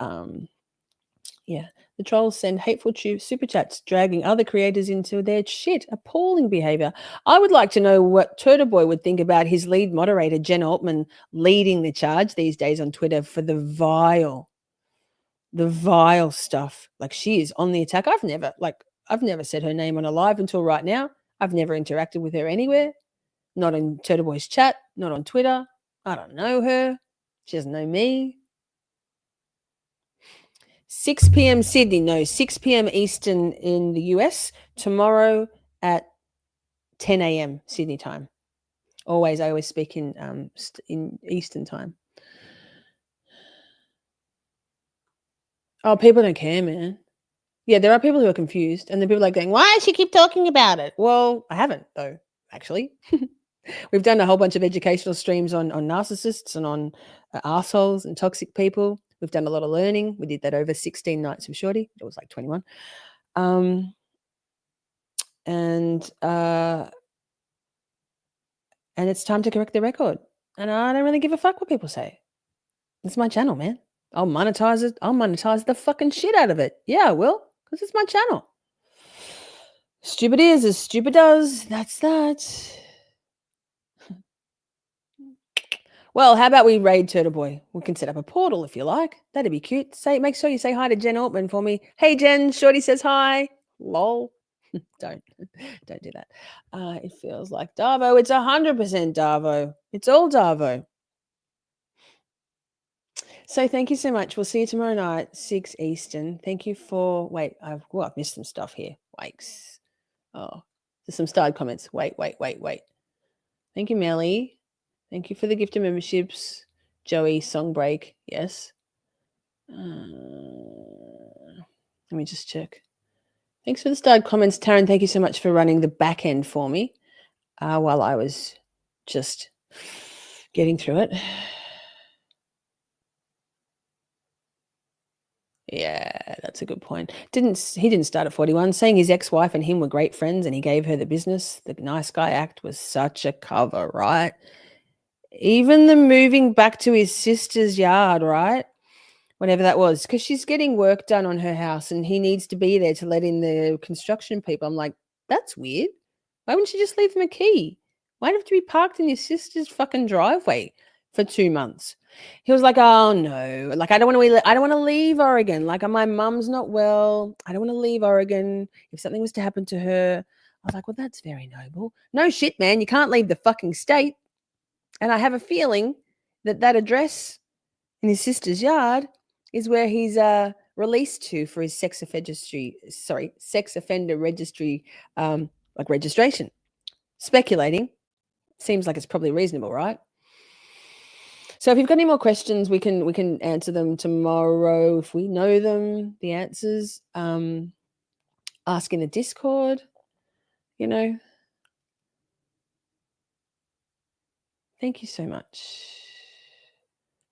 yeah, the trolls send hateful super chats, dragging other creators into their shit. Appalling behaviour. I would like to know what Turtle Boy would think about his lead moderator, Jen Altman, leading the charge these days on Twitter for the vile stuff. She is on the attack. I've never said her name on a live until right now. I've never interacted with her anywhere. Not in Turtle Boy's chat, not on Twitter. I don't know her. She doesn't know me. 6 p.m. Sydney, no, 6 p.m. Eastern in the US, tomorrow at 10 a.m. Sydney time. I always speak in Eastern time. Oh, people don't care, man. Yeah, there are people who are confused, and the people are going, why does she keep talking about it? Well, I haven't, though, actually. We've done a whole bunch of educational streams on narcissists and on assholes and toxic people. We've done a lot of learning. We did that over 16 nights with Shorty. It was 21. And it's time to correct the record. And I don't really give a fuck what people say. It's my channel, man. I'll monetize it. I'll monetize the fucking shit out of it. Yeah, I will, because it's my channel. Stupid is as stupid does. That's that. Well, how about we raid Turtle Boy? We can set up a portal if you like. That'd be cute. Make sure you say hi to Jen Altman for me. Hey, Jen, Shorty says hi. Lol. Don't do that. It feels like Darvo. It's 100% Darvo. It's all Darvo. So thank you so much. We'll see you tomorrow night, 6 Eastern. Thank you for... Wait, I've missed some stuff here. Wakes. Oh, there's some starred comments. Wait. Thank you, Melly. Thank you for the gift of memberships. Joey, Song Break. Yes. Let me just check. Thanks for the starred comments. Taryn, thank you so much for running the back end for me while I was just getting through it. Yeah, that's a good point. He didn't start at 41, saying his ex-wife and him were great friends and he gave her the business. The nice guy act was such a cover, right? Even the moving back to his sister's yard, right? Whenever that was, because she's getting work done on her house and he needs to be there to let in the construction people. I'm like, that's weird. Why wouldn't you just leave them a key? Why'd it have to be parked in your sister's fucking driveway for 2 months? He was like, oh no, like I don't want to leave Oregon. Like my mum's not well. I don't want to leave Oregon. If something was to happen to her, I was like, well, that's very noble. No shit, man. You can't leave the fucking state. And I have a feeling that address in his sister's yard is where he's released to for his sex offender registry, like registration. Speculating. Seems like it's probably reasonable, right? So if you've got any more questions, we can answer them tomorrow if we know them, the answers. Ask in the Discord, you know. Thank you so much.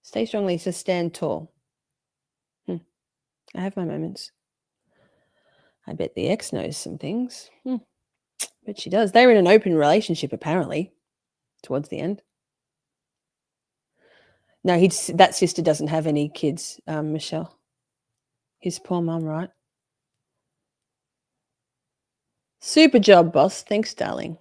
Stay strong, Lisa. Stand tall. I have my moments. I bet the ex knows some things. Bet she does. They were in an open relationship, apparently, towards the end. No, that sister doesn't have any kids, Michelle. His poor mum, right? Super job, boss. Thanks, darling.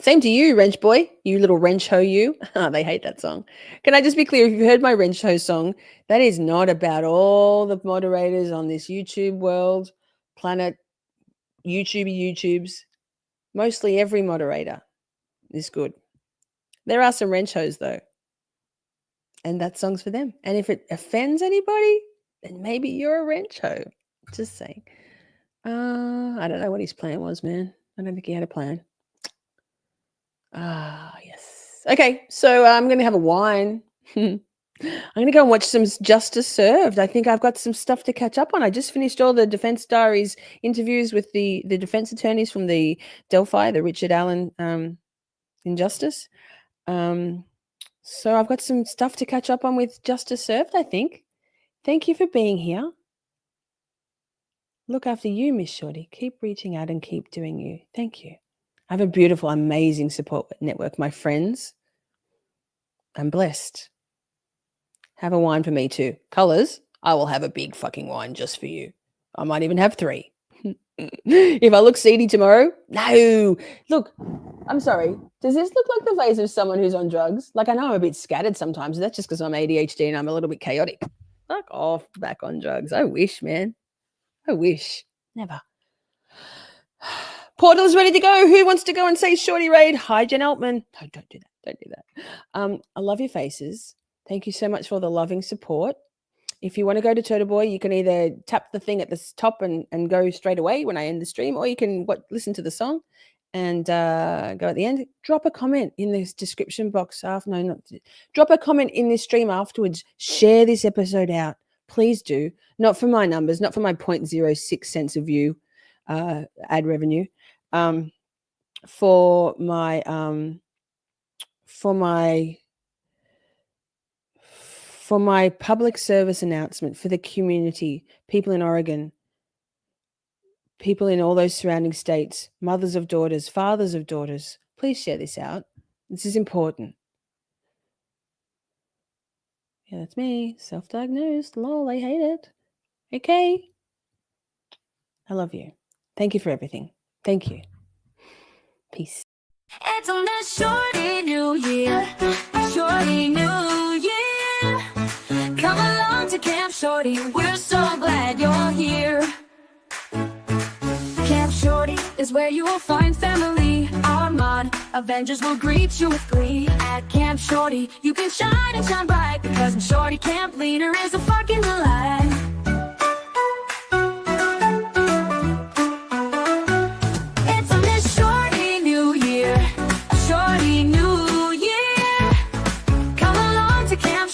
Same to you, Wrench Boy. You little wrench ho you. They hate that song. Can I just be clear? If you've heard my wrench ho song, that is not about all the moderators on this YouTube world, planet, YouTubes. Mostly every moderator is good. There are some wrench hoes, though. And that song's for them. And if it offends anybody, then maybe you're a wrench ho. Just saying. I don't know what his plan was, man. I don't think he had a plan. Yes. Okay, so I'm going to have a wine. I'm going to go and watch some Justice Served. I think I've got some stuff to catch up on. I just finished all the Defense Diaries interviews with the defense attorneys from the Delphi, the Richard Allen Injustice. So I've got some stuff to catch up on with Justice Served, I think. Thank you for being here. Look after you, Miss Shorty. Keep reaching out and keep doing you. Thank you. I have a beautiful, amazing support network. My friends, I'm blessed. Have a wine for me too. Colors, I will have a big fucking wine just for you. I might even have 3. If I look seedy tomorrow, no. Look, I'm sorry. Does this look like the face of someone who's on drugs? Like, I know I'm a bit scattered sometimes. That's just because I'm ADHD and I'm a little bit chaotic. Fuck off, back on drugs. I wish, man. I wish. Never. Portal is ready to go. Who wants to go and say Shorty Raid? Hi, Jen Altman. No, don't do that. Don't do that. I love your faces. Thank you so much for the loving support. If you want to go to Turtle Boy, you can either tap the thing at the top and go straight away when I end the stream, or you can listen to the song and go at the end. Drop a comment in this description box. Drop a comment in this stream afterwards. Share this episode out. Please do. Not for my numbers, not for my 0.06 cents of view ad revenue. For my public service announcement for the community, people in Oregon, people in all those surrounding states, mothers of daughters, fathers of daughters, please share this out. This is important. Yeah, that's me. Self-diagnosed. Lol, I hate it. Okay. I love you. Thank you for everything. Thank you. Peace. It's on that shorty new year, shorty new year. Come along to Camp Shorty, we're so glad you're here. Camp Shorty is where you will find family. Our mod Avengers will greet you with glee. At Camp Shorty, you can shine and shine bright, because Shorty Camp Leader is a fucking delight.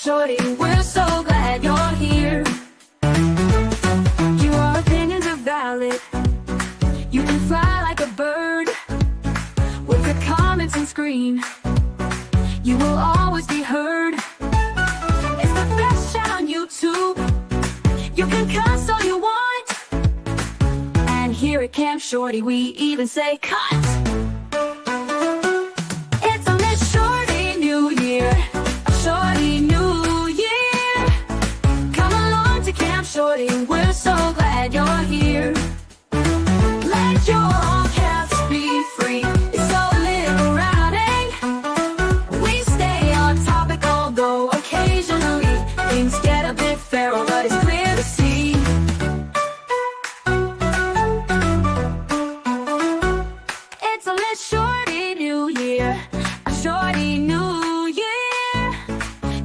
Shorty, we're so glad you're here. Your opinions are valid. You can fly like a bird with your comments and scream. here at Camp Shorty, we even say cut. It's a Miss Shorty New Year, a Shorty New Year. Come along to Camp Shorty, we're so glad you're here. Let your caps be free, it's so liberating. We stay on topic, although occasionally things get a bit feral, but it's clear to see. It's a Miss Shorty New Year, a Shorty New Year.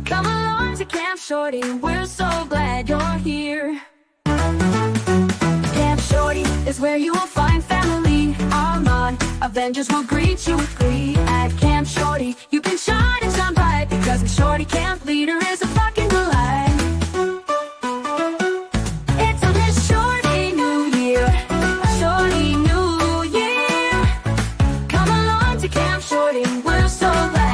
Come along to Camp Shorty, we're so glad you're here. Camp Shorty is where you will find family. Our non-Avengers will greet you with glee. At Camp Shorty, you can shine and shine bright, because the Shorty Camp leader is a fucking delight. It's a Miss Shorty New Year, a Shorty New Year. Come along to Camp Shorty, we're so glad